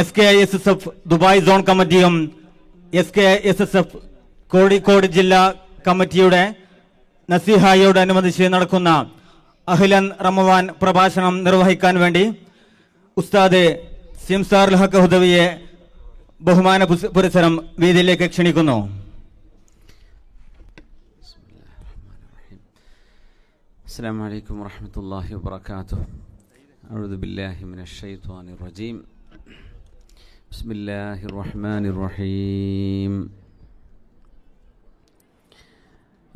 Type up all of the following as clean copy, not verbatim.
SKISSF Dubai zone കമ്മിറ്റിയും SKISSF Kozhikode ജില്ലാ കമ്മിറ്റിയുടെ നസീഹായോടനുബന്ധിച്ച് നടക്കുന്ന അഹ്ലൻ റമവാൻ പ്രഭാഷണം നിർവഹിക്കാൻ വേണ്ടി ഉസ്താദ് സിംസാറുൽ ഹഖ് ഹുദവിയെ ബഹുമാന പുരസ്സരം വേദിയിലേക്ക് ക്ഷണിക്കുന്നു. അസ്സലാമു അലൈക്കും വറഹ്മത്തുള്ളാഹി വബറകാതുഹു. അഊദു ബില്ലാഹി മിനശ് ശൈത്വാനിർ റജീം. ബിസ്മില്ലാഹിർ റഹ്മാനിർ റഹീം.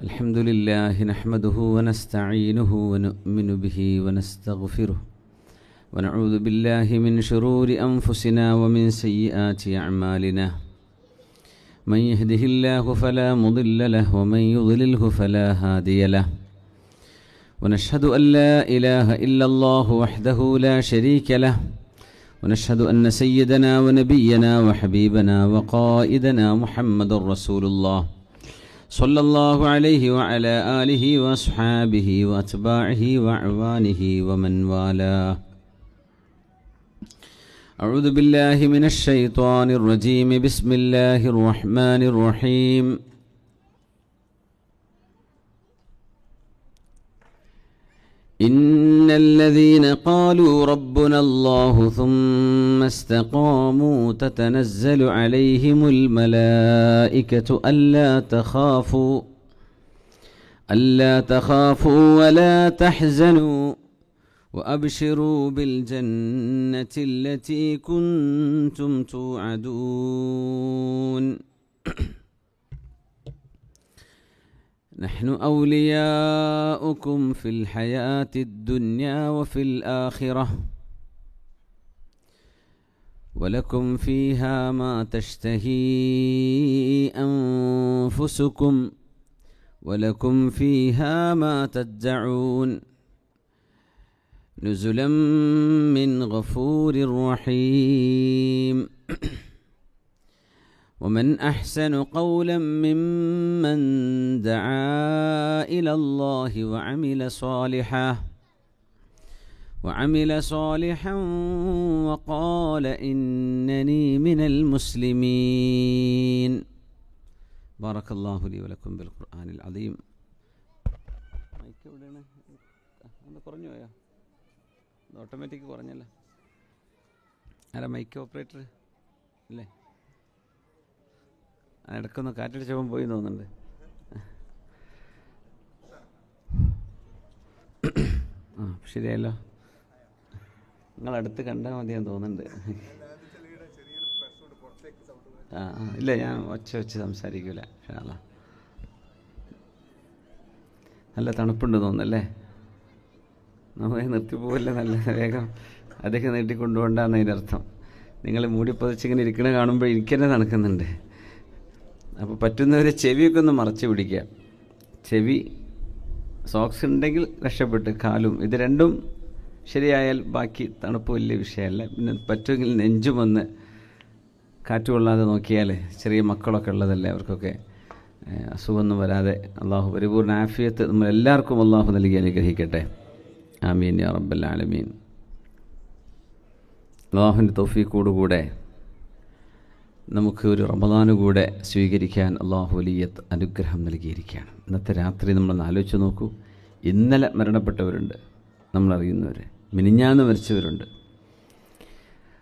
അൽഹംദുലില്ലാഹി നഹ്മദുഹു വനസ്തഈനുഹു വനുഅ്മിനു ബിഹി വനസ്തഗ്ഫിറുഹു വനഊദു ബില്ലാഹി മിൻ ശുറൂരി അൻഫുസിനാ വമിൻ സയ്യിആതി അഅ്മാലിനാ. മൻ യഹ്ദിഹില്ലാഹു ഫലാ മുദില്ല ലഹു വമൻ യുദ്ലിൽഹു ഫലാ ഹാദിയ ലഹു. ونشهد أن لا إله إلا الله وحده لا شريك له ونشهد أن سيدنا ونبينا وحبيبنا وقائدنا محمد رسول الله صلى الله عليه وعلى آله وأصحابه وأتباعه وأعوانه ومن والاه. أعوذ بالله من الشيطان الرجيم. بسم الله الرحمن الرحيم. إن الذين قالوا ربنا الله ثم استقاموا تتنزل عليهم الملائكة ألا تخافوا ولا تحزنوا وأبشروا بالجنة التي كنتم توعدون. نحن أولياؤكم في الحياة الدنيا وفي الآخرة ولكم فيها ما تشتهي أنفسكم ولكم فيها ما تدعون نزلا من غفور رحيم. ومن أحسن قولا ممن دعا إلى الله وعمل صالحا وقال إنني من المسلمين. بارك الله لي ولكم بالقرآن العظيم. ഓട്ടോമാറ്റിക് കുറഞ്ഞല്ല. ആരാ മൈക്ക് ഓപ്പറേറ്റർ അല്ലേ? ഇടയ്ക്കൊന്ന് കാറ്റടിച്ചപ്പം പോയി തോന്നുന്നുണ്ട്. ആ ശരിയല്ലോ, നിങ്ങളടുത്ത് കണ്ടാൽ മതിയാന്ന് തോന്നുന്നുണ്ട്. ഇല്ല, ഞാൻ ഒച്ച വെച്ച് സംസാരിക്കൂല. നല്ല തണുപ്പുണ്ട് തോന്നുന്നല്ലേ? നമ്മൾ നിർത്തിപ്പോവില്ല, നല്ല വേഗം അതൊക്കെ നീട്ടിക്കൊണ്ടുപോകണ്ടെന്ന് അതിനർത്ഥം. നിങ്ങൾ മൂടിപ്പൊതിച്ചിങ്ങനെ ഇരിക്കണ കാണുമ്പോൾ എനിക്ക് തന്നെ തണുക്കുന്നുണ്ട്. അപ്പോൾ പറ്റുന്നവരെ ചെവിയൊക്കെ ഒന്ന് മറച്ച് പിടിക്കുക. ചെവി സോക്സ് ഉണ്ടെങ്കിൽ രക്ഷപ്പെട്ട്, കാലും ഇത് രണ്ടും ശരിയായാൽ ബാക്കി തണുപ്പ് വലിയ വിഷയമല്ല. പിന്നെ പറ്റുമെങ്കിൽ നെഞ്ചുമൊന്ന് കാറ്റ് കൊള്ളാതെ നോക്കിയാൽ, ചെറിയ മക്കളൊക്കെ ഉള്ളതല്ലേ, അവർക്കൊക്കെ അസുഖമൊന്നും വരാതെ അള്ളാഹു പരിപൂർണ്ണ ആഫിയത്ത് നമ്മളെല്ലാവർക്കും അള്ളാഹു നൽകി അനുഗ്രഹിക്കട്ടെ. ആമീൻ യാ റബ്ബൽ ആലമീൻ. അള്ളാഹുവിൻ്റെ തൗഫീഖോടുകൂടെ നമുക്ക് ഒരു റമദാന് കൂടെ സ്വീകരിക്കാൻ അള്ളാഹു വലിയ അനുഗ്രഹം നൽകിയിരിക്കുകയാണ്. ഇന്നത്തെ രാത്രി നമ്മളൊന്ന് ആലോചിച്ച് നോക്കൂ. ഇന്നലെ മരണപ്പെട്ടവരുണ്ട്, നമ്മളറിയുന്നവർ, മിനിഞ്ഞാന്ന് മരിച്ചവരുണ്ട്.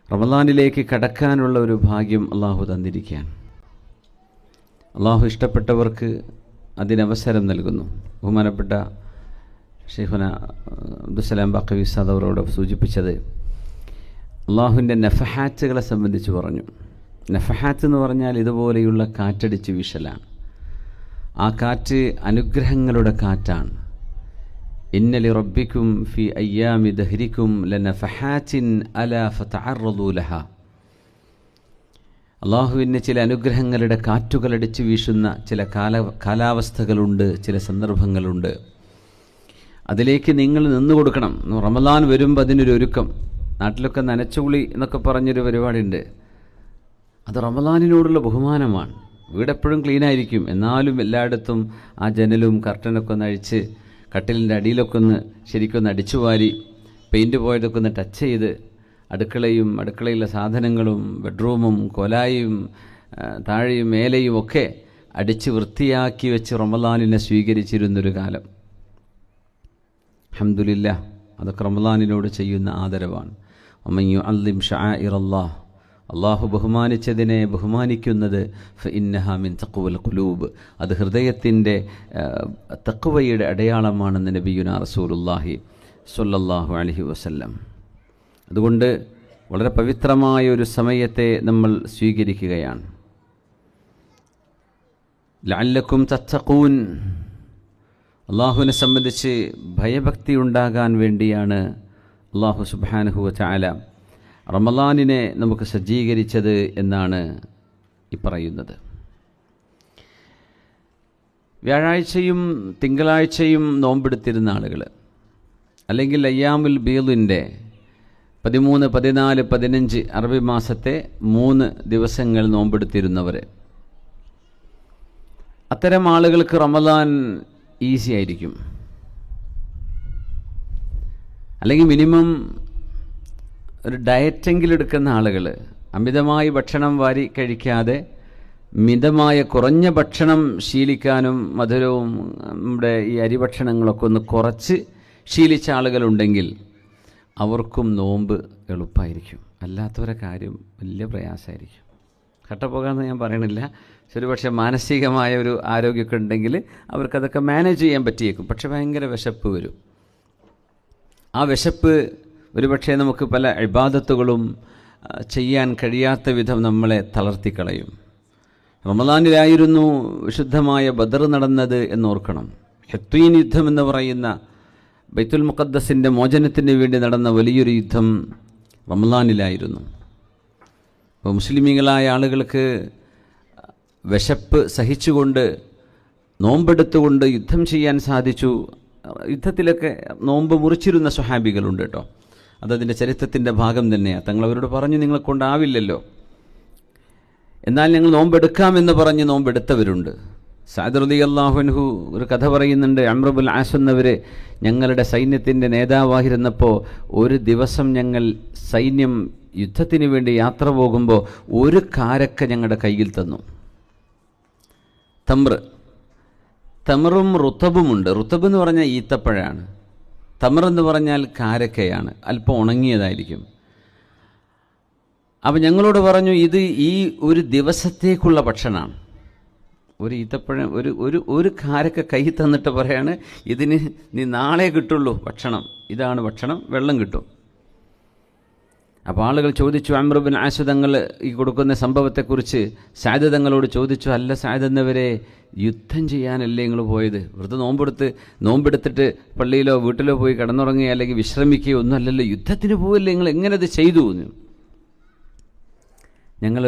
റമദാനിലേക്ക് കടക്കാനുള്ള ഒരു ഭാഗ്യം അള്ളാഹു തന്നിരിക്കുകയാണ്. അള്ളാഹു ഇഷ്ടപ്പെട്ടവർക്ക് അതിനവസരം നൽകുന്നു. ബഹുമാനപ്പെട്ട ഷെയ്ഖുന അബ്ദുസ്സലാം ബാഖവി ഉസ്താദ് അവരോട് സൂചിപ്പിച്ചത് അള്ളാഹുവിൻ്റെ നഫഹാറ്റുകളെ സംബന്ധിച്ച് പറഞ്ഞു. നഫഹാത്ത് എന്ന് പറഞ്ഞാൽ ഇതുപോലെയുള്ള കാറ്റടിച്ച് വീശലാണ്. ആ കാറ്റ് അനുഗ്രഹങ്ങളുടെ കാറ്റാണ്. ഇന്നലി റബ്ബിക്കും ഫി അയ്യാമി ദഹ്രിക്കും ലനഫഹാത്തിൻ അലാ ഫതഅറദൂ ലഹാ. അള്ളാഹുവിന് ചില അനുഗ്രഹങ്ങളുടെ കാറ്റുകളടിച്ച് വീശുന്ന ചില കാലാവസ്ഥകളുണ്ട്, ചില സന്ദർഭങ്ങളുണ്ട്. അതിലേക്ക് നിങ്ങൾ നിന്നു കൊടുക്കണം. റമദാൻ വരുമ്പോൾ അതിനൊരു ഒരുക്കം. നാട്ടിലൊക്കെ നനച്ചുകുളി എന്നൊക്കെ പറഞ്ഞൊരു പരിപാടിയുണ്ട്. അത് റമദാനിനോടുള്ള ബഹുമാനമാണ്. വീടെപ്പോഴും ക്ലീനായിരിക്കും, എന്നാലും എല്ലായിടത്തും ആ ജനലും കർട്ടനൊക്കെ ഒന്ന് അഴിച്ച് കട്ടിലിൻ്റെ അടിയിലൊക്കെ ഒന്ന് ശരിക്കൊന്ന് അടിച്ചു വാരി പെയിൻറ്റ് പോയതൊക്കെ ഒന്ന് ടച്ച് ചെയ്ത് അടുക്കളയും അടുക്കളയിലെ സാധനങ്ങളും ബെഡ്റൂമും കോലായും താഴെയും മേലെയും ഒക്കെ അടിച്ച് വൃത്തിയാക്കി വെച്ച് റമളാനിനെ സ്വീകരിച്ചിരുന്നൊരു കാലം. അൽഹംദുലില്ലാഹ്, അതൊക്കെ റമളാനിനോട് ചെയ്യുന്ന ആദരവാണ്. വമൻ യുഅല്ലിം ശആഇറല്ലാഹ്, അള്ളാഹു ബഹുമാനിച്ചതിനെ ബഹുമാനിക്കുന്നത് ഫഇന്നഹാ മിൻ തഖ്വൽ ഖുലൂബ്, അത് ഹൃദയത്തിൻ്റെ തഖ്വയുടെ അടയാളമാണെന്ന് നബിയുനാ റസൂലുള്ളാഹി സ്വല്ലല്ലാഹു അലൈഹി വസല്ലം. അതുകൊണ്ട് വളരെ പവിത്രമായ ഒരു സമയത്തെ നമ്മൾ സ്വീകരിക്കുകയാണ്. ലഅല്ലക്കും തത്തഖൂൻ, അള്ളാഹുവിനെ സംബന്ധിച്ച് ഭയഭക്തി ഉണ്ടാകാൻ വേണ്ടിയാണ് അള്ളാഹു സുബ്ഹാനഹു വ തആല റമളാനിനെ നമുക്ക് സജ്ജീകരിച്ചത് എന്നാണ് ഈ പറയുന്നത്. വ്യാഴാഴ്ചയും തിങ്കളാഴ്ചയും നോമ്പെടുത്തിരുന്ന ആളുകൾ, അല്ലെങ്കിൽ അയ്യാമുൽ ബീദിൻ്റെ 13, 14, 15 അറബി മാസത്തെ 3 ദിവസങ്ങൾ നോമ്പെടുത്തിരുന്നവർ, അത്തരം ആളുകൾക്ക് റമളാൻ ഈസി ആയിരിക്കും. അല്ലെങ്കിൽ മിനിമം ഒരു ഡയറ്റെങ്കിലും എടുക്കുന്ന ആളുകൾ, അമിതമായി ഭക്ഷണം വാരി കഴിക്കാതെ മിതമായ കുറഞ്ഞ ഭക്ഷണം ശീലിക്കാനും മധുരവും നമ്മുടെ ഈ അരിഭക്ഷണങ്ങളൊക്കെ ഒന്ന് കുറച്ച് ശീലിച്ച ആളുകളുണ്ടെങ്കിൽ അവർക്കും നോമ്പ് എളുപ്പമായിരിക്കും. അല്ലാത്തവരെ കാര്യം വലിയ പ്രയാസമായിരിക്കും. കട്ടപ്പോകാമെന്ന് ഞാൻ പറയണില്ല, ഒരു പക്ഷേ മാനസികമായ ഒരു ആരോഗ്യമൊക്കെ ഉണ്ടെങ്കിൽ അവർക്കതൊക്കെ മാനേജ് ചെയ്യാൻ പറ്റിയേക്കും. പക്ഷെ ഭയങ്കര വിശപ്പ് വരും. ആ വിശപ്പ് ഒരുപക്ഷെ നമുക്ക് പല ഇബാദത്തുകളും ചെയ്യാൻ കഴിയാത്ത വിധം നമ്മളെ തളർത്തിക്കളയും. റമളാനിലായിരുന്നു വിശുദ്ധമായ ബദർ നടന്നത് എന്നോർക്കണം. ഹത്വീൻ യുദ്ധം എന്ന് പറയുന്ന ബൈത്തുൽ മുഖദ്ദസിൻ്റെ മോചനത്തിന് വേണ്ടി നടന്ന വലിയൊരു യുദ്ധം റമളാനിലായിരുന്നു. അപ്പോൾ മുസ്ലിമീങ്ങളായ ആളുകൾക്ക് വിശപ്പ് സഹിച്ചുകൊണ്ട് നോമ്പെടുത്തുകൊണ്ട് യുദ്ധം ചെയ്യാൻ സാധിച്ചു. യുദ്ധത്തിലൊക്കെ നോമ്പ് മുറിച്ചിരുന്ന സ്വഹാബികളുണ്ട് കേട്ടോ. അതതിൻ്റെ ചരിത്രത്തിൻ്റെ ഭാഗം തന്നെയാണ്. തങ്ങൾ അവരോട് പറഞ്ഞു, നിങ്ങളെ കൊണ്ടാവില്ലല്ലോ, എന്നാൽ ഞങ്ങൾ നോമ്പെടുക്കാമെന്ന് പറഞ്ഞ് നോമ്പെടുത്തവരുണ്ട്. സഅദ് റളിയല്ലാഹു അൻഹു ഒരു കഥ പറയുന്നുണ്ട്. അംർ ഇബ്നുൽ ആസ് എന്നവർ ഞങ്ങളുടെ സൈന്യത്തിൻ്റെ നേതാവായിരുന്നപ്പോൾ ഒരു ദിവസം ഞങ്ങൾ സൈന്യം യുദ്ധത്തിന് വേണ്ടി യാത്ര പോകുമ്പോൾ ഒരു കാരക്ക ഞങ്ങളുടെ കയ്യിൽ തന്നു. തമറും റുത്തബുമുണ്ട്. റുത്തബ് എന്ന് പറഞ്ഞാൽ ഈത്തപ്പഴമാണ്. തമർ എന്ന് പറഞ്ഞാൽ കാരക്കയാണ്, അല്പം ഉണങ്ങിയതായിരിക്കും. അപ്പം ഞങ്ങളോട് പറഞ്ഞു, ഇത് ഈ ഒരു ദിവസത്തേക്കുള്ള ഭക്ഷണമാണ്. ഒരു ഈത്തപ്പഴം ഒരു കാരക്ക കൈ തന്നിട്ട് പറയാണ്, ഇതിന് നീ നാളെ കിട്ടുള്ളൂ ഭക്ഷണം, ഇതാണ് ഭക്ഷണം, വെള്ളം കിട്ടും. അപ്പോൾ ആളുകൾ ചോദിച്ചു, അംർ ഇബ്നു ആസ് തങ്ങൾ ഈ കൊടുക്കുന്ന സംഭവത്തെക്കുറിച്ച് സഅദ് തങ്ങളോട് ചോദിച്ചു, അല്ല സഅദ് എന്നവരെ, യുദ്ധം ചെയ്യാനല്ലേ നിങ്ങൾ പോയത്? വെറുതെ നോമ്പെടുത്തിട്ട് പള്ളിയിലോ വീട്ടിലോ പോയി കിടന്നുറങ്ങുകയോ അല്ലെങ്കിൽ വിശ്രമിക്കുകയോ ഒന്നും അല്ലല്ലോ, യുദ്ധത്തിന് പോവല്ലേ, നിങ്ങൾ എങ്ങനെ അത് ചെയ്തു? ഞങ്ങൾ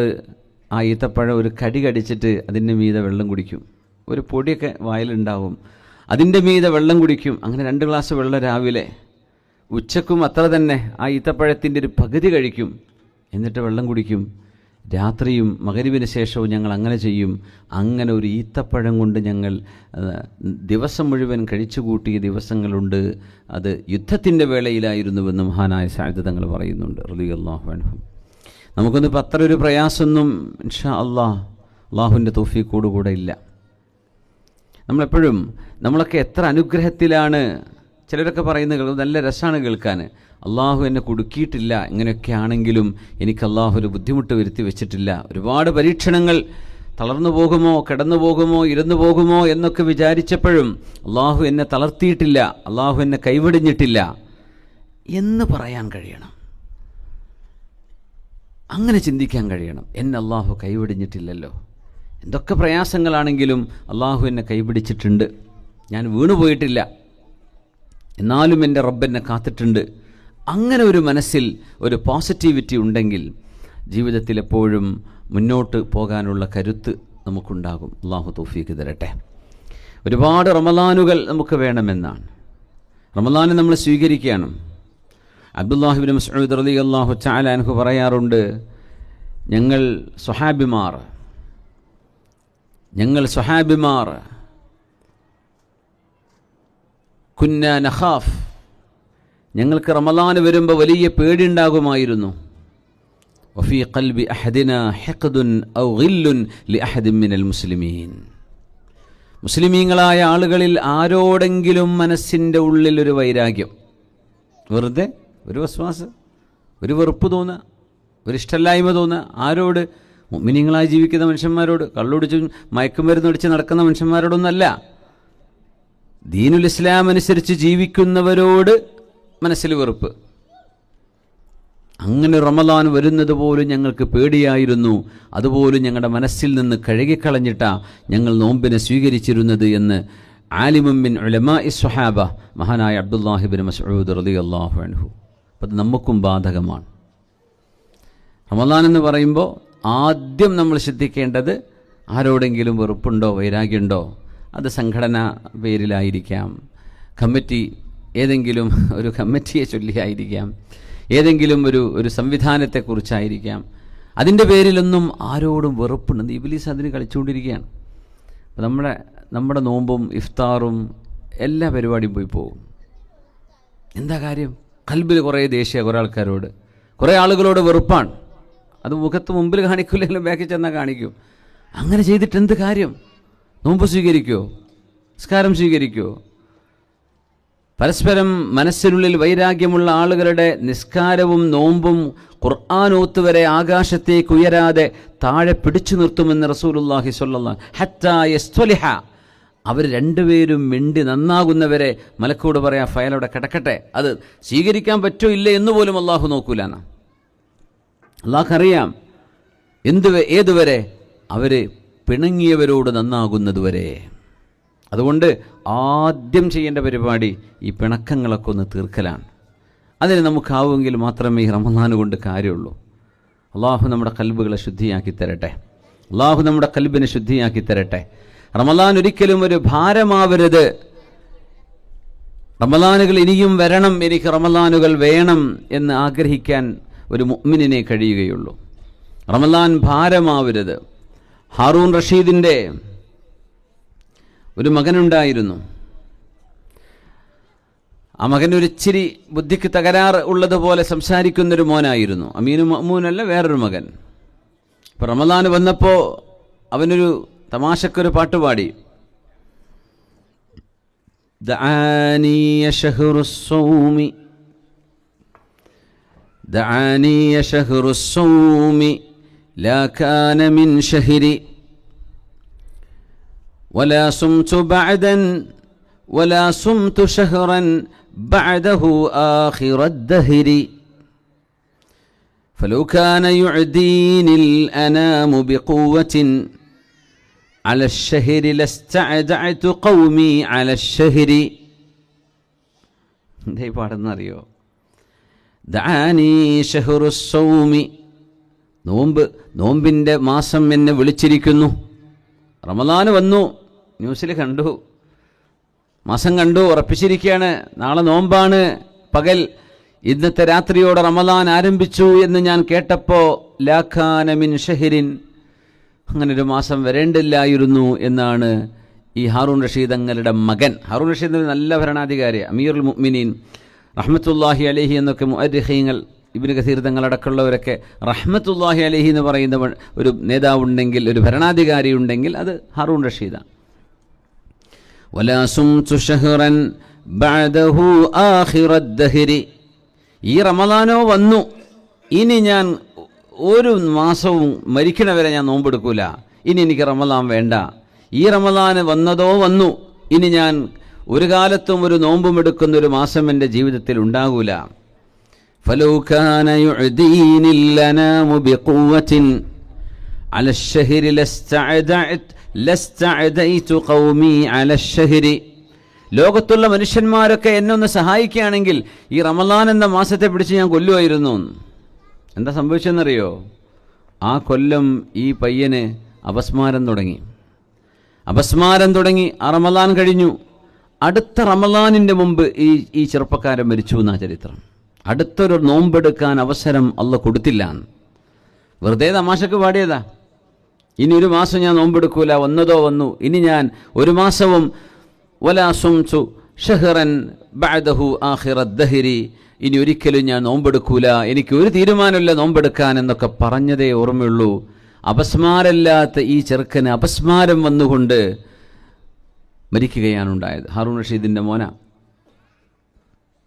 ആ ഈത്തപ്പഴം ഒരു കടി കടിച്ചിട്ട് അതിൻ്റെ മീതെ വെള്ളം കുടിക്കും. ഒരു പൊടിയൊക്കെ വായിലുണ്ടാവും, അതിൻ്റെ മീതെ വെള്ളം കുടിക്കും. അങ്ങനെ 2 ഗ്ലാസ് വെള്ളം രാവിലെ, ഉച്ചക്കും അത്ര തന്നെ. ആ ഈത്തപ്പഴത്തിൻ്റെ ഒരു പകുതി കഴിക്കും, എന്നിട്ട് വെള്ളം കുടിക്കും. രാത്രിയും മഗ്‌രിബിന് ശേഷവും ഞങ്ങൾ അങ്ങനെ ചെയ്യും. അങ്ങനെ ഒരു ഈത്തപ്പഴം കൊണ്ട് ഞങ്ങൾ ദിവസം മുഴുവൻ കഴിച്ചു കൂട്ടിയ ദിവസങ്ങളുണ്ട്. അത് യുദ്ധത്തിൻ്റെ വേളയിലായിരുന്നുവെന്ന് മഹാനായ സഅദ് തങ്ങൾ പറയുന്നുണ്ട് റളിയല്ലാഹു അൻഹു. നമുക്കൊന്നും ഇപ്പം അത്ര ഒരു പ്രയാസമൊന്നും ഇൻഷാ അള്ളാഹുവിൻ്റെ തൗഫീഖോടുകൂടെ ഇല്ല. നമ്മളൊക്കെ എത്ര അനുഗ്രഹത്തിലാണ്. ചിലരൊക്കെ പറയുന്നത് നല്ല രസമാണ് കേൾക്കാൻ, അള്ളാഹു എന്നെ കുടുക്കിയിട്ടില്ല, ഇങ്ങനെയൊക്കെ ആണെങ്കിലും എനിക്ക് അള്ളാഹു ഒരു ബുദ്ധിമുട്ട് വരുത്തി വെച്ചിട്ടില്ല. ഒരുപാട് പരീക്ഷണങ്ങൾ, തളർന്നു പോകുമോ, കിടന്നു പോകുമോ, ഇരുന്നു പോകുമോ എന്നൊക്കെ വിചാരിച്ചപ്പോഴും അള്ളാഹു എന്നെ തളർത്തിയിട്ടില്ല, അള്ളാഹു എന്നെ കൈവടിഞ്ഞിട്ടില്ല എന്ന് പറയാൻ കഴിയണം. അങ്ങനെ ചിന്തിക്കാൻ കഴിയണം. എന്നെ അള്ളാഹു കൈവടിഞ്ഞിട്ടില്ലല്ലോ. എന്തൊക്കെ പ്രയാസങ്ങളാണെങ്കിലും അള്ളാഹു എന്നെ കൈപിടിച്ചിട്ടുണ്ട്, ഞാൻ വീണുപോയിട്ടില്ല, എന്നാലും എൻ്റെ റബ്ബെന്നെ കാത്തിട്ടുണ്ട്. അങ്ങനെ ഒരു മനസ്സിൽ ഒരു പോസിറ്റിവിറ്റി ഉണ്ടെങ്കിൽ ജീവിതത്തിൽ എപ്പോഴും മുന്നോട്ട് പോകാനുള്ള കരുത്ത് നമുക്കുണ്ടാകും. അള്ളാഹു തൗഫീഖ് തരട്ടെ. ഒരുപാട് റമളാനുകൾ നമുക്ക് വേണമെന്നാണ്. റമളാനെ നമ്മൾ സ്വീകരിക്കണം. അബ്ദുല്ലാഹി ഇബ്നു മസ്ഊദ് റളിയല്ലാഹു തആല അൻഹു പറയാറുണ്ട്, ഞങ്ങൾ സ്വഹാബിമാർ കുന്ന നഖാഫ്, ഞങ്ങൾക്ക് റമളാൻ വരുമ്പോൾ വലിയ പേടിയുണ്ടാകുമായിരുന്നു. വഫീ ഖൽബി അഹദിനാ ഹിഖ്ദുൻ ഔ ഗില്ലുൻ ലിഅഹദിൻ മിനൽ മുസ്ലിമീൻ. മുസ്ലിമീങ്ങളായ ആളുകളിൽ ആരോടെങ്കിലും മനസ്സിൻ്റെ ഉള്ളിൽ ഒരു വൈരാഗ്യം, വെറുതെ ഒരു വസ്വാസ്, ഒരു വെറുപ്പ് തോന്നുക, ഒരു ഇഷ്ടമില്ലായ്മ തോന്നുക. ആരോട്? മുഅ്മിനീങ്ങളായി ജീവിക്കുന്ന മനുഷ്യന്മാരോട്, കള്ളുടിച്ചും മയക്കുമരുന്നൊടിച്ച് നടക്കുന്ന മനുഷ്യന്മാരോടൊന്നല്ല, ദീനുൽ ഇസ്ലാം അനുസരിച്ച് ജീവിക്കുന്നവരോട് മനസ്സിൽ വെറുപ്പ്. അങ്ങനെ റമളാൻ വരുന്നത് പോലും ഞങ്ങൾക്ക് പേടിയായിരുന്നു. അതുപോലും ഞങ്ങളുടെ മനസ്സിൽ നിന്ന് കഴുകിക്കളഞ്ഞിട്ടാ ഞങ്ങൾ നോമ്പിനെ സ്വീകരിച്ചിരുന്നത് എന്ന് ആലിമുൻ മിൻ ഉലമാഇ സ്വഹാബ മഹാനായ അബ്ദുല്ലാഹി ഇബ്നു മസ്ഊദ് റളിയല്ലാഹു അൻഹു. അത് നമുക്കും ബാധകമാണ്. റമളാൻ എന്ന് പറയുമ്പോൾ ആദ്യം നമ്മൾ ശ്രദ്ധിക്കേണ്ടത് ആരോടെങ്കിലും വെറുപ്പുണ്ടോ വൈരാഗ്യമുണ്ടോ. അത് സംഘടന പേരിലായിരിക്കാം, കമ്മിറ്റി ഏതെങ്കിലും ഒരു കമ്മിറ്റിയെ ചൊല്ലിയായിരിക്കാം, ഏതെങ്കിലും ഒരു സംവിധാനത്തെക്കുറിച്ചായിരിക്കാം. അതിൻ്റെ പേരിലൊന്നും ആരോടും വെറുപ്പുണ്ടെന്ന് ഇബ്ലീസ് അതിന് കളിച്ചുകൊണ്ടിരിക്കുകയാണ്. അപ്പോൾ നമ്മുടെ നോമ്പും ഇഫ്താറും എല്ലാ പരിപാടിയും പോയി പോകും. എന്താ കാര്യം? ഖൽബിൽ കുറേ ദേഷ്യ, കുറേ ആൾക്കാരോട്, കുറേ ആളുകളോട് വെറുപ്പാണ്. അത് മുഖത്ത് മുമ്പിൽ കാണിക്കില്ലെങ്കിലും ബാക്കിൽ ചെന്നാൽ കാണിക്കും. അങ്ങനെ ചെയ്തിട്ട് എന്ത് കാര്യം? നോമ്പ് സ്വീകരിക്കുമോ? നിസ്കാരം സ്വീകരിക്കുമോ? പരസ്പരം മനസ്സിനുള്ളിൽ വൈരാഗ്യമുള്ള ആളുകളുടെ നിസ്കാരവും നോമ്പും ഖുർആനോത്ത് വരെ ആകാശത്തേക്ക് ഉയരാതെ താഴെ പിടിച്ചു നിർത്തുമെന്ന് റസൂലുള്ളാഹി സ്വല്ലല്ലാഹു ഹത്താ യസ്തലിഹ. അവർ രണ്ടുപേരും മിണ്ടി നന്നാകുന്നവരെ മലക്കോട് പറയാ, ഫയലവിടെ കിടക്കട്ടെ, അത് സ്വീകരിക്കാൻ പറ്റോ ഇല്ലേ എന്ന് പോലും അള്ളാഹു നോക്കൂലാണ്. അള്ളാഹ്ക്കറിയാം ഏതുവരെ? അവർ പിണങ്ങിയവരോട് നന്നാകുന്നതുവരെ. അതുകൊണ്ട് ആദ്യം ചെയ്യേണ്ട പരിപാടി ഈ പിണക്കങ്ങളൊക്കെ ഒന്ന് തീർക്കലാണ്. അതിന് നമുക്കാവുമെങ്കിൽ മാത്രമേ ഈ റമളാൻ കൊണ്ട് കാര്യമുള്ളൂ. അള്ളാഹു നമ്മുടെ ഖൽബുകളെ ശുദ്ധിയാക്കി തരട്ടെ. അള്ളാഹു നമ്മുടെ ഖൽബിനെ ശുദ്ധിയാക്കി തരട്ടെ. റമളാൻ ഒരിക്കലും ഒരു ഭാരമാവരുത്. റമളാനുകൾ ഇനിയും വരണം, എനിക്ക് റമളാനുകൾ വേണം എന്ന് ആഗ്രഹിക്കാൻ ഒരു മുഅ്മിനിനെ കഴിയുകയുള്ളൂ. റമളാൻ ഭാരമാവരുത്. ഹാറൂൺ റഷീദിൻ്റെ ഒരു മകനുണ്ടായിരുന്നു. ആ മകൻ ഒരിച്ചിരി ബുദ്ധിക്ക് തകരാറ് ഉള്ളതുപോലെ സംസാരിക്കുന്നൊരു മോനായിരുന്നു. അമീനു മഅ്മൂനല്ല, വേറൊരു മകൻ. ഇപ്പോൾ റമളാൻ വന്നപ്പോൾ അവനൊരു തമാശക്കൊരു പാട്ടുപാടി. ദഅാനി യശഹറുസ്സൗമി ദഅാനി യശഹറുസ്സൗമി ലാ കാന മിൻ ശഹരി ولا صمت بعدا ولا صمت شهرا بعده آخر الدهر فلو كان يعديني الأنام بقوة على الشهر لاستعدعت قومي على الشهر. ദേ പാടുന്നറിയോ? ദഅാനി ശഹറുസ്സൗമി, നോമ്പിൻ്റെ മാസം എന്നെ വിളിച്ചിരിക്കുന്നു. റമളാൻ വന്നു, ന്യൂസിൽ കണ്ടു, മാസം കണ്ടു, ഉറപ്പിച്ചിരിക്കുകയാണ്, നാളെ നോമ്പാണ്. പകൽ ഇന്നത്തെ രാത്രിയോടെ റമളാൻ ആരംഭിച്ചു എന്ന് ഞാൻ കേട്ടപ്പോൾ ലാ കാന മിൻ ഷഹരിൻ, അങ്ങനൊരു മാസം വരേണ്ടില്ലായിരുന്നു എന്നാണ് ഈ ഹാറൂൺ റഷീദ് തങ്ങളുടെ മകൻ. ഹാറൂൺ റഷീദ് നല്ല ഭരണാധികാരി, അമീറുൽ മുഅ്മിനീൻ റഹ്മത്തുള്ളാഹി അലൈഹി എന്നൊക്കെ മുഅർരിഖീങ്ങൾ, ഇബ്നു കസീർ തങ്ങളടക്കമുള്ളവരൊക്കെ റഹ്മത്തുള്ളാഹി അലൈഹി എന്ന് പറയുന്ന ഒരു നേതാവുണ്ടെങ്കിൽ, ഒരു ഭരണാധികാരി ഉണ്ടെങ്കിൽ അത് ഹാറൂൺ റഷീദാണ്. വലാ സുംതു ശഹ്റൻ ബഅദഹു ആഖിറദ് ദഹരി, ഈ റമളാനോ വന്നു, ഇനി ഞാൻ ഒരു മാസവും മരിക്കണവരെ ഞാൻ നോമ്പെടുക്കൂല, ഇനി എനിക്ക് റമളാൻ വേണ്ട. ഈ റമളാൻ വന്നതോ വന്നു, ഇനി ഞാൻ ഒരു കാലത്തും ഒരു നോമ്പും എടുക്കുന്ന ഒരു മാസം എൻ്റെ ജീവിതത്തിൽ ഉണ്ടാകൂല. فلو كان يعديني الأنام بقوة على الشهر لاستعديت قومي على الشهر. ലോകത്തുള്ള മനുഷ്യന്മാരൊക്കെ എന്നെ ഒന്ന് സഹായിക്കുകയാണെങ്കിൽ ഈ റമളാൻ എന്ന മാസത്തെ പിടിച്ച് ഞാൻ കൊല്ലുമായിരുന്നു. എന്താ സംഭവിച്ചെന്നറിയോ? ആ കൊല്ലം ഈ പയ്യന് അപസ്മാരം തുടങ്ങി. ആ റമളാൻ കഴിഞ്ഞു. അടുത്ത റമളാനിൻ്റെ മുമ്പ് ഈ ചെറുപ്പക്കാരൻ മരിച്ചു എന്നാ ചരിത്രം. അടുത്തൊരു നോമ്പെടുക്കാൻ അവസരം അള്ളാഹ് കൊടുത്തില്ല. വെറുതെ തമാശക്ക് പാടിയതാ. ഇനി ഒരു മാസം ഞാൻ നോമ്പെടുക്കൂല, വന്നതോ വന്നു, ഇനി ഞാൻ ഒരു മാസവും വലാ സുംതു ഷഹ്റൻ ബഅദഹു ആഖിറദ്ദഹരി, ഇനി ഒരിക്കലും ഞാൻ നോമ്പെടുക്കൂല, എനിക്ക് ഒരു തീരുമാനമില്ല നോമ്പെടുക്കാൻ എന്നൊക്കെ പറഞ്ഞതേ ഓർമ്മയുള്ളൂ. അപസ്മാരമില്ലാത്ത ഈ ചെറുക്കന് അപസ്മാരം വന്നുകൊണ്ട് മരിക്കുകയാണ് ഉണ്ടായത്. ഹാറൂൺ റഷീദിൻ്റെ മോന.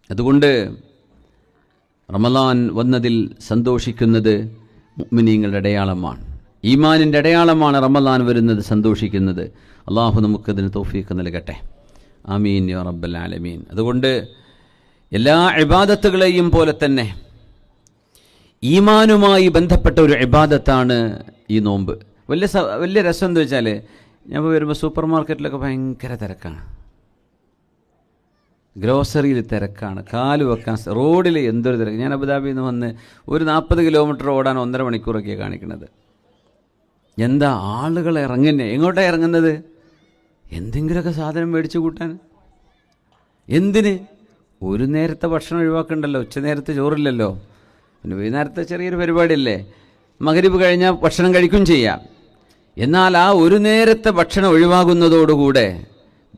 അതുകൊണ്ട് റമളാൻ വന്നതിൽ സന്തോഷിക്കുന്നത് മുഅ്മിനീങ്ങളുടെ അടയാളമാണ്, ഈമാനിൻ്റെ അടയാളമാണ് റമളാൻ വരുന്നത്, സന്തോഷിക്കുന്നത്. അള്ളാഹു നമുക്കതിന് തൗഫീഖ് നൽകട്ടെ. ആമീൻ യാ റബ്ബൽ ആലമീൻ. അതുകൊണ്ട് എല്ലാ ഇബാദത്തുകളെയും പോലെ തന്നെ ഈമാനുമായി ബന്ധപ്പെട്ട ഒരു ഇബാദത്താണ് ഈ നോമ്പ്. വലിയ രസം എന്താ വെച്ചാൽ, ഞാൻ വരുമ്പോൾ സൂപ്പർ മാർക്കറ്റിലൊക്കെ ഭയങ്കര തിരക്കാണ്, ഗ്രോസറിയിൽ തിരക്കാണ്, കാല് വെക്കാൻ റോഡിൽ എന്തൊരു തിരക്ക്. ഞാൻ അബുദാബിയിൽ നിന്ന് വന്ന് ഒരു 40 കിലോമീറ്റർ ഓടാൻ 1.5 മണിക്കൂറൊക്കെയാണ് കാണിക്കുന്നത്. എന്താ ആളുകൾ ഇറങ്ങുന്നേ, എങ്ങോട്ടാണ് ഇറങ്ങുന്നത്? എന്തെങ്കിലുമൊക്കെ സാധനം മേടിച്ചു കൂട്ടാൻ. എന്തിന്? ഒരു നേരത്തെ ഭക്ഷണം ഒഴിവാക്കണ്ടല്ലോ, ഉച്ചനേരത്തെ ചോറില്ലല്ലോ, പിന്നെ വൈകുന്നേരത്തെ ചെറിയൊരു പരിപാടിയല്ലേ, മഗ്രിബ് കഴിഞ്ഞാൽ ഭക്ഷണം കഴിക്കും ചെയ്യാം. എന്നാൽ ആ ഒരു നേരത്തെ ഭക്ഷണം ഒഴിവാകുന്നതോടുകൂടെ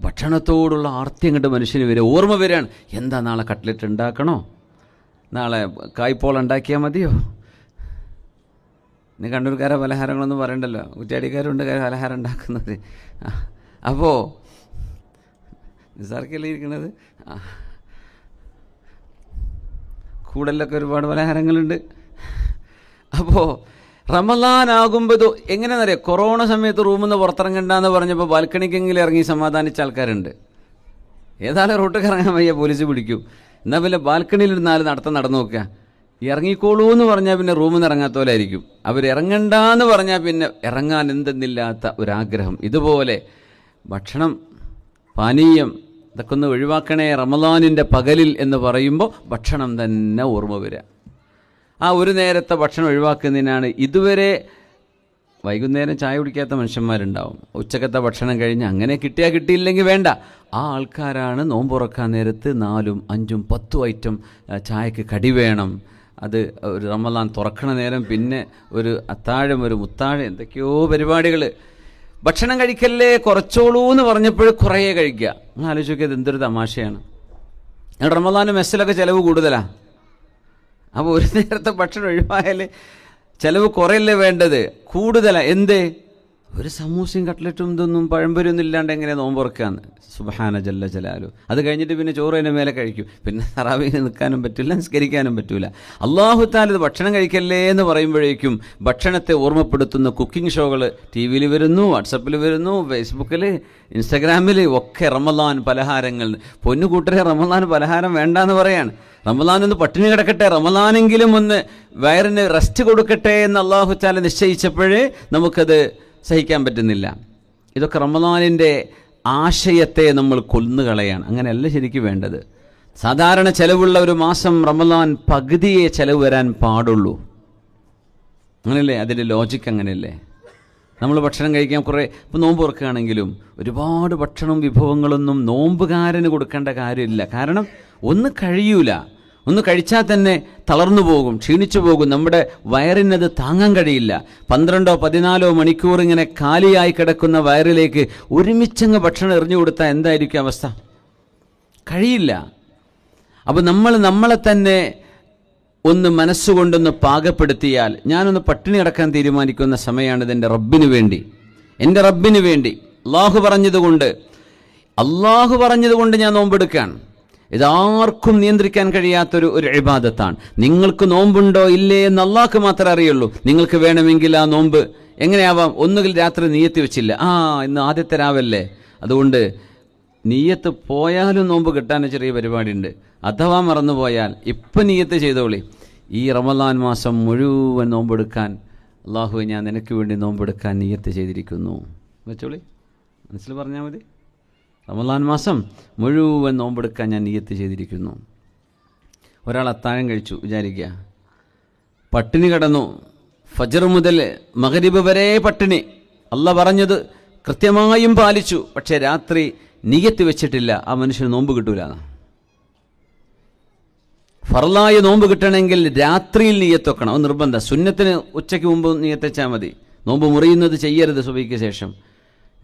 ഭക്ഷണത്തോടുള്ള ആർത്തി കണ്ട് മനുഷ്യന് വരെ ഓർമ്മ വരികയാണ്. എന്താ നാളെ കട്ട്ലറ്റ് ഉണ്ടാക്കണോ, നാളെ കായ്പോള ഉണ്ടാക്കിയാൽ മതിയോ? ഇനി കണ്ണൂർക്കാരെ പലഹാരങ്ങളൊന്നും പറയണ്ടല്ലോ, കുറ്റാടിക്കാരുണ്ട് പലഹാരം ഉണ്ടാക്കുന്നത്. അപ്പോൾ നിസാർക്കല്ലേ ഇരിക്കുന്നത്, കൂടലൊക്കെ ഒരുപാട് പലഹാരങ്ങളുണ്ട്. അപ്പോൾ റമളാൻ ആകുമ്പോൾ എങ്ങനെയാണെന്നറിയാം, കൊറോണ സമയത്ത് റൂമിൽ നിന്ന് പുറത്തിറങ്ങണ്ടെന്ന് പറഞ്ഞപ്പോൾ ബാൽക്കണിക്കെങ്കിലും ഇറങ്ങി സമാധാനിച്ച ആൾക്കാരുണ്ട്. ഏതായാലും റോട്ടിൽ ഇറങ്ങാൻ വയ്യ, പോലീസ് പിടിക്കും. എന്നാൽ പിന്നെ ബാൽക്കണിയിലിരുന്നാലും നടന്നു നോക്കുക. ഇറങ്ങിക്കോളൂ എന്ന് പറഞ്ഞാൽ പിന്നെ റൂമിൽ നിന്ന് ഇറങ്ങാത്ത പോലെ ആയിരിക്കും. അവർ ഇറങ്ങണ്ടെന്ന് പറഞ്ഞാൽ പിന്നെ ഇറങ്ങാൻ എന്തെന്നില്ലാത്ത ഒരാഗ്രഹം. ഇതുപോലെ ഭക്ഷണം, പാനീയം ഇതൊക്കെ ഒന്ന് ഒഴിവാക്കണേ റമളാനിൻ്റെ പകലിൽ എന്ന് പറയുമ്പോൾ ഭക്ഷണം തന്നെ ഓർമ്മ വരിക. ആ ഒരു നേരത്തെ ഭക്ഷണം ഒഴിവാക്കുന്നതിനാണ്. ഇതുവരെ വൈകുന്നേരം ചായ കുടിക്കാത്ത മനുഷ്യന്മാരുണ്ടാവും, ഉച്ചക്കത്തെ ഭക്ഷണം കഴിഞ്ഞ് അങ്ങനെ കിട്ടിയാൽ കിട്ടിയില്ലെങ്കിൽ വേണ്ട. ആ ആൾക്കാരാണ് നോമ്പ് തുറക്കാൻ നേരത്ത് 4, 5, 10 ഐറ്റം ചായക്ക് കടി വേണം. അത് ഒരു റമളാൻ തുറക്കണ നേരം പിന്നെ ഒരു അത്താഴം, ഒരു മുത്താഴം, എന്തൊക്കെയോ പരിപാടികൾ. ഭക്ഷണം കഴിക്കല്ലേ കുറച്ചോളൂ എന്ന് പറഞ്ഞപ്പോൾ കുറേ കഴിക്കുക. നിങ്ങൾ ആലോചിച്ച് നോക്കിയത് എന്തൊരു തമാശയാണ്. റമളാൻ മെസ്സിലൊക്കെ ചിലവ് കൂടുതലാണ്. അപ്പോൾ ഒരു നേരത്തെ ഭക്ഷണം ഒഴിവായാൽ ചിലവ് കുറയല്ലേ വേണ്ടത്, കൂടുതലാണ്. എന്തേ? ഒരു സമൂസയും കട്ട്ലറ്റും ഇതൊന്നും പഴംപൊരിയൊന്നും ഇല്ലാണ്ട് എങ്ങനെ നോമ്പ് തുറക്കാന്ന്. സുബ്ഹാന ജല്ല ജലാലു. അത് കഴിഞ്ഞിട്ട് പിന്നെ ചോറ് അതിൻ്റെ മേലെ കഴിക്കും. പിന്നെ തറാവീഹിന് നിൽക്കാനും പറ്റില്ല, നിസ്കരിക്കാനും പറ്റില്ല. അല്ലാഹു തആല ഇത് ഭക്ഷണം കഴിക്കല്ലേ എന്ന് പറയുമ്പോഴേക്കും ഭക്ഷണത്തെ ഓർമ്മപ്പെടുത്തുന്ന കുക്കിംഗ് ഷോകൾ ടി വിയിൽ വരുന്നു, വാട്സപ്പിൽ വരുന്നു, ഫേസ്ബുക്കിൽ, ഇൻസ്റ്റഗ്രാമിൽ ഒക്കെ റമളാൻ പലഹാരങ്ങൾ. പൊന്നുകൂട്ടരെ, റമളാൻ പലഹാരം വേണ്ടാന്ന് പറയാണ്. റമളാൻ ഒന്ന് പട്ടിണി കിടക്കട്ടെ, റമളാനെങ്കിലും ഒന്ന് വയറിന് റെസ്റ്റ് കൊടുക്കട്ടെ എന്ന് അല്ലാഹു തആല നിശ്ചയിച്ചപ്പോഴേ നമുക്കത് സഹിക്കാൻ പറ്റുന്നില്ല. ഇതൊക്കെ റമളാനിൻ്റെ ആശയത്തെ നമ്മൾ കൊന്നുകളയാണ്. അങ്ങനെയല്ല ശരിക്കും വേണ്ടത്. സാധാരണ ചിലവുള്ള ഒരു മാസം റമളാൻ പകുതിയെ ചിലവ് വരാൻ പാടുള്ളൂ. അങ്ങനെയല്ലേ അതിൻ്റെ ലോജിക്ക്? അങ്ങനെയല്ലേ നമ്മൾ ഭക്ഷണം കഴിക്കാൻ കുറേ, ഇപ്പോൾ നോമ്പ് തുറക്കുകയാണെങ്കിലും ഒരുപാട് ഭക്ഷണവും വിഭവങ്ങളൊന്നും നോമ്പുകാരന് കൊടുക്കേണ്ട കാര്യമില്ല. കാരണം ഒന്ന് കഴിയൂല, ഒന്ന് കഴിച്ചാൽ തന്നെ തളർന്നു പോകും, ക്ഷീണിച്ചു പോകും, നമ്മുടെ വയറിനത് താങ്ങാൻ കഴിയില്ല. 12 14 മണിക്കൂർ ഇങ്ങനെ കാലിയായി കിടക്കുന്ന വയറിലേക്ക് ഒരുമിച്ചങ്ങ് ഭക്ഷണം എറിഞ്ഞു കൊടുത്താൽ എന്തായിരിക്കും അവസ്ഥ? കഴിയില്ല. അപ്പോൾ നമ്മളെ തന്നെ ഒന്ന് മനസ്സുകൊണ്ടൊന്ന് പാകപ്പെടുത്തിയാൽ, ഞാനൊന്ന് പട്ടിണി കിടക്കാൻ തീരുമാനിക്കുന്ന സമയമാണിത്. എൻ്റെ റബ്ബിന് വേണ്ടി, എൻ്റെ റബ്ബിന് വേണ്ടി അള്ളാഹു പറഞ്ഞതുകൊണ്ട് ഞാൻ നോമ്പെടുക്കുകയാണ്. ഇതാർക്കും നിയന്ത്രിക്കാൻ കഴിയാത്തൊരു ഇബാദത്താണ്. നിങ്ങൾക്ക് നോമ്പുണ്ടോ ഇല്ലേ എന്ന് അള്ളാഹ്ക്ക് മാത്രമേ അറിയുള്ളൂ. നിങ്ങൾക്ക് വേണമെങ്കിൽ ആ നോമ്പ് എങ്ങനെയാവാം? ഒന്നുകിൽ രാത്രി നിയ്യത്ത് വെച്ചില്ല, ഇന്ന് ആദ്യത്തെ രാവല്ലേ, അതുകൊണ്ട് നിയ്യത്ത് പോയാലും നോമ്പ് കിട്ടാൻ ചെറിയ പരിപാടിയുണ്ട്. അഥവാ മറന്നുപോയാൽ ഇപ്പം നിയ്യത്ത് ചെയ്തോളി, ഈ റമളാൻ മാസം മുഴുവൻ നോമ്പെടുക്കാൻ അള്ളാഹുവേ ഞാൻ നിനക്ക് വേണ്ടി നോമ്പെടുക്കാൻ നിയ്യത്ത് ചെയ്തിരിക്കുന്നു വെച്ചോളി. മനസ്സിൽ പറഞ്ഞാൽ മതി. റമളാൻ മാസം മുഴുവൻ നോമ്പെടുക്കാൻ ഞാൻ നിയ്യത്ത് ചെയ്തിരിക്കുന്നു. ഒരാൾ അത്താഴം കഴിച്ചു വിചാരിക്കുക, പട്ടിണി കിടന്നു, ഫജ്ർ മുതൽ മഗ്രിബ് വരെ പട്ടിണി, അള്ളാഹ് പറഞ്ഞത് കൃത്യമായും പാലിച്ചു, പക്ഷേ രാത്രി നിയ്യത്ത് വെച്ചിട്ടില്ല, ആ മനുഷ്യന് നോമ്പ് കിട്ടൂല. ഫർളായ നോമ്പ് കിട്ടണമെങ്കിൽ രാത്രിയിൽ നിയ്യത്ത് വെക്കണം, അത് നിർബന്ധം. സുന്നത്തിന് ഉച്ചയ്ക്ക് മുമ്പ് നിയ്യത്ത് വെച്ചാൽ മതി. നോമ്പ് മുറിയുന്നത് ചെയ്യരുത് സുബഹിക്ക് ശേഷം.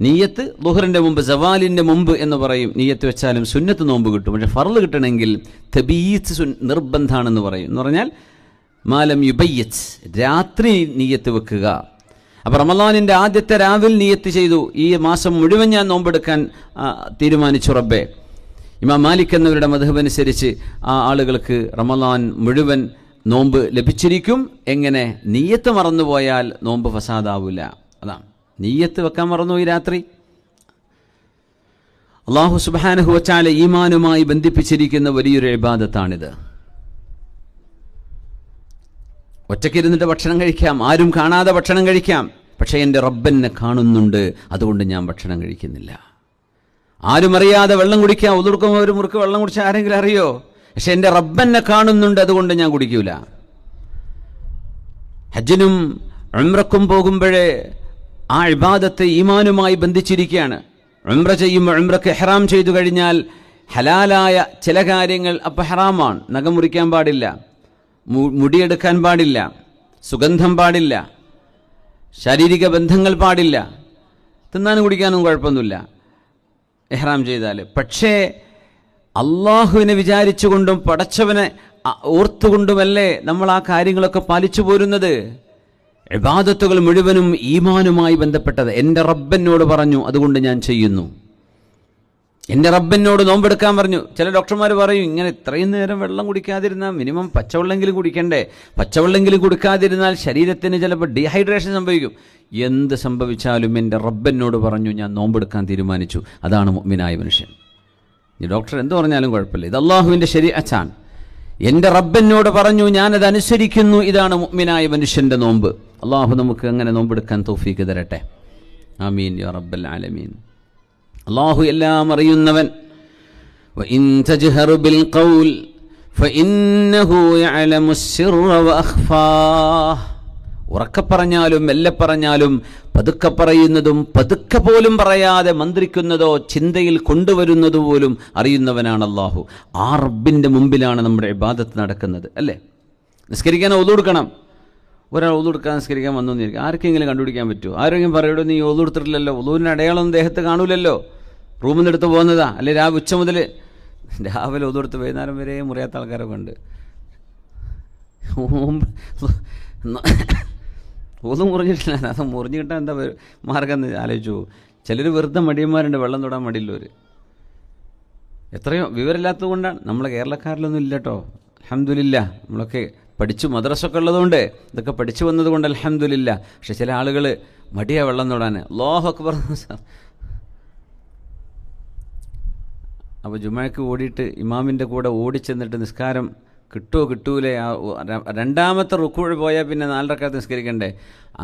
നീയത്ത് ളുഹറിൻ്റെ മുമ്പ്, സവാലിൻ്റെ മുമ്പ് എന്ന് പറയും. നീയത്ത് വെച്ചാലും സുന്നത്ത് നോമ്പ് കിട്ടും. പക്ഷേ ഫർള് കിട്ടണമെങ്കിൽ തബീത്ത് നിർബന്ധമാണെന്ന് പറയും. എന്ന് പറഞ്ഞാൽ മാലം യുബയ്യത്ത്, രാത്രി നീയത്ത് വെക്കുക. അപ്പോൾ റമളാനിൻ്റെ ആദ്യത്തെ രാവിൽ നീയത്ത് ചെയ്തു, ഈ മാസം മുഴുവൻ ഞാൻ നോമ്പെടുക്കാൻ തീരുമാനിച്ചു റബ്ബേ. ഇമാം മാലിക് എന്നവരുടെ മദ്ഹബ് അനുസരിച്ച് ആ ആളുകൾക്ക് റമളാൻ മുഴുവൻ നോമ്പ് ലഭിച്ചിരിക്കും. എങ്ങനെ? നീയത്ത് മറന്നുപോയാൽ നോമ്പ് ഫസാദാവില്ല. അതാണ്, നീയത്ത് വെക്കാൻ മറന്നു ഈ രാത്രി. അല്ലാഹു സുബ്ഹാനഹു വ തആല ഈമാനുമായി ബന്ധിപ്പിച്ചിരിക്കുന്ന വലിയൊരു ഇബാദത്താണിത്. ഒറ്റയ്ക്കിരുന്നിട്ട് ഭക്ഷണം കഴിക്കാം, ആരും കാണാതെ ഭക്ഷണം കഴിക്കാം. പക്ഷേ എൻ്റെ റബ്ബെന്നെ കാണുന്നുണ്ട്, അതുകൊണ്ട് ഞാൻ ഭക്ഷണം കഴിക്കുന്നില്ല. ആരും അറിയാതെ വെള്ളം കുടിക്കാം. ഒതുടുക്കുമ്പോൾ ഒരു മുറുക്ക് വെള്ളം കുടിച്ചാൽ ആരെങ്കിലും അറിയോ? പക്ഷെ എൻ്റെ റബ്ബെന്നെ കാണുന്നുണ്ട്, അതുകൊണ്ട് ഞാൻ കുടിക്കൂല. ഹജ്ജിനും ഉംറക്കും പോകുമ്പോഴേ ആ ഇബാദത്ത് ഈമാനുമായി ബന്ധിച്ചിരിക്കുകയാണ്. ഉംറ ചെയ്യുമ്പോൾ ഉംറക്ക് ഇഹ്റാം ചെയ്തു കഴിഞ്ഞാൽ ഹലാലായ ചില കാര്യങ്ങൾ അപ്പോൾ ഹറാമാണ്. നഖം മുറിക്കാൻ പാടില്ല, മുടിയെടുക്കാൻ പാടില്ല, സുഗന്ധം പാടില്ല, ശാരീരിക ബന്ധങ്ങൾ പാടില്ല, തിന്നാനും കുടിക്കാനും കുഴപ്പമൊന്നുമില്ല ഇഹ്റാം ചെയ്താൽ. പക്ഷേ അള്ളാഹുവിനെ വിചാരിച്ചുകൊണ്ടും പടച്ചവനെ ഓർത്തുകൊണ്ടുമല്ലേ നമ്മൾ ആ കാര്യങ്ങളൊക്കെ പാലിച്ചു പോരുന്നത്. ഇബാദത്തുകൾ മുഴുവനും ഈമാനുമായി ബന്ധപ്പെട്ടത്. എൻ്റെ റബ്ബെന്നോട് പറഞ്ഞു, അതുകൊണ്ട് ഞാൻ ചെയ്യുന്നു. എൻ്റെ റബ്ബെന്നോട് നോമ്പെടുക്കാൻ പറഞ്ഞു. ചില ഡോക്ടർമാർ പറയും, ഇങ്ങനെ ഇത്രയും നേരം വെള്ളം കുടിക്കാതിരുന്നാൽ മിനിമം പച്ചവെള്ളമെങ്കിലും കുടിക്കണ്ടേ, പച്ചവെള്ളമെങ്കിലും കുടിക്കാതിരുന്നാൽ ശരീരത്തിന് ചിലപ്പോൾ ഡീഹൈഡ്രേഷൻ സംഭവിക്കും. എന്ത് സംഭവിച്ചാലും എൻ്റെ റബ്ബെന്നോട് പറഞ്ഞു, ഞാൻ നോമ്പെടുക്കാൻ തീരുമാനിച്ചു. അതാണ് മുഅ്മിനായ മനുഷ്യൻ. ഈ ഡോക്ടർ എന്ത് പറഞ്ഞാലും കുഴപ്പമില്ല, ഇത് അള്ളാഹുവിൻ്റെ ശരീഅത്താണ്. എൻ്റെ റബ്ബെന്നോട് പറഞ്ഞു, ഞാനത് അനുസരിക്കുന്നു. ഇതാണ് മുഅ്മിനായ മനുഷ്യൻ്റെ നോമ്പ്. അള്ളാഹു നമുക്ക് അങ്ങനെ നോമ്പെടുക്കാൻ തൗഫീക്ക് തരട്ടെ. ആമീൻ യാ റബ്ബൽ ആലമീൻ. അള്ളാഹു എല്ലാം അറിയുന്നവൻ. വഇൻ തജ്ഹറു ബിൽ ഖൗൽ ഫഇന്നഹു യഅലമു അസ്സിർറ വഅഖ്ഫാഹ്. ഉറക്കെ പറഞ്ഞാലും മെല്ലെ പറഞ്ഞാലും പതുക്കെ പറയുന്നതും പതുക്കെ പോലും പറയാതെ മന്ത്രിക്കുന്നതോ ചിന്തയിൽ കൊണ്ടുവരുന്നത് പോലും അറിയുന്നവനാണ് അള്ളാഹു. ആ റബ്ബിൻ്റെ മുമ്പിലാണ് നമ്മുടെ ഇബാദത്ത് നടക്കുന്നത്, അല്ലേ? നിസ്കരിക്കാൻ ഒളു കൊടുക്കണം. ഒരാൾ ഒളു കൊടുക്കാൻ നിസ്കരിക്കാൻ വന്നു എന്നിരിക്കും, ആർക്കെങ്കിലും കണ്ടുപിടിക്കാൻ പറ്റുമോ? ആരെങ്കിലും പറയൂടോ, നീ ഒളു കൊടുത്തിട്ടില്ലല്ലോ, ഒളുവിൻ്റെ അടയാളം ദേഹത്ത് കാണൂലല്ലോ, റൂമിൽ നിന്ന് എടുത്ത് പോകുന്നതാ, അല്ലെ ഉച്ച മുതൽ രാവിലെ ഒളു കൊടുത്ത് വൈകുന്നേരം വരെ മുറിയാത്ത ആൾക്കാരൊക്കെ ഉണ്ട്. ഒന്നും മുറിഞ്ഞിട്ടില്ല, അത് മുറിഞ്ഞു കിട്ടാൻ എന്താ മാർഗം എന്ന് ആലോചിച്ചു. ചിലർ വെറുതെ മടിയന്മാരുണ്ട്, വെള്ളം തൊടാൻ മടിയുള്ളവർ. എത്രയോ വിവരമില്ലാത്തത് കൊണ്ടാണ്. നമ്മളെ കേരളക്കാരിലൊന്നും ഇല്ല കേട്ടോ, അൽഹംദുലില്ലാ. നമ്മളൊക്കെ പഠിച്ചു, മദ്രസൊക്കെ ഉള്ളതുകൊണ്ട് ഇതൊക്കെ പഠിച്ചു വന്നത് കൊണ്ട് അൽഹംദുലില്ലാ. പക്ഷെ ചില ആളുകൾ മടിയാ വെള്ളം തൊടാൻ. അല്ലാഹു അക്ബർ. അപ്പോൾ ജുമാക്ക് ഓടിയിട്ട് ഇമാമിൻ്റെ കൂടെ ഓടിച്ചെന്നിട്ട് നിസ്കാരം കിട്ടുമോ കിട്ടൂലേ, രണ്ടാമത്തെ റുക്കൂഴ് പോയാൽ പിന്നെ 4 റക്അത്ത് നിസ്കരിക്കണ്ടേ.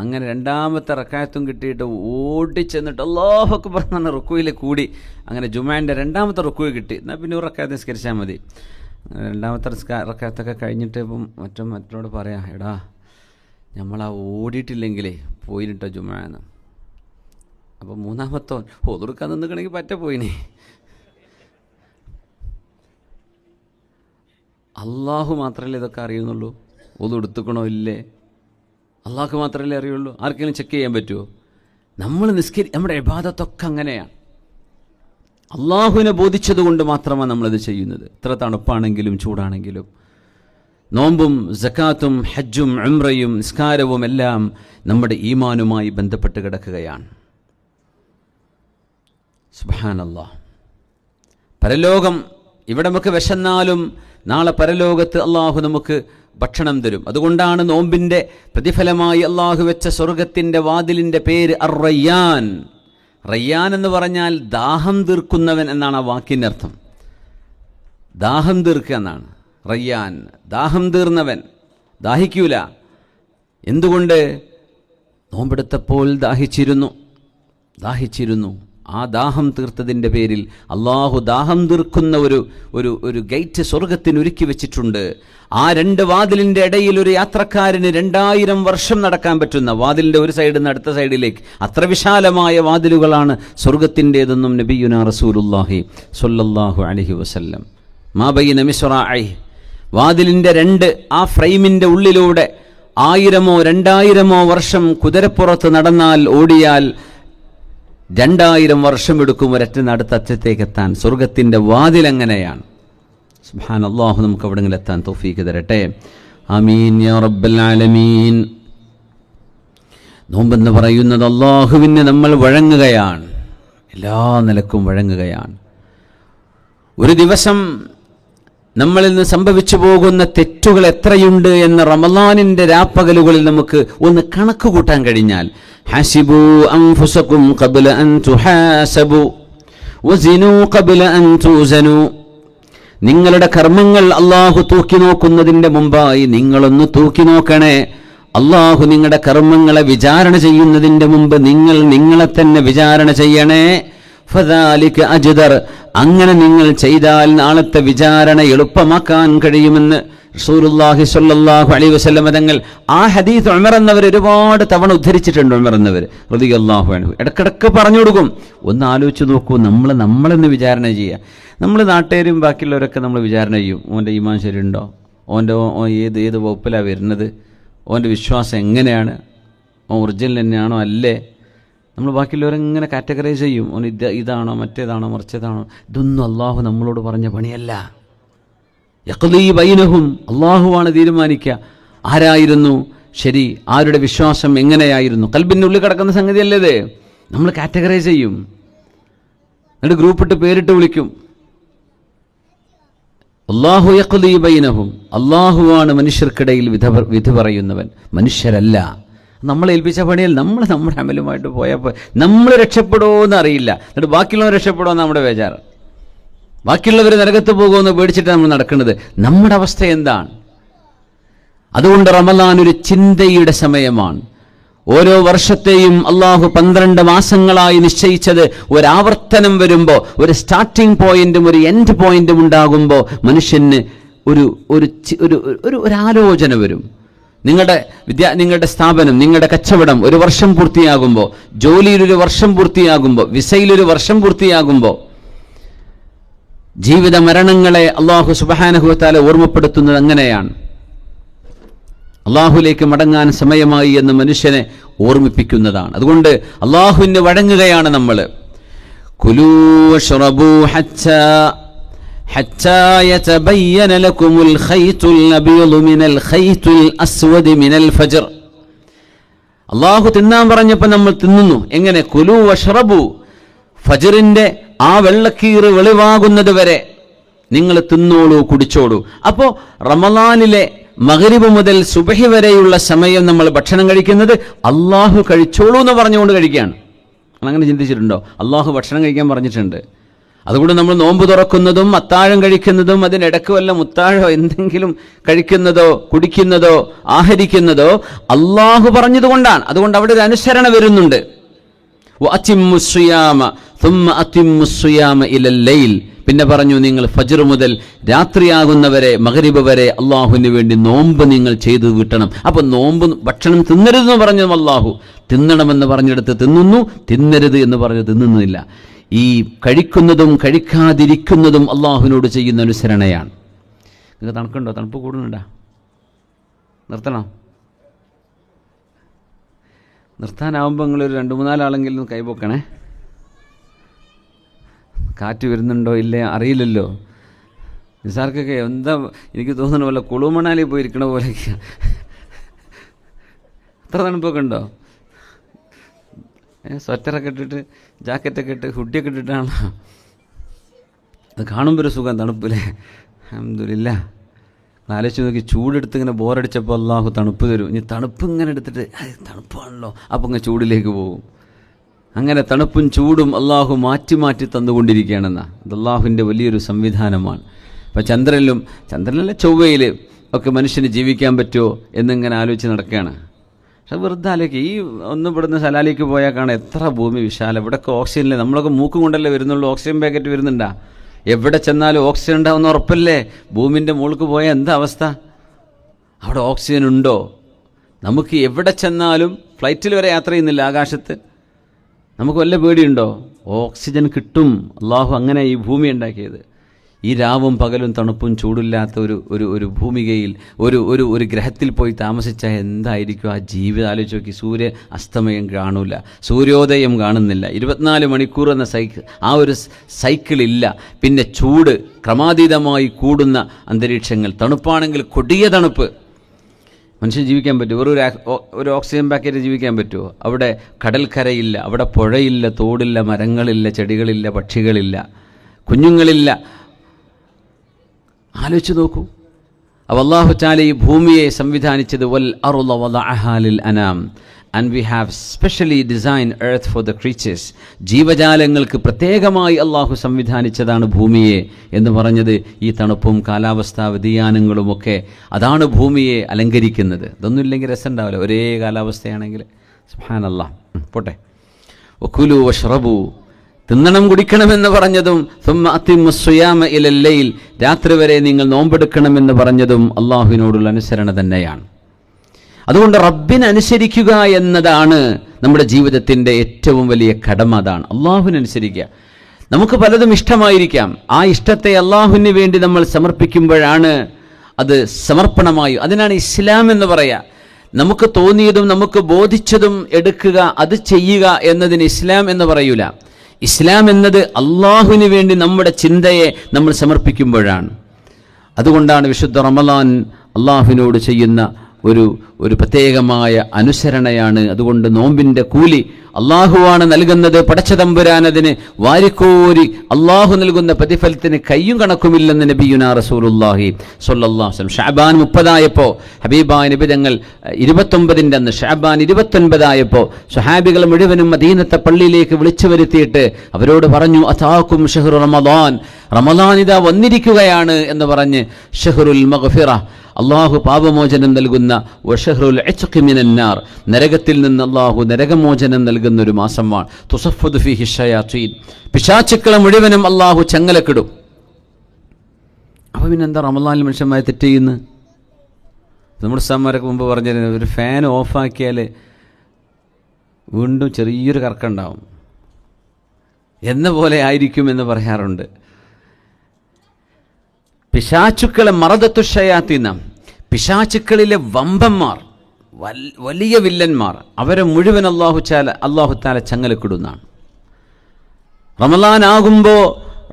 അങ്ങനെ രണ്ടാമത്തെ റക്അത്തും കിട്ടിയിട്ട് ഓടിച്ചെന്നിട്ട് അല്ലാഹു അക്ബർ പറഞ്ഞ റുക്കൂയിൽ കൂടി. അങ്ങനെ ജുമാൻ്റെ രണ്ടാമത്തെ റുക്കൂഴ് കിട്ടി, എന്നാൽ പിന്നെ 1 റക്അത്ത് നിസ്കരിച്ചാൽ മതി. രണ്ടാമത്തെ റക്അത്തൊക്കെ കഴിഞ്ഞിട്ട് ഇപ്പം മറ്റോട് പറയാം, എടാ നമ്മളാ ഓടിയിട്ടില്ലെങ്കിലേ പോയിട്ടോ ജുമാന്ന്. അപ്പം മൂന്നാമത്തോ ഒതുക്കാൻ നിന്നിക്കണമെങ്കിൽ പറ്റ പോയിനെ. അള്ളാഹു മാത്രമല്ലേ ഇതൊക്കെ അറിയുന്നുള്ളൂ. ഒതു എടുത്തുക്കണോ ഇല്ലേ അള്ളാഹു മാത്രമല്ലേ അറിയുള്ളൂ. ആർക്കെങ്കിലും ചെക്ക് ചെയ്യാൻ പറ്റുമോ? നമ്മൾ നമ്മുടെ ഇബാദത്തൊക്കെ അങ്ങനെയാണ്. അള്ളാഹുവിനെ ബോധിച്ചതുകൊണ്ട് മാത്രമാണ് നമ്മളത് ചെയ്യുന്നത്. എത്ര തണുപ്പാണെങ്കിലും ചൂടാണെങ്കിലും. നോമ്പും സക്കാത്തും ഹജ്ജും ഉംറയും നിസ്കാരവും എല്ലാം നമ്മുടെ ഈമാനുമായി ബന്ധപ്പെട്ട് കിടക്കുകയാണ്. സുബ്ഹാനല്ലാഹ്. പരലോകം ഇവിടെ നമുക്ക് വിശന്നാലും നാളെ പരലോകത്ത് അള്ളാഹു നമുക്ക് ഭക്ഷണം തരും. അതുകൊണ്ടാണ് നോമ്പിൻ്റെ പ്രതിഫലമായി അള്ളാഹു വെച്ച സ്വർഗത്തിൻ്റെ വാതിലിൻ്റെ പേര് അർ-റയ്യാൻ. റയ്യാൻ എന്ന് പറഞ്ഞാൽ ദാഹം തീർക്കുന്നവൻ എന്നാണ് ആ വാക്കിൻ്റെ അർത്ഥം. ദാഹം തീർക്കുക എന്നാണ് റയ്യാൻ. ദാഹം തീർന്നവൻ, ദാഹിക്കൂല. എന്തുകൊണ്ട്? നോമ്പെടുത്തപ്പോൾ ദാഹിച്ചിരുന്നു. ആ ദാഹം തീർത്തതിൻ്റെ പേരിൽ അള്ളാഹു ദാഹം തീർക്കുന്ന ഒരു ഗേറ്റ് സ്വർഗത്തിന് ഒരുക്കി വെച്ചിട്ടുണ്ട്. ആ 2 വാതിലിൻ്റെ ഇടയിൽ ഒരു യാത്രക്കാരന് 2000 വർഷം നടക്കാൻ പറ്റുന്ന, വാതിലിൻ്റെ ഒരു സൈഡിൽ നിന്ന് അടുത്ത സൈഡിലേക്ക് അത്ര വിശാലമായ വാതിലുകളാണ് സ്വർഗത്തിൻ്റേതെന്നും നബിയുനാ റസൂലുള്ളാഹി സ്വല്ലല്ലാഹു അലൈഹി വസല്ലം. മാ ബൈന മിസ്റാഇ, വാതിലിൻ്റെ 2 ആ ഫ്രെയിമിൻ്റെ ഉള്ളിലൂടെ 1000-ഓ 2000-ഓ വർഷം കുതിരപ്പുറത്ത് നടന്നാൽ ഓടിയാൽ 2000 വർഷമെടുക്കും ഒരൊറ്റ അടുത്ത അറ്റത്തേക്ക് എത്താൻ. സ്വർഗത്തിൻ്റെ വാതിലെങ്ങനെയാണ്. സുബ്ഹാനല്ലാഹ്, നമുക്ക് അവിടെങ്കിലും എത്താൻ തൗഫീഖ് തരട്ടെ. ആമീൻ യാ റബ്ബൽ ആലമീൻ. നോമ്പെന്ന് പറയുന്നത് അള്ളാഹുവിന് നമ്മൾ വഴങ്ങുകയാണ്, എല്ലാ നിലക്കും വഴങ്ങുകയാണ്. ഒരു ദിവസം നമ്മളിൽ നിന്ന് സംഭവിച്ചു പോകുന്ന തെറ്റുകൾ എത്രയുണ്ട് എന്ന് റമളാനിൻ്റെ രാപ്പകലുകളിൽ നമുക്ക് ഒന്ന് കണക്ക് കൂട്ടാൻ കഴിഞ്ഞാൽ, ഹസിബു അൻഫുസകും ഖബ്ല അൻ തുഹാസബു വസിനു ഖബ്ല അൻ തുസനു. നിങ്ങളുടെ കർമ്മങ്ങൾ അള്ളാഹു തൂക്കി നോക്കുന്നതിൻ്റെ മുമ്പായി നിങ്ങളൊന്ന് തൂക്കി നോക്കണേ. അള്ളാഹു നിങ്ങളുടെ കർമ്മങ്ങളെ വിചാരണ ചെയ്യുന്നതിൻ്റെ മുമ്പ് നിങ്ങൾ നിങ്ങളെ തന്നെ വിചാരണ ചെയ്യണേ. ഫദാലിക അജ്ദർ. അങ്ങനെ നിങ്ങൾ ചെയ്താൽ നാളത്തെ വിചാരണ എളുപ്പമാക്കാൻ കഴിയുമെന്ന് റസൂലുള്ളാഹി സ്വല്ലല്ലാഹു അലൈഹി വസല്ലം തങ്ങൾ ആ ഹദീസ് ഉമർ എന്നവർ ഒരുപാട് തവണ ഉദ്ധരിച്ചിട്ടുണ്ട്. ഉമർ എന്നവർ റളിയല്ലാഹു അൻഹു ഇടക്കിടക്ക് പറഞ്ഞു കൊടുക്കും, ഒന്ന് ആലോചിച്ച് നോക്കൂ, നമ്മളെന്ന് വിചാരണ ചെയ്യുക. നമ്മൾ നാട്ടുകാരും ബാക്കിയുള്ളവരൊക്കെ നമ്മൾ വിചാരണ ചെയ്യും. ഓൻ്റെ ഈമാൻ ശരിയുണ്ടോ, ഏത് വകുപ്പിലാണ് വരുന്നത്, ഓൻ്റെ വിശ്വാസം എങ്ങനെയാണ്, ഓൻ ഒറിജിനൽ തന്നെയാണോ അല്ലേ. നമ്മൾ ബാക്കിയുള്ളവരെങ്ങനെ കാറ്റഗറൈസ് ചെയ്യും, ഓൻ ഇതാണോ മറ്റേതാണോ മറിച്ചതാണോ. ഇതൊന്നും അള്ളാഹു നമ്മളോട് പറഞ്ഞ പണിയല്ല. യഖ്ളീ ബൈനഹും, അള്ളാഹുവാണ് തീരുമാനിക്കുക ആരായിരുന്നു ശരി, ആരുടെ വിശ്വാസം എങ്ങനെയായിരുന്നു. ഖൽബിൻ്റെ ഉള്ളിൽ കിടക്കുന്ന സംഗതിയല്ലേ ഇത്. നമ്മൾ കാറ്റഗറൈസ് ചെയ്യും, എന്നിട്ട് ഗ്രൂപ്പിട്ട് പേരിട്ട് വിളിക്കും. അല്ലാഹു യഖ്ളീ ബൈനഹും, അള്ളാഹുവാണ് മനുഷ്യർക്കിടയിൽ വിധി പറയുന്നവൻ, മനുഷ്യരല്ല. നമ്മളെ ഏൽപ്പിച്ച പണിയിൽ നമ്മൾ നമ്മുടെ അമലുമായിട്ട് പോയപ്പോൾ നമ്മൾ രക്ഷപ്പെടുമോ എന്ന് അറിയില്ല, എന്നിട്ട് ബാക്കിയുള്ളവർ രക്ഷപ്പെടുമോ എന്ന് നമ്മുടെ ബേജാറ്. ബാക്കിയുള്ളവർ നരകത്ത് പോകുമെന്ന് പേടിച്ചിട്ട് നമ്മൾ നടക്കുന്നത്. നമ്മുടെ അവസ്ഥ എന്താണ്? അതുകൊണ്ട് റമളാൻ ഒരു ചിന്തയുടെ സമയമാണ്. ഓരോ വർഷത്തെയും അള്ളാഹു 12 മാസങ്ങളായി നിശ്ചയിച്ചത് ഒരാവർത്തനം വരുമ്പോൾ, ഒരു സ്റ്റാർട്ടിംഗ് പോയിന്റും ഒരു എൻഡ് പോയിന്റും ഉണ്ടാകുമ്പോൾ മനുഷ്യന് ഒരു ആലോചന വരും. നിങ്ങളുടെ സ്ഥാപനം, നിങ്ങളുടെ കച്ചവടം 1 വർഷം പൂർത്തിയാകുമ്പോൾ, ജോലിയിൽ 1 വർഷം പൂർത്തിയാകുമ്പോൾ, വിസയിൽ 1 വർഷം പൂർത്തിയാകുമ്പോൾ, ജീവിത മരണങ്ങളെ അള്ളാഹു സുബ്ഹാനഹു വ തആല ഓർമ്മപ്പെടുത്തുന്നത് അങ്ങനെയാണ്. അള്ളാഹുലേക്ക് മടങ്ങാൻ സമയമായി എന്ന് മനുഷ്യനെ ഓർമ്മിപ്പിക്കുന്നതാണ്. അതുകൊണ്ട് അള്ളാഹുവിന് വഴങ്ങുകയാണ് നമ്മൾ. കുലൂ വശ്റബൂ ഹത്താ യതബയ്യന ലക്കുമുൽ ഖൈതുൽ അബീദു മിനൽ ഖൈതുൽ അസ്വദി മിനൽ ഫജ്ർ. അള്ളാഹു തിന്നാൻ പറഞ്ഞപ്പോൾ നമ്മൾ തിന്നുന്നു. എങ്ങനെ? കുലൂ വശ്റബൂ, ഫജ്റിന്റെ ആ വെള്ളക്കീറ് വെളിവാകുന്നത് വരെ നിങ്ങൾ തിന്നോളൂ, കുടിച്ചോളൂ. അപ്പോൾ റമളാനിലെ മഗ്രിബ് മുതൽ സുബഹി വരെയുള്ള സമയം നമ്മൾ ഭക്ഷണം കഴിക്കുന്നത് അള്ളാഹു കഴിച്ചോളൂ എന്ന് പറഞ്ഞുകൊണ്ട് കഴിക്കുകയാണ്. അങ്ങനെ ചിന്തിച്ചിട്ടുണ്ടോ? അള്ളാഹു ഭക്ഷണം കഴിക്കാൻ പറഞ്ഞിട്ടുണ്ട്. അതുകൊണ്ട് നമ്മൾ നോമ്പ് തുറക്കുന്നതും അത്താഴം കഴിക്കുന്നതും അതിനിടയ്ക്ക് വല്ല മുത്താഴോ എന്തെങ്കിലും കഴിക്കുന്നതോ കുടിക്കുന്നതോ ആഹരിക്കുന്നതോ അള്ളാഹു പറഞ്ഞതുകൊണ്ടാണ്. അതുകൊണ്ട് അവിടെ ഒരു അനുസരണ വരുന്നുണ്ട്. പിന്നെ പറഞ്ഞു, നിങ്ങൾ ഫജ്ർ മുതൽ രാത്രിയാകുന്നവരെ മഗ്രിബ് വരെ അള്ളാഹുവിന് വേണ്ടി നോമ്പ് നിങ്ങൾ ചെയ്തു വിട്ടണം. അപ്പൊ നോമ്പ്, ഭക്ഷണം തിന്നരുതെന്ന് പറഞ്ഞു അള്ളാഹു, തിന്നണമെന്ന് പറഞ്ഞെടുത്ത് തിന്നുന്നു, തിന്നരുത് എന്ന് പറഞ്ഞു തിന്നുന്നില്ല. ഈ കഴിക്കുന്നതും കഴിക്കാതിരിക്കുന്നതും അള്ളാഹുവിനോട് ചെയ്യുന്ന അനുസരണയാണ്. നിങ്ങൾക്ക് തണുക്കുണ്ടോ? തണുപ്പ് കൂടുന്നുണ്ടോ? നിർത്തണോ? നിർത്താനാവുമ്പോൾ നിങ്ങളൊരു 2-3 ആളെങ്കിലും കൈപോക്കണേ. കാറ്റ് വരുന്നുണ്ടോ ഇല്ലേ അറിയില്ലല്ലോ. നിസാർക്കൊക്കെ എന്താ എനിക്ക് തോന്നുന്ന പോലെ കുളുമണാലി പോയിരിക്കണ പോലെയൊക്കെ. അത്ര തണുപ്പൊക്കെ ഉണ്ടോ? സ്വെറ്ററൊക്കെ ഇട്ടിട്ട് ജാക്കറ്റൊക്കെ ഇട്ട് ഹുഡിയൊക്കെ ഇട്ടിട്ടാണ്. അത് കാണുമ്പോൾ ഒരു സുഖം, തണുപ്പില്ലേ. അൽഹംദുലില്ലാ. ആലോചിച്ച് നോക്കി, ചൂടെടുത്ത് ഇങ്ങനെ ബോറടിച്ചപ്പോൾ അള്ളാഹു തണുപ്പ് തരും. ഇനി തണുപ്പ് ഇങ്ങനെ എടുത്തിട്ട് തണുപ്പാണല്ലോ, അപ്പം ഇങ്ങനെ ചൂടിലേക്ക് പോകും. അങ്ങനെ തണുപ്പും ചൂടും അള്ളാഹു മാറ്റി മാറ്റി തന്നുകൊണ്ടിരിക്കുകയാണെന്നാ. അത് അള്ളാഹുവിൻ്റെ വലിയൊരു സംവിധാനമാണ്. അപ്പം ചന്ദ്രനിലെ ചൊവ്വയിൽ ഒക്കെ മനുഷ്യന് ജീവിക്കാൻ പറ്റുമോ എന്നിങ്ങനെ ആലോചിച്ച് നടക്കുകയാണ്. പക്ഷെ വെറുതെ ആലോചിക്കുക, ഈ ഒന്ന് ഇവിടുന്ന് സലാലേക്ക് പോയാൽ കാണാം എത്ര ഭൂമി വിശാലം. ഇവിടെയൊക്കെ ഓക്സിജനില്ലേ, നമ്മളൊക്കെ മൂക്കും കൊണ്ടല്ലേ വരുന്നുള്ളൂ. ഓക്സിജൻ പാക്കറ്റ് വരുന്നുണ്ടാ? എവിടെ ചെന്നാലും ഓക്സിജൻ ഉണ്ടാവുന്ന ഉറപ്പല്ലേ? ഭൂമിൻ്റെ മുകൾക്ക് പോയാൽ എന്താ അവസ്ഥ? അവിടെ ഓക്സിജൻ ഉണ്ടോ? നമുക്ക് എവിടെ ചെന്നാലും, ഫ്ലൈറ്റിൽ വരെ യാത്ര ചെയ്യുന്നില്ല ആകാശത്ത്, നമുക്ക് വല്ല പേടിയുണ്ടോ? ഓക്സിജൻ കിട്ടും. അള്ളാഹു അങ്ങനെ ഈ ഭൂമി ഉണ്ടാക്കിയത്. ഈ രാവും പകലും തണുപ്പും ചൂടില്ലാത്ത ഒരു ഭൂമികയിൽ ഒരു ഗ്രഹത്തിൽ പോയി താമസിച്ചാൽ എന്തായിരിക്കും ആ ജീവിതം ആലോചിച്ച് നോക്കി. സൂര്യ അസ്തമയം കാണൂല, സൂര്യോദയം കാണുന്നില്ല, 24 മണിക്കൂർ എന്ന ആ ഒരു സൈക്കിളില്ല. പിന്നെ ചൂട് ക്രമാതീതമായി കൂടുന്ന അന്തരീക്ഷങ്ങൾ, തണുപ്പാണെങ്കിൽ കൊടിയ തണുപ്പ്. മനുഷ്യൻ ജീവിക്കാൻ പറ്റുമോ? ഒരു ഓക്സിജൻ പാക്കറ്റ് ജീവിക്കാൻ പറ്റുമോ? അവിടെ കടൽക്കരയില്ല, അവിടെ പുഴയില്ല, തോടില്ല, മരങ്ങളില്ല, ചെടികളില്ല, പക്ഷികളില്ല, കുഞ്ഞുങ്ങളില്ല. ആലോചിച്ച് നോക്കൂ. അപ്പോൾ അല്ലാഹു തആല ഈ ഭൂമിയെ സംവിധാനിച്ചത് വൽ അർള വദഅഹാ ലിൽ അനാം and we have specially design earth for the creatures. ജീവജാലങ്ങൾക്ക് പ്രത്യേകമായി അള്ളാഹു സംവിധാനിച്ചതാണ് ഭൂമിയെ എന്ന് പറഞ്ഞത് ഈ തണുപ്പും കാലാവസ്ഥാ വ്യതിയാനങ്ങളുമൊക്കെ അതാണ് ഭൂമിയെ അലങ്കരിക്കുന്നത്. ഇതൊന്നുമില്ലെങ്കിൽ രസം ഉണ്ടാവില്ല, ഒരേ കാലാവസ്ഥയാണെങ്കിൽ. സുബ്ഹാനല്ലാഹ്. പോട്ടെ. വകുലു വഷ്റബു, തിന്നണം കുടിക്കണമെന്ന് പറഞ്ഞതും സുമ്മ അത്തിമ്മു സിയാമ ഇലൽ ലൈൽ, രാത്രി വരെ നിങ്ങൾ നോമ്പെടുക്കണമെന്ന് പറഞ്ഞതും അള്ളാഹുവിനോടുള്ള അനുസരണ തന്നെയാണ്. അതുകൊണ്ട് റബ്ബിനെ അനുസരിക്കുക എന്നതാണ് നമ്മുടെ ജീവിതത്തിൻ്റെ ഏറ്റവും വലിയ കടമ. അതാണ് അള്ളാഹുവിനെ അനുസരിക്കുക. നമുക്ക് പലതും ഇഷ്ടമായിരിക്കാം, ആ ഇഷ്ടത്തെ അള്ളാഹുവിന് വേണ്ടി നമ്മൾ സമർപ്പിക്കുമ്പോഴാണ് അത് സമർപ്പണമായി. അതിനാണ് ഇസ്ലാം എന്ന് പറയുക. നമുക്ക് തോന്നിയതും നമുക്ക് ബോധിച്ചതും എടുക്കുക, അത് ചെയ്യുക എന്നതിന് ഇസ്ലാം എന്ന് പറയൂല. ഇസ്ലാം എന്നത് അള്ളാഹുവിന് വേണ്ടി നമ്മുടെ ചിന്തയെ നമ്മൾ സമർപ്പിക്കുമ്പോഴാണ്. അതുകൊണ്ടാണ് വിശുദ്ധ റമളാൻ അള്ളാഹുവിനോട് ചെയ്യുന്ന ഒരു പ്രത്യേകമായ അനുസരണയാണ്. അതുകൊണ്ട് നോമ്പിൻ്റെ കൂലി അള്ളാഹുവാണ് നൽകുന്നത്. പടച്ച തമ്പുരാൻ അതിന് വാരിക്കോരി അള്ളാഹു നൽകുന്ന പ്രതിഫലത്തിന് കയ്യും കണക്കുമില്ലെന്ന് നബിയുനാ റസൂലുള്ളാഹി സ്വല്ലല്ലാഹു അലൈഹി വസല്ലം. ഷഅബാൻ 30 ഹബീബായ നബി തങ്ങൾ 29 അന്ന് ഷഅബാൻ 29 സ്വഹാബികൾ മുഴുവനും മദീനത്തെ പള്ളിയിലേക്ക് വിളിച്ചു വരുത്തിയിട്ട് അവരോട് പറഞ്ഞു, അതാക്കും ഷഹ്റു റമളാൻ, റമളാൻ ഇതാ വന്നിരിക്കുകയാണ് എന്ന് പറഞ്ഞ് ഷഹ്റുൽ മഗ്ഫിറ, അള്ളാഹു പാപമോചനം നൽകുന്ന, വശഹ്റുൽ ഇത്ഖി മിനന്നാർ, നരകത്തിൽ നിന്ന് അള്ളാഹു നരകമോചനം നൽകുന്ന ഒരു മാസമാണ്. തുസഫ്ഫദു ഫീഹി ശയാത്തീൻ, പിശാചുക്കളെ മുഴുവനും അള്ളാഹു ചങ്ങലക്കിടും. അപ്പോൾ പിന്നെന്താ റമളാനിൽ മനുഷ്യന്മാരെ തെറ്റ് ചെയ്യുന്നത്? നമ്മുടെ ഉസ്താദ്മാരൊക്കെ മുമ്പ് പറഞ്ഞിരുന്നു, ഒരു ഫാൻ ഓഫാക്കിയാൽ വീണ്ടും ചെറിയൊരു കറക്കുണ്ടാവും എന്ന പോലെ ആയിരിക്കും എന്ന് പറയാറുണ്ട്. പിശാചുക്കളെ മറദത്തു ഷയാത്തീന, പിശാചുക്കളിലെ വമ്പന്മാർ, വലിയ വില്ലന്മാർ, അവരെ മുഴുവൻ അല്ലാഹു തആല ചങ്ങലക്കിടുന്നതാണ്. റമളാൻ ആകുമ്പോൾ,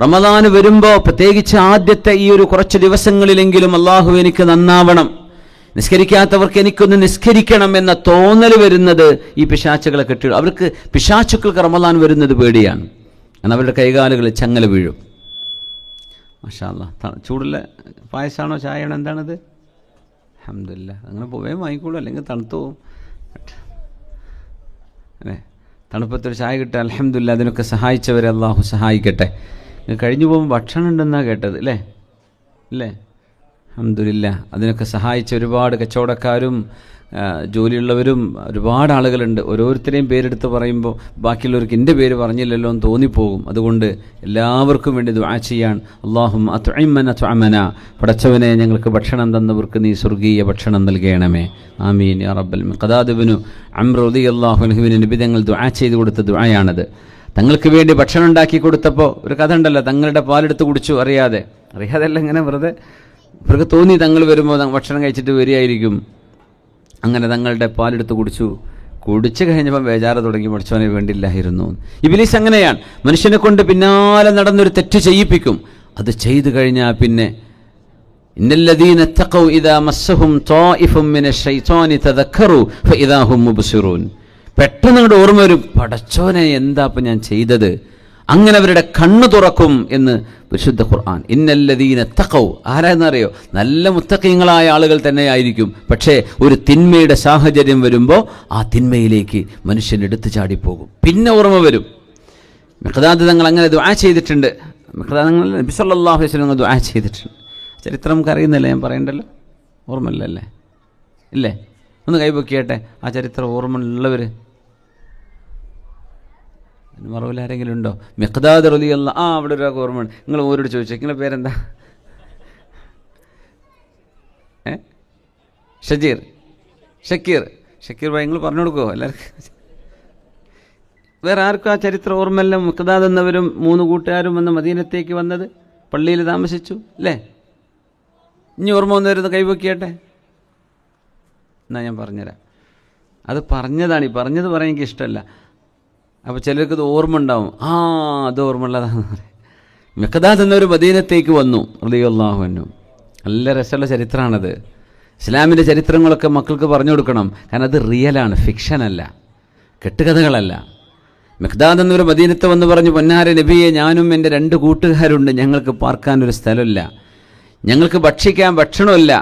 റമളാൻ വരുമ്പോൾ, പ്രത്യേകിച്ച് ആദ്യത്തെ ഈ ഒരു കുറച്ച് ദിവസങ്ങളിലെങ്കിലും അള്ളാഹു എനിക്ക് നന്നാവണം, നിസ്കരിക്കാത്തവർക്ക് എനിക്കൊന്ന് നിസ്കരിക്കണം എന്ന തോന്നൽ വരുന്നത് ഈ പിശാചുക്കളെ കെട്ടിടും. അവർക്ക് പിശാചുക്കൾക്ക് റമളാൻ വരുന്നത് പേടിയാണ്. എന്നാൽ അവരുടെ കൈകാലുകളിൽ ചങ്ങല വീഴും. മാഷാ അല്ലാഹ്. ചൂടുള്ള പായസമാണോ ചായയാണോ എന്താണത്? അൽഹംദുലില്ലാഹ്. അങ്ങനെ പോവേ വാങ്ങിക്കോളൂ, അല്ലെങ്കിൽ തണുത്തു പോകും അല്ലേ. തണുപ്പത്തൊരു ചായ കിട്ടുക, അൽഹംദുലില്ലാഹ്. അതിനൊക്കെ സഹായിച്ചവരെ അള്ളാഹു സഹായിക്കട്ടെ. കഴിഞ്ഞു പോകുമ്പോൾ ഭക്ഷണം ഉണ്ടെന്നാണ് കേട്ടത് അല്ലേ? അൽഹംദുലില്ലാഹ്. അതിനൊക്കെ സഹായിച്ച ഒരുപാട് കച്ചവടക്കാരും ജോലിയുള്ളവരും ഒരുപാട് ആളുകളുണ്ട്. ഓരോരുത്തരെയും പേരെടുത്ത് പറയുമ്പോൾ ബാക്കിയുള്ളവർക്ക് എൻ്റെ പേര് പറഞ്ഞില്ലല്ലോ എന്ന് തോന്നിപ്പോകും. അതുകൊണ്ട് എല്ലാവർക്കും വേണ്ടി ദുആ ചെയ്യാൻ, അല്ലാഹുമ്മ അത്ഇമ്മന തുഅമന, പടച്ചവനെ ഞങ്ങൾക്ക് ഭക്ഷണം തന്നവർക്ക് നീ സ്വർഗീയ ഭക്ഷണം നൽകണമേ, ആമീൻ യാ റബ്ബൽ. ഖദാദ് ഇബ്നു അംർ റളിയല്ലാഹു അൻഹുവിന് നബി തങ്ങൾ ദുആ ചെയ്തു കൊടുത്ത ദുആയാണത്. തങ്ങൾക്ക് വേണ്ടി ഭക്ഷണം ഉണ്ടാക്കി കൊടുത്തപ്പോൾ ഒരു കഥ ഉണ്ടല്ലോ, തങ്ങളുടെ പാലെടുത്ത് കുടിച്ചു, അറിയാതെയല്ല, ഇങ്ങനെ വെറുതെ ഇവർക്ക് തോന്നി തങ്ങൾ വരുമ്പോൾ ഭക്ഷണം കഴിച്ചിട്ട് വരികയായിരിക്കും. അങ്ങനെ തങ്ങളുടെ പാലെടുത്ത് കുടിച്ചു കഴിഞ്ഞപ്പോൾ ബേജാറ് തുടങ്ങി, പഠിച്ചവനെ വേണ്ടില്ലായിരുന്നു. ഇബ്ലീസ് അങ്ങനെയാണ്, മനുഷ്യനെ കൊണ്ട് പിന്നാലെ നടന്നൊരു തെറ്റ് ചെയ്യിപ്പിക്കും. അത് ചെയ്തു കഴിഞ്ഞാൽ പിന്നെ ഇന്നല്ലദീന തഖൗ ഇദാ മസ്സഹും ത്വായിഫും മിനശ് ശൈത്വാനി തദക്കറു ഫഇദാ ഹും മുബ്സിറൂൻ. പെട്ടെന്ന് അങ്ങോട്ട് ഓർമ്മ വരും, പടച്ചോനെ എന്താ ഇപ്പം ഞാൻ ചെയ്തത്. അങ്ങനെ അവരുടെ കണ്ണു തുറക്കും എന്ന് വിശുദ്ധ ഖുർആൻ. ഇന്നല്ലദീന തഖൗ, ആരാന്നറിയോ? നല്ല മുത്തഖീങ്ങളായ ആളുകൾ തന്നെയായിരിക്കും. പക്ഷേ ഒരു തിന്മയുടെ സാഹചര്യം വരുമ്പോൾ ആ തിന്മയിലേക്ക് മനുഷ്യൻ എടുത്തു ചാടിപ്പോകും. പിന്നെ ഓർമ്മ വരും. മിഖ്ദാദ് തങ്ങൾ അങ്ങനെ ദുആ ചെയ്തിട്ടുണ്ട്. മിഖ്ദാദ് തങ്ങൾ നബി സല്ലല്ലാഹു അലൈഹി വസല്ലം ദുആ ചെയ്തിട്ടുണ്ട്. ചരിത്രം നമുക്ക് അറിയുന്നില്ല, ഞാൻ പറയണ്ടല്ലോ, ഓർമ്മയില്ലല്ലേ? ഇല്ലേ? ഒന്ന് കൈപൊക്കിയാട്ടെ ആ ചരിത്രം ഓർമ്മയുള്ളവർ. മറവിൽ ആരെങ്കിലും ഉണ്ടോ? മിഖ്ദാദ് റളിയല്ലാഹു, അവിടെ ഒരാൾക്ക് ഓർമ്മയുണ്ട്. നിങ്ങൾ ഓരോട് ചോദിച്ചു, നിങ്ങളുടെ പേരെന്താ? ഷക്കീർ ഭായി, നിങ്ങൾ പറഞ്ഞു കൊടുക്കുമോ എല്ലാവർക്കും? വേറെ ആർക്കും ആ ചരിത്രം ഓർമ്മയില്ല? മിഖ്ദാദ് എന്നവരും 3 കൂട്ടുകാരും വന്ന് മദീനത്തേക്ക് വന്നത് പള്ളിയിൽ താമസിച്ചു അല്ലേ? ഇനി ഓർമ്മ വന്നു വരുന്ന കൈവക്കിയാട്ടെ. എന്നാ ഞാൻ പറഞ്ഞുതരാം. അത് പറഞ്ഞതാണ്, ഈ പറഞ്ഞത് പറയാൻ എനിക്ക് ഇഷ്ടമല്ല. അപ്പോൾ ചിലർക്ക് ഇത് ഓർമ്മ ഉണ്ടാവും. അത് ഓർമ്മ ഉള്ളതാണെന്ന് പറയും. മിഖ്ദാദ് എന്നൊരു മദീനത്തേക്ക് വന്നു റളിയല്ലാഹു അൻഹു. നല്ല രസമുള്ള ചരിത്രമാണത്. ഇസ്ലാമിൻ്റെ ചരിത്രങ്ങളൊക്കെ മക്കൾക്ക് പറഞ്ഞു കൊടുക്കണം. കാരണം അത് റിയലാണ്, ഫിക്ഷനല്ല, കെട്ടുകഥകളല്ല. മിഖ്ദാദ് എന്നൊരു മദീനത്ത് വന്ന് പറഞ്ഞു, പൊന്നാര നബിയെ, ഞാനും എൻ്റെ 2 കൂട്ടുകാരുണ്ട്, ഞങ്ങൾക്ക് പാർക്കാനൊരു സ്ഥലമില്ല, ഞങ്ങൾക്ക് ഭക്ഷിക്കാൻ ഭക്ഷണമില്ല.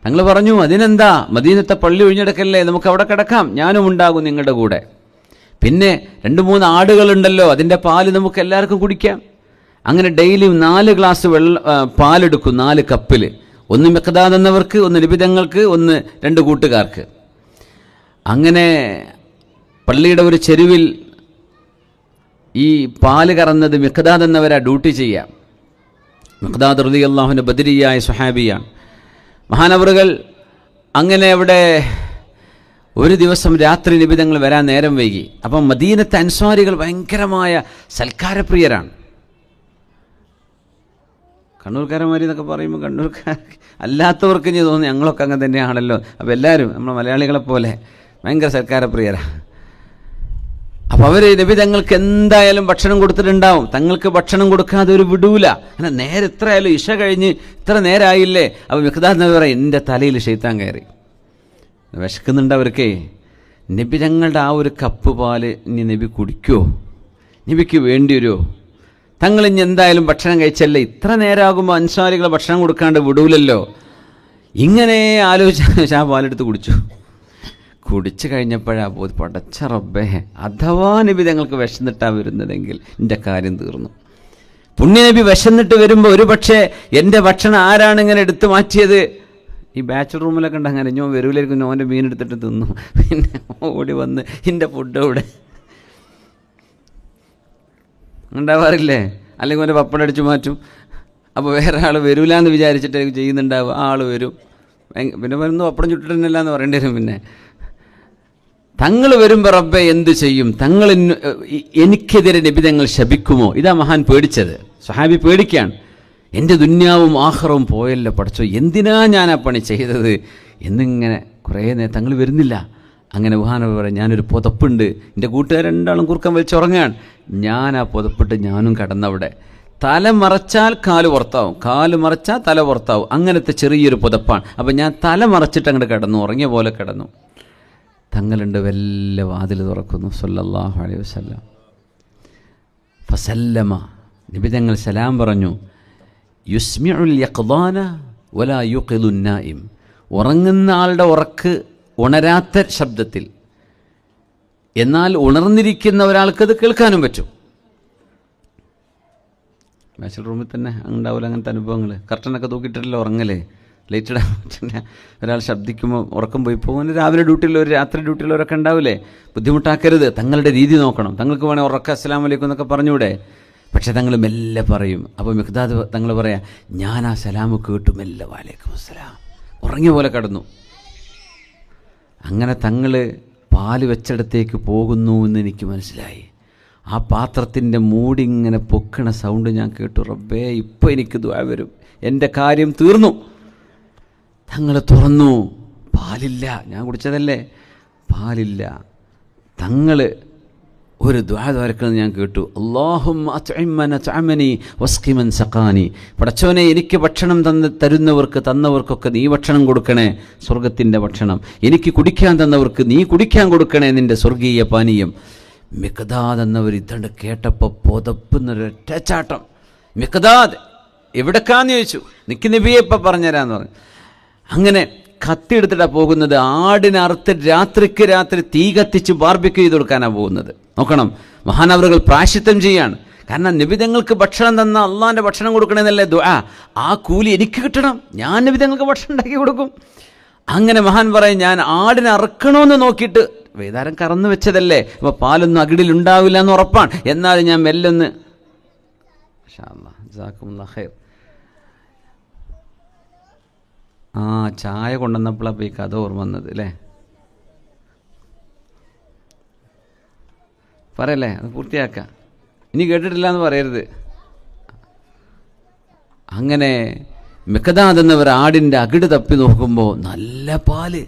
തങ്ങൾ പറഞ്ഞു, അതിനെന്താ, മദീനത്തെ പള്ളി ഒഴിഞ്ഞെടുക്കല്ലേ, നമുക്ക് അവിടെ കിടക്കാം, ഞാനും ഉണ്ടാകും നിങ്ങളുടെ കൂടെ. പിന്നെ 2-3 ആടുകളുണ്ടല്ലോ, അതിൻ്റെ പാല് നമുക്ക് എല്ലാവർക്കും കുടിക്കാം. അങ്ങനെ ഡെയിലി 4 ഗ്ലാസ് പാലെടുക്കും, 4 കപ്പിൽ. ഒന്ന് മിഖ്ദാദ് എന്നവർക്ക്, ഒന്ന് നബി തങ്ങൾക്ക്, ഒന്ന് 2 കൂട്ടുകാർക്ക്. അങ്ങനെ പള്ളിയുടെ ഒരു ചെരുവിൽ ഈ പാല് കറന്നത് മിഖ്ദാദ് എന്നവരാ ഡ്യൂട്ടി ചെയ്യാം. മിഖ്ദാദ് റളിയല്ലാഹുവിൻ്റെ ബദരിയായ സ്വഹാബിയാണ്. മഹാനവറുകൾ അങ്ങനെ അവിടെ ഒരു ദിവസം രാത്രി നബി തങ്ങൾ വരാൻ നേരം വൈകി. അപ്പം മദീനത്തെ അൻസ്വാരികൾ ഭയങ്കരമായ സൽക്കാരപ്രിയരാണ്. കണ്ണൂർക്കാരന്മാരി എന്നൊക്കെ പറയുമ്പോൾ കണ്ണൂർക്കാർ അല്ലാത്തവർക്ക് ഇനി തോന്നുന്നു ഞങ്ങളൊക്കെ അങ്ങനെ തന്നെയാണല്ലോ. അപ്പോൾ എല്ലാവരും നമ്മൾ മലയാളികളെപ്പോലെ ഭയങ്കര സൽക്കാരപ്രിയരാണ്. അപ്പോൾ അവർ നബി തങ്ങൾക്ക് എന്തായാലും ഭക്ഷണം കൊടുത്തിട്ടുണ്ടാവും. തങ്ങൾക്ക് ഭക്ഷണം കൊടുക്കാതെ ഒരു വിടൂല. അങ്ങനെ നേരെ എത്ര ആയാലും ഇശ കഴിഞ്ഞ് ഇത്ര നേരമായില്ലേ. അപ്പോൾ മിഖ്ദാദ് നബി പറയും, എൻ്റെ തലയിൽ ശൈത്താൻ കയറി, വിശക്കുന്നുണ്ട് അവർക്ക്. നബി തങ്ങളുടെ ആ ഒരു കപ്പ് പാല് ഇനി നബി കുടിക്കുമോ? നബിക്ക് വേണ്ടി വരുമോ? തങ്ങൾ ഇനി എന്തായാലും ഭക്ഷണം കഴിച്ചല്ലേ, ഇത്ര നേരമാകുമ്പോൾ അൻസാരികൾ ഭക്ഷണം കൊടുക്കാണ്ട് വിടൂലല്ലോ. ഇങ്ങനെ ആലോചിച്ച് ആ പാലെടുത്ത് കുടിച്ചു. കുടിച്ചു കഴിഞ്ഞപ്പോഴാ പോയി, പടച്ച റബ്ബേ, അഥവാ നബി തങ്ങൾക്ക് വിശന്നിട്ടാ വരുന്നതെങ്കിൽ എൻ്റെ കാര്യം തീർന്നു. പുണ്യനബി വിശന്നിട്ട് വരുമ്പോൾ ഒരു പക്ഷേ എൻ്റെ ഭക്ഷണം ആരാണ് ഇങ്ങനെ എടുത്തു മാറ്റിയത്? ഈ ബാച്ചലർ റൂമിലൊക്കെ ഉണ്ട് അങ്ങനെ, ഞാൻ വരൂലായിരിക്കും, നോൻ്റെ മീൻ എടുത്തിട്ട് തിന്നു. പിന്നെ ഓടി വന്ന് എൻ്റെ ഫുഡ് ഇവിടെ ഉണ്ടാവാറില്ലേ? അല്ലെങ്കിൽ അവൻ്റെ പപ്പടം അടിച്ചു മാറ്റും. അപ്പോൾ വേറെ ആൾ വരൂലെന്ന് വിചാരിച്ചിട്ട് ചെയ്യുന്നുണ്ടാവുക. ആൾ വരും, പിന്നെ വരുന്നു പപ്പടം ചുട്ടിട്ടില്ല എന്ന് പറയേണ്ടി വരും. പിന്നെ തങ്ങൾ വരുമ്പോൾ റബ്ബെ എന്ത് ചെയ്യും? തങ്ങൾ എനിക്കെതിരെ നബി തങ്ങൾ ശപിക്കുമോ? ഇതാ മഹാൻ പേടിച്ചത്. സ്വഹാബി പേടിക്കുകയാണ്. എൻ്റെ ദുന്യാവും ആഖിറവും പോയല്ലോ പടച്ചോ, എന്തിനാ ഞാൻ ആ പണി ചെയ്തത് എന്നിങ്ങനെ കുറേ നേരം തങ്ങൾ വരുന്നില്ല. അങ്ങനെ മഹാനബി പറയും, ഞാനൊരു പുതപ്പുണ്ട്, എൻ്റെ കൂട്ടുകാർ 2 ആളും കുറുക്കം വലിച്ചുറങ്ങാൻ, ഞാൻ ആ പുതപ്പിട്ട് ഞാനും കിടന്നവിടെ. തല മറച്ചാൽ കാല് പുറത്താവും, കാല് മറച്ചാൽ തല പുറത്താവും, അങ്ങനത്തെ ചെറിയൊരു പുതപ്പാണ്. അപ്പം ഞാൻ തല മറച്ചിട്ട് അങ്ങോട്ട് കിടന്നു, ഉറങ്ങിയ പോലെ കിടന്നു. തങ്ങളുണ്ട്, വല്ല വാതിൽ തുറക്കുന്നു സല്ലല്ലാഹു അലൈഹി വസല്ലം. ഫസല്ലമ, നബി തങ്ങൾ സലാം പറഞ്ഞു. യുസ്മിഉൽ യഖ്ദാന വലാ യുഖിലുൻ നായിം, ഉറങ്ങുന്ന ആളുടെ ഉറക്ക് ഉണരാത്ത ശബ്ദത്തിൽ, എന്നാൽ ഉണർന്നിരിക്കുന്ന ഒരാൾക്കത് കേൾക്കാനും പറ്റും. ബാച്ചലർ റൂമിൽ തന്നെ ഉണ്ടാവില്ല അങ്ങനത്തെ അനുഭവങ്ങൾ. കർട്ടനൊക്കെ തൂക്കിയിട്ടല്ലോ ഉറങ്ങലേ, ലൈറ്റ് ഇടാൻ പറ്റില്ല. ഒരാൾ ശബ്ദിക്കുമ്പോൾ ഉറക്കം പോയി പോകും. രാവിലെ ഡ്യൂട്ടിയുള്ളവർ, രാത്രി ഡ്യൂട്ടിയുള്ളവരൊക്കെ ഉണ്ടാവില്ലേ? ബുദ്ധിമുട്ടാക്കരുത്, തങ്ങളുടെ രീതി നോക്കണം. തങ്ങൾക്ക് വേണേൽ ഉറക്കം അസ്സലാമു അലൈക്കും എന്നൊക്കെ പറഞ്ഞൂടെ? പക്ഷെ തങ്ങൾ മെല്ലെ പറയും. അപ്പോൾ മിഖ്ദാദ് തങ്ങൾ പറയാം, ഞാൻ ആ സലാമ് കേട്ടു, മെല്ലെ വലൈക്കും അസ്സലാം, ഉറങ്ങിയ പോലെ കടന്നു. അങ്ങനെ തങ്ങൾ പാല് വെച്ചിടത്തേക്ക് പോകുന്നു എന്ന് എനിക്ക് മനസ്സിലായി. ആ പാത്രത്തിൻ്റെ മൂടിങ്ങനെ പൊക്കണ സൗണ്ട് ഞാൻ കേട്ടു. റബ്ബേ, ഇപ്പോൾ എനിക്ക് ദുആ വരും, എൻ്റെ കാര്യം തീർന്നു. തങ്ങൾ തുറന്നു, പാലില്ല. ഞാൻ കുടിച്ചതല്ലേ, പാലില്ല. തങ്ങൾ ഒരു ദുആ ദ്വാരക്കുന്നത് ഞാൻ കേട്ടു. അല്ലാഹുമ്മ അത്ഇമ്മന തഅമനി വസ്ഖിമൻ സഖാനി, പടച്ചോനെ എനിക്ക് ഭക്ഷണം തരുന്നവർക്ക്, തന്നവർക്കൊക്കെ നീ ഭക്ഷണം കൊടുക്കണേ, സ്വർഗത്തിൻ്റെ ഭക്ഷണം. എനിക്ക് കുടിക്കാൻ തന്നവർക്ക് നീ കുടിക്കാൻ കൊടുക്കണേ, നിൻ്റെ സ്വർഗീയ പാനീയം. മിഖ്ദാദ് എന്നവർ ഇതണ്ട് കേട്ടപ്പോൾ പുതപ്പുന്നൊരൊറ്റ ചാട്ടം. മിഖ്ദാദ് എവിടേക്കാന്ന് ചോദിച്ചു. നിക്ക് നബിയെ ഇപ്പം പറഞ്ഞുതരാമെന്ന് പറഞ്ഞു. അങ്ങനെ കത്തിയെടുത്തിട്ടാണ് പോകുന്നത്. ആടിനെ അറുത്ത് രാത്രിക്ക് രാത്രി തീ കത്തിച്ച് ബാർബിക്യൂ ചെയ്ത് കൊടുക്കാനാണ് പോകുന്നത്. നോക്കണം, മഹാനവറുകൾ പ്രായശ്ചിത്തം ചെയ്യാണ്. കാരണം നബിതങ്ങൾക്ക് ഭക്ഷണം തന്ന അള്ളാൻ്റെ ഭക്ഷണം കൊടുക്കണമെന്നല്ലേ ദുആ. ആ കൂലി എനിക്ക് കിട്ടണം, ഞാൻ നബിതങ്ങൾക്ക് ഭക്ഷണം ഉണ്ടാക്കി കൊടുക്കും. അങ്ങനെ മഹാൻ പറയും, ഞാൻ ആടിനെ അറുക്കണമെന്ന് നോക്കിയിട്ട് വേദാരം കറന്നു വെച്ചതല്ലേ, അപ്പോൾ പാലൊന്നും അകിടിലുണ്ടാവില്ല എന്ന് ഉറപ്പാണ്. എന്നാലും ഞാൻ മെല്ലൊന്ന് ഖൈർ ചായ കൊണ്ടുവന്നപ്പോഴാണ് ഈ കഥ ഓർമ്മ വന്നത് അല്ലേ? പറയല്ലേ, അത് പൂർത്തിയാക്കാം. ഇനി കേട്ടിട്ടില്ല എന്ന് പറയരുത്. അങ്ങനെ മിഖ്ദാദ് എന്നവർ ആടിൻ്റെ അകിട് തപ്പി നോക്കുമ്പോൾ നല്ല പാല്,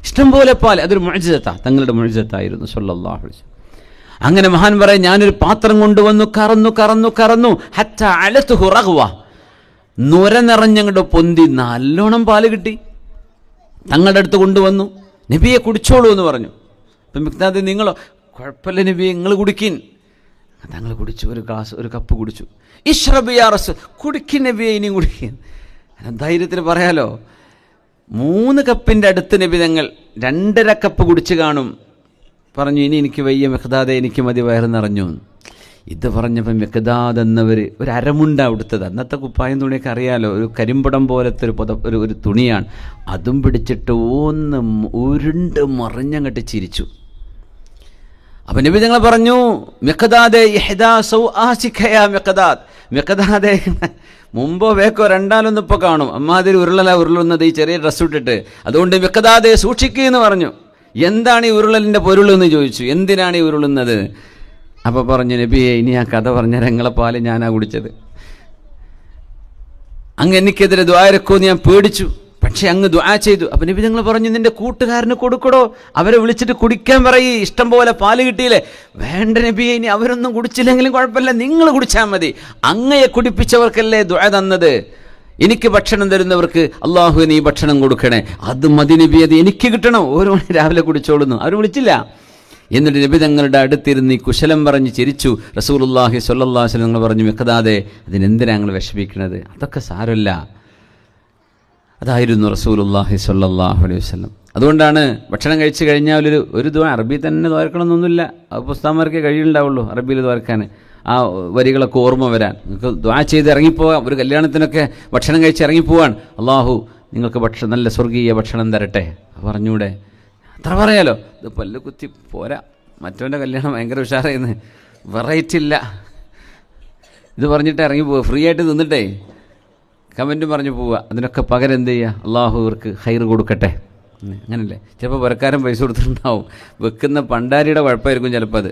ഇഷ്ടംപോലെ പാല്. അതൊരു മുഅ്ജിസത്താ, തങ്ങളുടെ മുഅ്ജിസത്തായിരുന്നു സ്വല്ലല്ലാഹു അലൈഹി വസല്ലം. അങ്ങനെ മഹാൻ പറയും, ഞാനൊരു പാത്രം കൊണ്ടുവന്നു, കറന്നു ഹത്താ അലതുഹു റഗ്വ, നുര നിറഞ്ഞങ്ങോട്ട് പൊന്തി നല്ലോണം പാല് കിട്ടി. തങ്ങളുടെ അടുത്ത് കൊണ്ടുവന്നു, നബിയെ കുടിച്ചോളൂ എന്ന് പറഞ്ഞു. അപ്പം മിഖ്ദാദ്, നിങ്ങളോ? കുഴപ്പമില്ല നബിയെ, നിങ്ങൾ കുടിക്കിൻ. തങ്ങൾ കുടിച്ചു, ഒരു കപ്പ് കുടിച്ചു. ഇശ്റബ് യാ റസൂൽ, കുടിക്കിൻ നബിയെ, ഇനിയും കുടിക്കിൻ. ധൈര്യത്തിൽ പറയാലോ. 3 കപ്പിൻ്റെ അടുത്ത് നബി തങ്ങൾ 2.5 കപ്പ് കുടിച്ച് കാണും. പറഞ്ഞു, ഇനി എനിക്ക് വയ്യ മിഖ്ദാദെ, എനിക്ക് മതി, വയറ് നിറഞ്ഞു. ഇത് പറഞ്ഞപ്പോൾ മിഖ്ദാദ് എന്നവർ ഒരു അരമുണ്ട ഉടുത്തത്, അന്നത്തെ കുപ്പായം തുണിയൊക്കെ അറിയാലോ, ഒരു കരിമ്പടം പോലത്തെ ഒരു തുണിയാണ്, അതും പിടിച്ചിട്ട് ഒന്ന് ഉരുണ്ട് മറിഞ്ഞങ്ങട്ട് ചിരിച്ചു. അപ്പം നബി തങ്ങൾ പറഞ്ഞു, മിഖ്ദാദെ ഇഹ്ദാ സൗആസിക യാ മിഖ്ദാദ്, മിഖ്ദാദെ മുമ്പോ വേക്കോ രണ്ടാലൊന്നും ഇപ്പോൾ കാണും, അമ്മാതിരി ഉരുളുന്നത് ഈ ചെറിയ ഡ്രസ്സ് ഇട്ടിട്ട്, അതുകൊണ്ട് മിഖ്ദാദെ സൂക്ഷിക്കുകയെന്ന് പറഞ്ഞു. എന്താണ് ഈ ഉരുളലിൻ്റെ പൊരുളെന്ന് ചോദിച്ചു. എന്തിനാണ് ഈ ഉരുളുന്നത്? അപ്പോൾ പറഞ്ഞു, നബിയെ ഇനി ആ കഥ പറഞ്ഞ ഞങ്ങളെ പാല് ഞാനാ കുടിച്ചത്. അങ്ങ് എനിക്കെതിരെ ദ്വാരക്കോന്ന് ഞാൻ പേടിച്ചു, പക്ഷെ അങ്ങ് ദുആ ചെയ്തു. അപ്പം നബി നിങ്ങൾ പറഞ്ഞു, നിന്റെ കൂട്ടുകാരന് കൊടുക്കടോ, അവരെ വിളിച്ചിട്ട് കുടിക്കാൻ പറയ്, ഇഷ്ടം പോലെ പാല് കിട്ടിയില്ലേ. വേണ്ട നബിയെ, ഇനി അവരൊന്നും കുടിച്ചില്ലെങ്കിലും കുഴപ്പമില്ല, നിങ്ങൾ കുടിച്ചാൽ മതി, അങ്ങയെ കുടിപ്പിച്ചവർക്കല്ലേ ദുആ തന്നത്, എനിക്ക് ഭക്ഷണം തരുന്നവർക്ക് അള്ളാഹു നീ ഭക്ഷണം കൊടുക്കണേ, അത് മതി നബി, അത് എനിക്ക് കിട്ടണം, ഓരോ മണി രാവിലെ കുടിച്ചോളുന്നു. അവർ വിളിച്ചില്ല. എന്നിട്ട് നബി തങ്ങളുടെ അടുത്തിരുന്ന് ഈ കുശലം പറഞ്ഞ് ചിരിച്ചു. റസൂലുള്ളാഹി സ്വല്ലല്ലാഹു അലൈഹി വസല്ലം പറഞ്ഞു, മിഖ്ദാദെ അതിനെന്തിനാ ഞങ്ങൾ വിഷമിക്കുന്നത്, അതൊക്കെ സാരമില്ല. അതായിരുന്നു റസൂലുള്ളാഹി സ്വല്ലല്ലാഹു അലൈഹി വസല്ലം. അതുകൊണ്ടാണ് ഭക്ഷണം കഴിച്ച് കഴിഞ്ഞാൽ ഒരു ദുആ അറബി തന്നെ ദ്വാരക്കണമെന്നൊന്നുമില്ല, പുസ്തകന്മാർക്കേ കഴിയുണ്ടാവുള്ളൂ അറബിയിൽ ദ്വാരക്കാൻ, ആ വരികളൊക്കെ ഓർമ്മ വരാൻ. നിങ്ങൾക്ക് ദുആ ചെയ്ത് ഇറങ്ങിപ്പോകാം. ഒരു കല്യാണത്തിനൊക്കെ ഭക്ഷണം കഴിച്ച് ഇറങ്ങിപ്പോവാൻ, അള്ളാഹു നിങ്ങൾക്ക് നല്ല സ്വർഗീയ ഭക്ഷണം തരട്ടെ പറഞ്ഞൂടെ, അത്ര പറയാലോ. ഇത് പല്ല് കുത്തി പോരാ, മറ്റവൻ്റെ കല്യാണം ഭയങ്കര ഉഷാറായിരുന്നു, വെറൈറ്റി ഇല്ല, ഇത് പറഞ്ഞിട്ട് ഇറങ്ങിപ്പോവുക, ഫ്രീ ആയിട്ട് നിന്നിട്ടേ കമൻറ്റും പറഞ്ഞു പോവുക. അതിനൊക്കെ പകരം എന്ത് ചെയ്യുക, അള്ളാഹു ഇവർക്ക് ഹൈർ കൊടുക്കട്ടെ, അങ്ങനല്ലേ. ചിലപ്പോൾ പുരക്കാരൻ പൈസ കൊടുത്തിട്ടുണ്ടാവും, വെക്കുന്ന പണ്ടാരിയുടെ കുഴപ്പമായിരിക്കും ചിലപ്പോൾ അത്,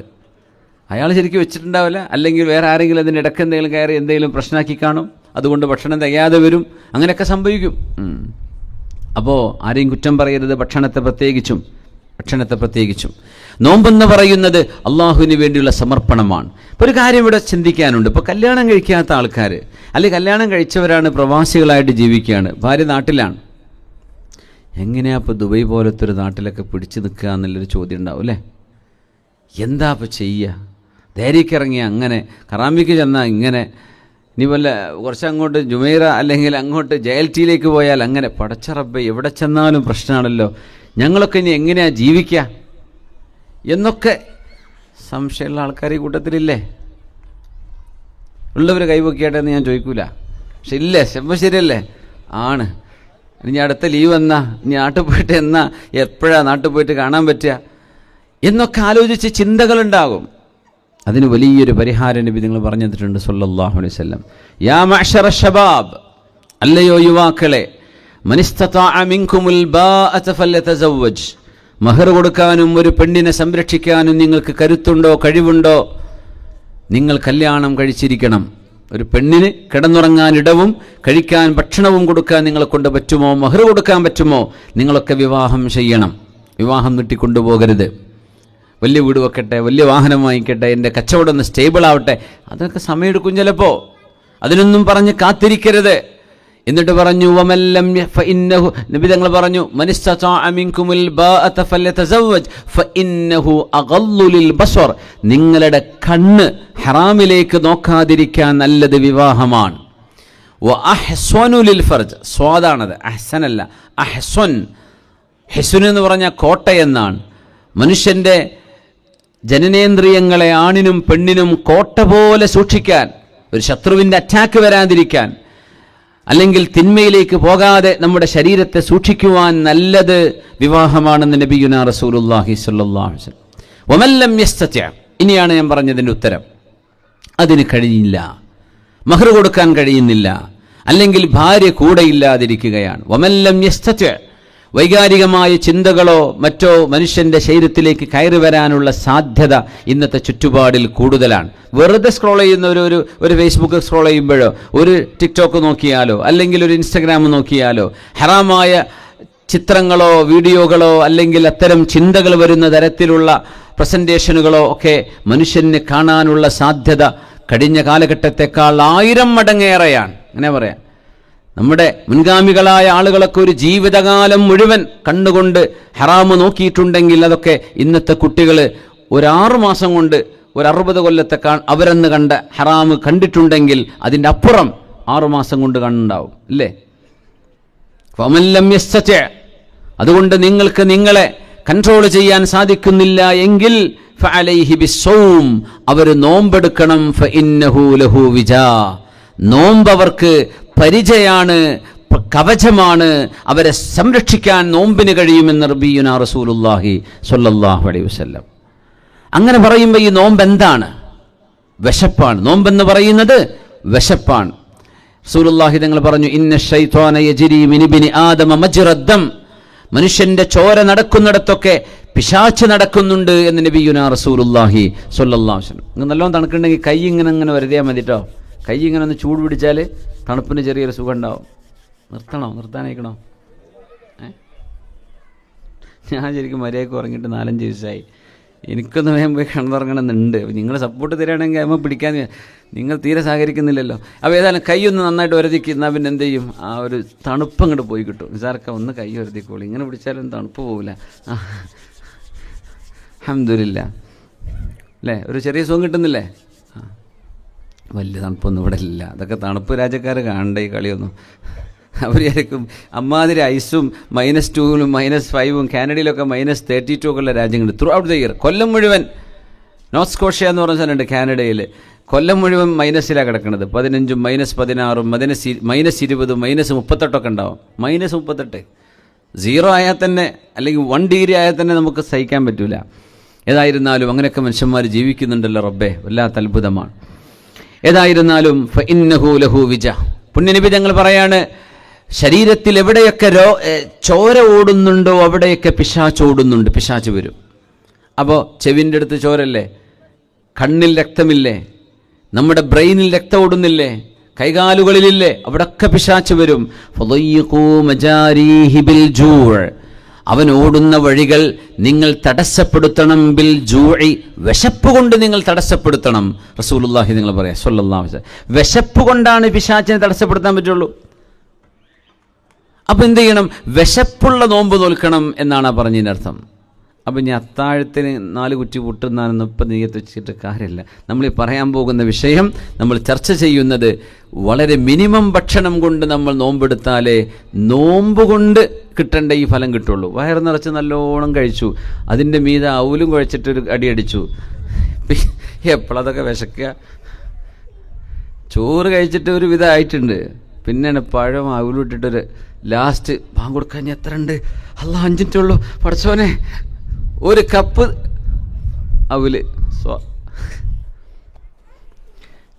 അയാൾ ശരിക്കും വെച്ചിട്ടുണ്ടാവില്ല, അല്ലെങ്കിൽ വേറെ ആരെങ്കിലും അതിൻ്റെ ഇടയ്ക്ക് എന്തെങ്കിലും കയറി എന്തെങ്കിലും പ്രശ്നമാക്കി കാണും, അതുകൊണ്ട് ഭക്ഷണം തികയാതെ വരും, അങ്ങനെയൊക്കെ സംഭവിക്കും. അപ്പോൾ ആരെയും കുറ്റം പറയരുത്, ഭക്ഷണത്തെ പ്രത്യേകിച്ചും. നോമ്പെന്ന് പറയുന്നത് അള്ളാഹുവിന് വേണ്ടിയുള്ള സമർപ്പണമാണ്. ഇപ്പോൾ ഒരു കാര്യം ഇവിടെ ചിന്തിക്കാനുണ്ട്. ഇപ്പോൾ കല്യാണം കഴിക്കാത്ത ആൾക്കാർ, അല്ലെങ്കിൽ കല്യാണം കഴിച്ചവരാണ്, പ്രവാസികളായിട്ട് ജീവിക്കുകയാണ്, ഭാര്യ നാട്ടിലാണ്, എങ്ങനെയാ ഇപ്പോൾ ദുബൈ പോലത്തെ ഒരു നാട്ടിലൊക്കെ പിടിച്ചു നിൽക്കുക എന്നുള്ളൊരു ചോദ്യം ഉണ്ടാവും അല്ലേ. എന്താ ഇപ്പോൾ ചെയ്യുക? ധൈര്യക്കിറങ്ങിയ അങ്ങനെ, കറാമിക്ക് ചെന്നാൽ ഇങ്ങനെ, ഇനി വല്ല കുറച്ചങ്ങോട്ട് ജുമൈറ അല്ലെങ്കിൽ അങ്ങോട്ട് JLTയിലേക്ക് പോയാൽ അങ്ങനെ. പടച്ച റബ്ബേ, എവിടെ ചെന്നാലും പ്രശ്നമാണല്ലോ, ഞങ്ങളൊക്കെ ഇനി എങ്ങനെയാണ് ജീവിക്കുക എന്നൊക്കെ സംശയമുള്ള ആൾക്കാർ ഈ കൂട്ടത്തിലില്ലേ? ഉള്ളവർ കൈവക്കിയാട്ടെ എന്ന് ഞാൻ ചോദിക്കൂല, പക്ഷെ ഇല്ലേ, ശബ്ദം ശരിയല്ലേ? ആണ്. ഇനി അടുത്ത ലീവ് എന്നാ, ഇനി നാട്ടിൽ പോയിട്ട് എന്നാ, എപ്പോഴാണ് നാട്ടിൽ പോയിട്ട് കാണാൻ പറ്റുക എന്നൊക്കെ ആലോചിച്ച് ചിന്തകളുണ്ടാകും. അതിന് വലിയൊരു പരിഹാരം നബി നിങ്ങൾ പറഞ്ഞു തന്നിട്ടുണ്ട് സല്ലല്ലാഹു അലൈഹി വസല്ലം. യാ മഅ്ശറ ശബാബ്, അല്ലയോ യുവാക്കളെ, മനിസ്തതാഅ മിൻകുമുൽ ബാഅത ഫല്യതസവ്വജ്, മഹർ കൊടുക്കാനും ഒരു പെണ്ണിനെ സംരക്ഷിക്കാനും നിങ്ങൾക്ക് കരുത്തുണ്ടോ, കഴിവുണ്ടോ, നിങ്ങൾ കല്യാണം കഴിച്ചിരിക്കണം. ഒരു പെണ്ണിന് കിടന്നുറങ്ങാനിടവും കഴിക്കാൻ ഭക്ഷണവും കൊടുക്കാൻ നിങ്ങളെ കൊണ്ട് പറ്റുമോ, മഹർ കൊടുക്കാൻ പറ്റുമോ, നിങ്ങളൊക്കെ വിവാഹം ചെയ്യണം. വിവാഹം നീട്ടിക്കൊണ്ടുപോകരുത്. വലിയ വീട് വെക്കട്ടെ, വലിയ വാഹനം വാങ്ങിക്കട്ടെ, എൻ്റെ കച്ചവടം ഒന്ന് സ്റ്റേബിൾ ആവട്ടെ, അതൊക്കെ സമയമെടുക്കും ചിലപ്പോൾ. അതിനൊന്നും പറഞ്ഞ് കാത്തിരിക്കരുത്. എന്നിട്ട് പറഞ്ഞു, വമല്ലം ഫഇന്നഹു, നബി തങ്ങൾ പറഞ്ഞു, മനിസ്തതാഅ മിൻകുമുൽ ബാഅത ഫല്യതസവ്വജ് ഫഇന്നഹു അഗല്ലു ലിൽ ബസർ, നിങ്ങളുടെ കണ്ണ് ഹറാമിലേക്ക് നോക്കാതിരിക്കാൻ നല്ലത് വിവാഹമാണ്. വഅഹ്സനു ലിൽ ഫർജ്, സ്വാദാണത്, അഹ്സനല്ല, അഹ്സൻ. ഹിസ്ൻ എന്ന് പറഞ്ഞാൽ കോട്ടയെന്നാണ്. മനുഷ്യൻ്റെ ജനനേന്ദ്രിയങ്ങളെ ആണിനും പെണ്ണിനും കോട്ട പോലെ സൂക്ഷിക്കാൻ, ഒരു ശത്രുവിൻ്റെ അറ്റാക്ക് വരാതിരിക്കാൻ, അല്ലെങ്കിൽ തിന്മയിലേക്ക് പോകാതെ നമ്മുടെ ശരീരത്തെ സൂക്ഷിക്കുവാൻ നല്ലത് വിവാഹമാണെന്ന് നബിയുനാ റസൂലുള്ളാഹി സ്വല്ലല്ലാഹു അലൈഹി വസല്ലം. വമല്ലം യസ്തതി', ഇനിയാണ് ഞാൻ പറഞ്ഞതിൻ്റെ ഉത്തരം. അതിന് കഴിയില്ല, മഹർ കൊടുക്കാൻ കഴിയുന്നില്ല, അല്ലെങ്കിൽ ഭാര്യ കൂടെ ഇല്ലാതിരിക്കുകയാണ്. വമല്ലം യസ്തതി', വൈകാരികമായ ചിന്തകളോ മറ്റോ മനുഷ്യന്റെ ശരീരത്തിലേക്ക് കയറി വരാനുള്ള സാധ്യത ഇന്നത്തെ ചുറ്റുപാടിൽ കൂടുതലാണ്. വെറുതെ സ്ക്രോൾ ചെയ്യുന്ന ഒരു ഫേസ്ബുക്ക് സ്ക്രോൾ ചെയ്യുമ്പോഴോ ഒരു ടിക്ടോക്ക് നോക്കിയാലോ അല്ലെങ്കിൽ ഒരു ഇൻസ്റ്റഗ്രാം നോക്കിയാലോ ഹറാമായ ചിത്രങ്ങളോ വീഡിയോകളോ അല്ലെങ്കിൽ അത്തരം ചിന്തകൾ വരുന്ന തരത്തിലുള്ള പ്രസന്റേഷനുകളോ ഒക്കെ മനുഷ്യന് കാണാനുള്ള സാധ്യത കഴിഞ്ഞ കാലഘട്ടത്തെക്കാൾ 1000 മടങ്ങേറെയാണ്. അങ്ങനെ പറയാം. നമ്മുടെ മുൻഗാമികളായ ആളുകളൊക്കെ ഒരു ജീവിതകാലം മുഴുവൻ കണ്ണുകൊണ്ട് ഹറാമ് നോക്കിയിട്ടുണ്ടെങ്കിൽ അതൊക്കെ ഇന്നത്തെ കുട്ടികൾ ഒരു 6 മാസം കൊണ്ട് ഒരു 60 കൊല്ലത്തെ അവരെന്ന് കണ്ട ഹറാമ് കണ്ടിട്ടുണ്ടെങ്കിൽ അതിൻ്റെ അപ്പുറം 6 മാസം കൊണ്ട് കണ്ടുണ്ടാവും അല്ലേ? അതുകൊണ്ട് നിങ്ങൾക്ക് നിങ്ങളെ കൺട്രോൾ ചെയ്യാൻ സാധിക്കുന്നില്ല എങ്കിൽ ഫഅലൈഹി ബിസ്സൗം, അവർ നോമ്പെടുക്കണം. ഫഇന്നഹു ലഹു വിജാ, നോമ്പ് അവർക്ക് പരിചയാണ്, കവചമാണ്. അവരെ സംരക്ഷിക്കാൻ നോമ്പിന് കഴിയുമെന്ന് നബിയുനാ റസൂലുള്ളാഹി സ്വല്ലല്ലാഹു അലൈഹി വസല്ലം. അങ്ങനെ പറയുമ്പോൾ ഈ നോമ്പ് എന്താണ്? വിശപ്പാണ്. നോമ്പെന്ന് പറയുന്നത് വിശപ്പാണ്. റസൂലുള്ളാഹി തങ്ങൾ പറഞ്ഞു, ഇന്ന ശൈത്വാന യജ്രി മിൻ ഇബ്നി ആദമ മജ്റദ്ദം, മനുഷ്യന്റെ ചോര നടക്കുന്നിടത്തൊക്കെ പിശാച് നടക്കുന്നുണ്ട് എന്ന് നബിയുനാ റസൂലുള്ളാഹി സ്വല്ലല്ലാഹു അലൈഹി വസല്ലം. നിങ്ങൾ നല്ലോണം തണുക്കുന്നുണ്ടെങ്കിൽ കൈ ഇങ്ങനെ വരുതിയാൽ മതി കേട്ടോ. കൈ ഇങ്ങനെ ഒന്ന് ചൂട് പിടിച്ചാൽ തണുപ്പിന് ചെറിയൊരു സുഖം ഉണ്ടാവും. നിർത്താനയക്കണോ? ഞാൻ ശരിക്കും മര്യാദയ്ക്ക് ഉറങ്ങിയിട്ട് 4-5 ദിവസമായി. എനിക്കൊന്ന് വേഗം പോയി കിടന്നുറങ്ങണമെന്നുണ്ട്. നിങ്ങൾ സപ്പോർട്ട് തരികയാണെങ്കിൽ അമ്മ പിടിക്കാൻ, നിങ്ങൾ തീരെ സഹകരിക്കുന്നില്ലല്ലോ. അപ്പോൾ ഏതായാലും കൈ ഒന്ന് നന്നായിട്ട് ഉരതിക്കുന്ന പിന്നെ എന്ത് ചെയ്യും, ആ ഒരു തണുപ്പ് അങ്ങോട്ട് പോയി കിട്ടും. നിസാർക്ക ഒന്ന് കൈ ഉരതിക്കോളൂ, ഇങ്ങനെ പിടിച്ചാലും തണുപ്പ് പോകില്ല. അൽഹംദുലില്ലാ അല്ലേ, ഒരു ചെറിയ സുഖം കിട്ടുന്നില്ലേ? വലിയ തണുപ്പൊന്നും ഇവിടെ ഇല്ല. അതൊക്കെ തണുപ്പ് രാജ്യക്കാർ കാണണ്ട ഈ കളിയൊന്നും. അവരായിരിക്കും അമ്മാതിരി ഐസും -2 -5 കാനഡയിലൊക്കെ -32 ഒക്കെ ഉള്ള രാജ്യങ്ങളുണ്ട് ത്രൂ ഔട്ട് ദ ഇയർ. കൊല്ലം മുഴുവൻ നോർത്ത് സ്കോഷ്യ എന്ന് പറഞ്ഞ സ്ഥലമുണ്ട് കാനഡയിൽ. കൊല്ലം മുഴുവൻ മൈനസിലാണ് കിടക്കുന്നത്. 15 -16 -20 -38 ഉണ്ടാവും. -38 0 ആയാൽ തന്നെ, അല്ലെങ്കിൽ 1 ഡിഗ്രി ആയാൽ തന്നെ നമുക്ക് സഹിക്കാൻ പറ്റൂല. ഏതായിരുന്നാലും അങ്ങനെയൊക്കെ മനുഷ്യന്മാർ ജീവിക്കുന്നുണ്ടല്ലോ റബ്ബേ, വല്ലാത്ത അത്ഭുതമാണ്. ഏതായിരുന്നാലും ഫഇന്നഹു ലഹു വിജ, പുണ്യനബി തങ്ങൾ പറയാണ്, ശരീരത്തിൽ എവിടെയൊക്കെ ചോര ഓടുന്നുണ്ടോ അവിടെയൊക്കെ പിശാച് ഓടുന്നുണ്ട്, പിശാച് വരും. അപ്പോൾ ചെവിൻ്റെ അടുത്ത് ചോരല്ലേ, കണ്ണിൽ രക്തമില്ലേ, നമ്മുടെ ബ്രെയിനിൽ രക്തം ഓടുന്നില്ലേ, കൈകാലുകളിലില്ലേ, അവിടൊക്കെ പിശാച് വരും. അവൻ ഓടുന്ന വഴികൾ നിങ്ങൾ തടസ്സപ്പെടുത്തണം. ബിൽ ജൂഇ, വിശപ്പ് കൊണ്ട് നിങ്ങൾ തടസ്സപ്പെടുത്തണം. റസൂലുള്ളാഹി നിങ്ങൾ പറയാം സ്വല്ലല്ലാഹു അലൈഹി വസല്ലം, വിശപ്പ് കൊണ്ടാണ് പിശാചിനെ തടസ്സപ്പെടുത്താൻ പറ്റുള്ളൂ. അപ്പം എന്ത് ചെയ്യണം? വിശപ്പുള്ള നോമ്പ് നോൽക്കണം എന്നാണ് പറഞ്ഞതിൻ്റെ അർത്ഥം. അപ്പം ഇനി അത്താഴത്തിന് 4 കുറ്റി പൊട്ടുന്നാനൊന്നും ഇപ്പം നീയത്ത് വെച്ചിട്ട് കാര്യമില്ല. നമ്മൾ ഈ പറയാൻ പോകുന്ന വിഷയം, നമ്മൾ ചർച്ച ചെയ്യുന്നത് വളരെ മിനിമം ഭക്ഷണം കൊണ്ട് നമ്മൾ നോമ്പെടുത്താലേ നോമ്പ് കൊണ്ട് കിട്ടേണ്ട ഈ ഫലം കിട്ടുള്ളൂ. വയറ് നിറച്ച് നല്ലോണം കഴിച്ചു, അതിൻ്റെ മീതെ ഔലും കുഴച്ചിട്ടൊരു അടിയടിച്ചു, എപ്പോഴതൊക്കെ വിശക്കുക. ചോറ് കഴിച്ചിട്ട് ഒരു വിധമായിട്ടുണ്ട്, പിന്നെയാണ് പഴം ഔലും ഇട്ടിട്ടൊരു ലാസ്റ്റ് ബാങ്ക് കൊടുക്കാൻ എത്ര ഉണ്ട്, അല്ലാ 5 മിനിറ്റേ ഉള്ളൂ പടച്ചോനെ, 1 കപ്പ് അവല്.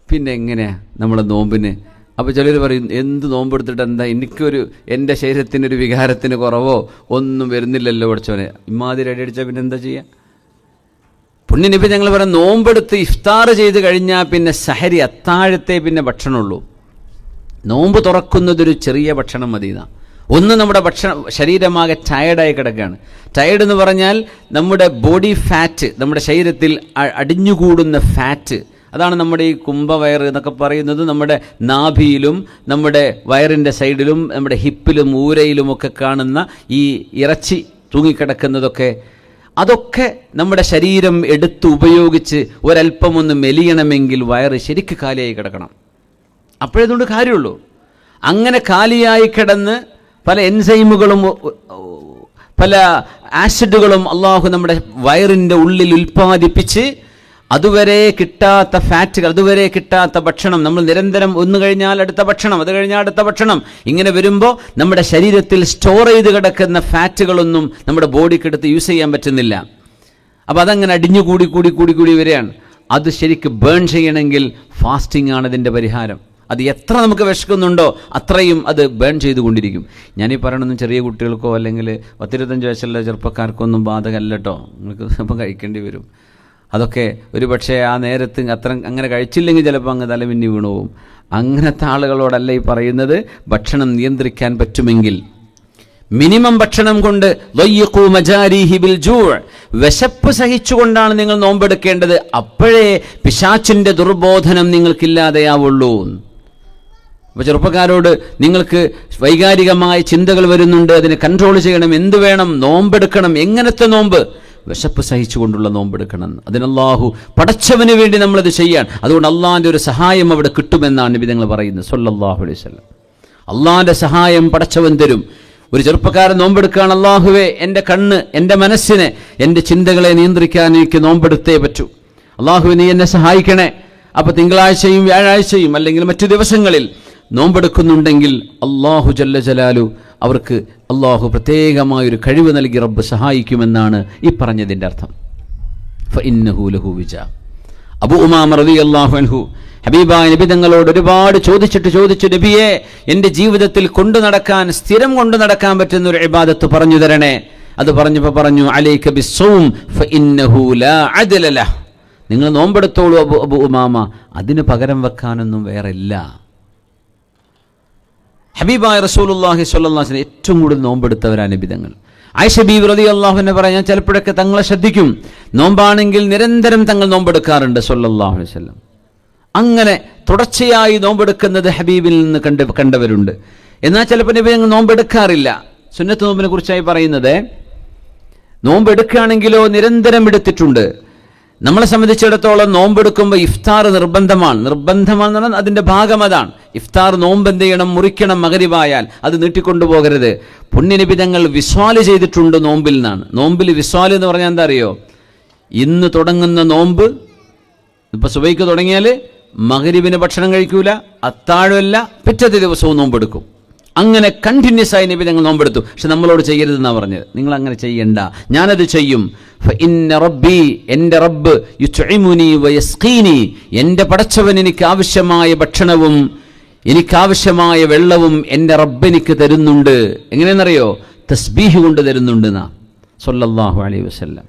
പിന്നെ എങ്ങനെയാ നമ്മളെ നോമ്പിന്? അപ്പോൾ ചിലർ പറയും, എന്ത് നോമ്പെടുത്തിട്ട് എന്താ, എനിക്കൊരു എൻ്റെ ശരീരത്തിനൊരു വികാരത്തിന് കുറവോ ഒന്നും വരുന്നില്ലല്ലോ പടച്ചോനെ. ഇമാതിരി അടിയടിച്ചാൽ പിന്നെ എന്താ ചെയ്യുക? പുണ്യനബി ഞങ്ങൾ പറയാം, നോമ്പെടുത്ത് ഇഫ്താർ ചെയ്ത് കഴിഞ്ഞാൽ പിന്നെ സഹരി, അത്താഴത്തെ പിന്നെ ഭക്ഷണമുള്ളൂ. നോമ്പ് തുറക്കുന്നതൊരു ചെറിയ ഭക്ഷണം മതിയെന്നാ. ഒന്ന്, നമ്മുടെ ശരീരമാകെ ടയർഡായി കിടക്കുകയാണ്. ടയർഡ് എന്ന് പറഞ്ഞാൽ നമ്മുടെ ബോഡി ഫാറ്റ്, നമ്മുടെ ശരീരത്തിൽ അടിഞ്ഞുകൂടുന്ന ഫാറ്റ്, അതാണ് നമ്മുടെ ഈ കുംഭവയർ എന്നൊക്കെ പറയുന്നത്. നമ്മുടെ നാഭിയിലും നമ്മുടെ വയറിൻ്റെ സൈഡിലും നമ്മുടെ ഹിപ്പിലും ഊരയിലുമൊക്കെ കാണുന്ന ഈ ഇറച്ചി തൂങ്ങിക്കിടക്കുന്നതൊക്കെ, അതൊക്കെ നമ്മുടെ ശരീരം എടുത്ത് ഉപയോഗിച്ച് ഒരല്പം ഒന്ന് മെലിയണമെങ്കിൽ വയറ് ശരിക്ക് കാലിയായി കിടക്കണം. അപ്പോഴതുകൊണ്ട് കാര്യമുള്ളൂ. അങ്ങനെ കാലിയായി കിടന്ന് പല എൻസൈമുകളും പല ആസിഡുകളും അള്ളാഹു നമ്മുടെ വയറിൻ്റെ ഉള്ളിൽ ഉൽപ്പാദിപ്പിച്ച് അതുവരെ കിട്ടാത്ത ഫാറ്റുകൾ, അതുവരെ കിട്ടാത്ത ഭക്ഷണം, നമ്മൾ നിരന്തരം ഒന്ന് കഴിഞ്ഞാൽ അടുത്ത ഭക്ഷണം, അത് കഴിഞ്ഞാൽ അടുത്ത ഭക്ഷണം, ഇങ്ങനെ വരുമ്പോൾ നമ്മുടെ ശരീരത്തിൽ സ്റ്റോർ ചെയ്ത് കിടക്കുന്ന ഫാറ്റുകളൊന്നും നമ്മുടെ ബോഡിക്കെടുത്ത് യൂസ് ചെയ്യാൻ പറ്റുന്നില്ല. അപ്പോൾ അതങ്ങനെ അടിഞ്ഞു കൂടി വരികയാണ്. അത് ശരിക്ക് ബേൺ ചെയ്യണമെങ്കിൽ ഫാസ്റ്റിംഗ് ആണ് ഇതിൻ്റെ പരിഹാരം. അത് എത്ര നമുക്ക് വിശക്കുന്നുണ്ടോ അത്രയും അത് ബേൺ ചെയ്തുകൊണ്ടിരിക്കും. ഞാനീ പറയണൊന്നും ചെറിയ കുട്ടികൾക്കോ അല്ലെങ്കിൽ 10-25 വയസ്സുള്ള ചെറുപ്പക്കാർക്കോ ഒന്നും ബാധകമല്ല കേട്ടോ. നിങ്ങൾക്ക് ചിലപ്പോൾ കഴിക്കേണ്ടി വരും. അതൊക്കെ ഒരു പക്ഷേ ആ നേരത്ത് അങ്ങനെ കഴിച്ചില്ലെങ്കിൽ ചിലപ്പോൾ അങ്ങ് തലമിന്നി വീണു പോവും. അങ്ങനത്തെ ആളുകളോടല്ല ഈ പറയുന്നത്. ഭക്ഷണം നിയന്ത്രിക്കാൻ പറ്റുമെങ്കിൽ മിനിമം ഭക്ഷണം കൊണ്ട് വിശപ്പ് സഹിച്ചുകൊണ്ടാണ് നിങ്ങൾ നോമ്പെടുക്കേണ്ടത്. അപ്പോഴേ പിശാചിന്റെ ദുർബോധനം നിങ്ങൾക്കില്ലാതെയാവുള്ളൂ. അപ്പോൾ ചെറുപ്പക്കാരോട് നിങ്ങൾക്ക് വൈകാരികമായ ചിന്തകൾ വരുന്നുണ്ട്, അതിനെ കൺട്രോൾ ചെയ്യണം, എന്ത് വേണം, നോമ്പെടുക്കണം. എങ്ങനത്തെ നോമ്പ്? വിശപ്പ് സഹിച്ചുകൊണ്ടുള്ള നോമ്പെടുക്കണം. അതിനല്ലാഹു പടച്ചവന് വേണ്ടി നമ്മളത് ചെയ്യാൻ. അതുകൊണ്ട് അള്ളാഹിൻ്റെ ഒരു സഹായം അവിടെ കിട്ടുമെന്നാണ് നബി തങ്ങൾ പറയുന്നത് സല്ലല്ലാഹു അലൈഹി വസല്ലം. അള്ളാഹിൻ്റെ സഹായം പടച്ചവൻ തരും. ഒരു ചെറുപ്പക്കാരൻ നോമ്പെടുക്കുകയാണ്, അള്ളാഹുവേ എൻ്റെ കണ്ണ്, എൻ്റെ മനസ്സിനെ, എൻ്റെ ചിന്തകളെ നിയന്ത്രിക്കാൻ എനിക്ക് നോമ്പെടുത്തേ പറ്റൂ. അള്ളാഹുവേ നീ എന്നെ സഹായിക്കണേ. അപ്പോൾ തിങ്കളാഴ്ചയും വ്യാഴാഴ്ചയും അല്ലെങ്കിൽ മറ്റു ദിവസങ്ങളിൽ നോമ്പെടുക്കുന്നുണ്ടെങ്കിൽ അള്ളാഹു ജല്ല ജലാലു അവർക്ക് അള്ളാഹു പ്രത്യേകമായൊരു കഴിവ് നൽകി റബ്ബ് സഹായിക്കുമെന്നാണ് ഈ പറഞ്ഞതിൻ്റെ അർത്ഥം. ഫഇന്നഹു ലഹു വിജാ. അബൂ ഉമാമ റളിയല്ലാഹു അൻഹു ഹബീബായ നബി തങ്ങളോട് ഒരുപാട് ചോദിച്ചു, നബിയെ എൻ്റെ ജീവിതത്തിൽ സ്ഥിരം കൊണ്ടു നടക്കാൻ പറ്റുന്ന ഒരു ഇബാദത്ത് പറഞ്ഞു തരണേ. അത് പറഞ്ഞപ്പോൾ പറഞ്ഞു, അലൈക ബിസ്സൗം ഫഇന്നഹു ലാ അദല ലഹ്. നിങ്ങൾ നോമ്പെടുത്തോളൂ അബൂ ഉമാമ, അതിന് പകരം വെക്കാനൊന്നും വേറെ ഇല്ല. ഹബീബായ റസൂലുള്ളാഹി സ്വല്ലല്ലാഹു അലൈഹി വസല്ലം ഏറ്റവും കൂടുതൽ നോമ്പെടുത്തവരാണ് നബി തങ്ങൾ. ആയിഷ ബീവി റളിയല്ലാഹു അൻഹ പറയാൻ, ഞാൻ ചിലപ്പോഴൊക്കെ തങ്ങളെ ശ്രദ്ധിക്കും, നോമ്പാണെങ്കിൽ നിരന്തരം തങ്ങൾ നോമ്പെടുക്കാറുണ്ട് സ്വല്ലല്ലാഹു അലൈഹി വസല്ലം. അങ്ങനെ തുടർച്ചയായി നോമ്പെടുക്കുന്നത് ഹബീബിൽ നിന്ന് കണ്ടവരുണ്ട്. എന്നാൽ ചിലപ്പോൾ നബി തങ്ങൾ നോമ്പെടുക്കാറില്ല. സുന്നത്ത് നോമ്പിനെ കുറിച്ചായി പറയുന്നത്, നോമ്പെടുക്കുകയാണെങ്കിലോ നിരന്തരം എടുത്തിട്ടുണ്ട്. നമ്മളെ സംബന്ധിച്ചിടത്തോളം നോമ്പെടുക്കുമ്പോൾ ഇഫ്താർ നിർബന്ധമാണെന്ന് പറഞ്ഞാൽ അതിൻ്റെ ഭാഗം അതാണ്. ഇഫ്താർ നോമ്പ് എന്ത് ചെയ്യണം? മുറിക്കണം. മഗ്‌രിബായാൽ അത് നീട്ടിക്കൊണ്ടുപോകരുത്. പുണ്യനബി തങ്ങൾ വിസ്വാല് ചെയ്തിട്ടുണ്ട് നോമ്പിൽ നിന്നാണ്. നോമ്പിൽ വിസ്വാല് എന്ന് പറഞ്ഞാൽ എന്താ അറിയോ? ഇന്ന് തുടങ്ങുന്ന നോമ്പ്, ഇപ്പം സുബൈക്ക് തുടങ്ങിയാൽ മഗ്‌രിബിന് ഭക്ഷണം കഴിക്കൂല, അത്താഴമല്ല, പിറ്റത്തെ ദിവസവും നോമ്പെടുക്കും. അങ്ങനെ കണ്ടിന്യൂസ് ആയി നബി തങ്ങൾ നോമ്പെടുത്തു. പക്ഷെ നമ്മളോട് ചെയ്യരുതെന്നാണ് പറഞ്ഞത്. നിങ്ങൾ അങ്ങനെ ചെയ്യണ്ട, ഞാനത് ചെയ്യും. ഫഇന്ന റബ്ബി, എൻ്റെ റബ്ബ്, യുത്ഇമുനി വയസ്ഖീനി, എൻ്റെ പടച്ചവൻ എനിക്ക് ആവശ്യമായ ഭക്ഷണവും എനിക്കാവശ്യമായ വെള്ളവും എൻ്റെ റബ്ബ് എനിക്ക് തരുന്നുണ്ട്. എങ്ങനെയെന്നറിയോ? തസ്ബീഹ് കൊണ്ട് തരുന്നുണ്ട് എന്നാ സല്ലല്ലാഹു അലൈഹി വസല്ലം.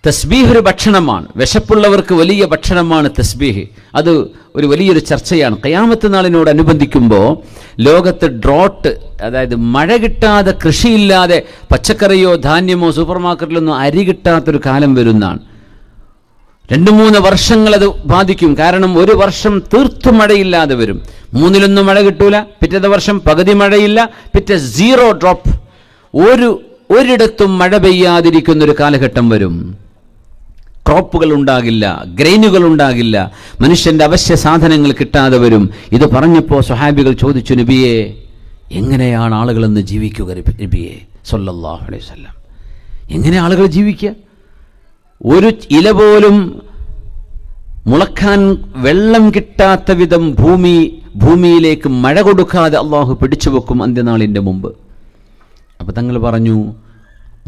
തസ്ബീഹ് ഒരു ഭക്ഷണമാണ്. വിശപ്പുള്ളവർക്ക് വലിയ ഭക്ഷണമാണ് തസ്ബീഹ്. അത് ഒരു വലിയൊരു ചർച്ചയാണ്. ഖിയാമത്ത് നാളിനോടനുബന്ധിക്കുമ്പോൾ ലോകത്ത് ഡ്രോട്ട്, അതായത് മഴ കിട്ടാതെ, കൃഷിയില്ലാതെ, പച്ചക്കറിയോ ധാന്യമോ സൂപ്പർ മാർക്കറ്റിലൊന്നും അരി കിട്ടാത്തൊരു കാലം വരുന്നതാണ്. 2-3 വർഷങ്ങൾ അത് ബാധിക്കും. കാരണം ഒരു വർഷം തീർത്തും മഴയില്ലാതെ വരും. 3-1 മഴ കിട്ടൂല, പിറ്റത്തെ വർഷം പകുതി മഴയില്ല, പിറ്റേ 0 ഡ്രോപ്പ്. ഒരിടത്തും മഴ പെയ്യാതിരിക്കുന്നൊരു കാലഘട്ടം വരും. ക്രോപ്പുകൾ ഉണ്ടാകില്ല, ഗ്രെയിനുകൾ ഉണ്ടാകില്ല, മനുഷ്യന്റെ അവശ്യ സാധനങ്ങൾ കിട്ടാതെ വരും. ഇത് പറഞ്ഞപ്പോൾ സ്വഹാബികൾ ചോദിച്ചു, നബിയെ എങ്ങനെയാണ് ആളുകളെന്ന് ജീവിക്കുക നബിയെ സല്ലല്ലാഹു അലൈഹി വസല്ലം? എങ്ങനെ ആളുകൾ ജീവിക്കുക? ഒരു ഇല പോലും മുളക്കാൻ വെള്ളം കിട്ടാത്ത വിധം ഭൂമിയിലേക്ക് മഴ കൊടുക്കാതെ അള്ളാഹു പിടിച്ചു വെക്കും അന്ത്യനാളിൻ്റെ മുമ്പ്. അപ്പം തങ്ങൾ പറഞ്ഞു,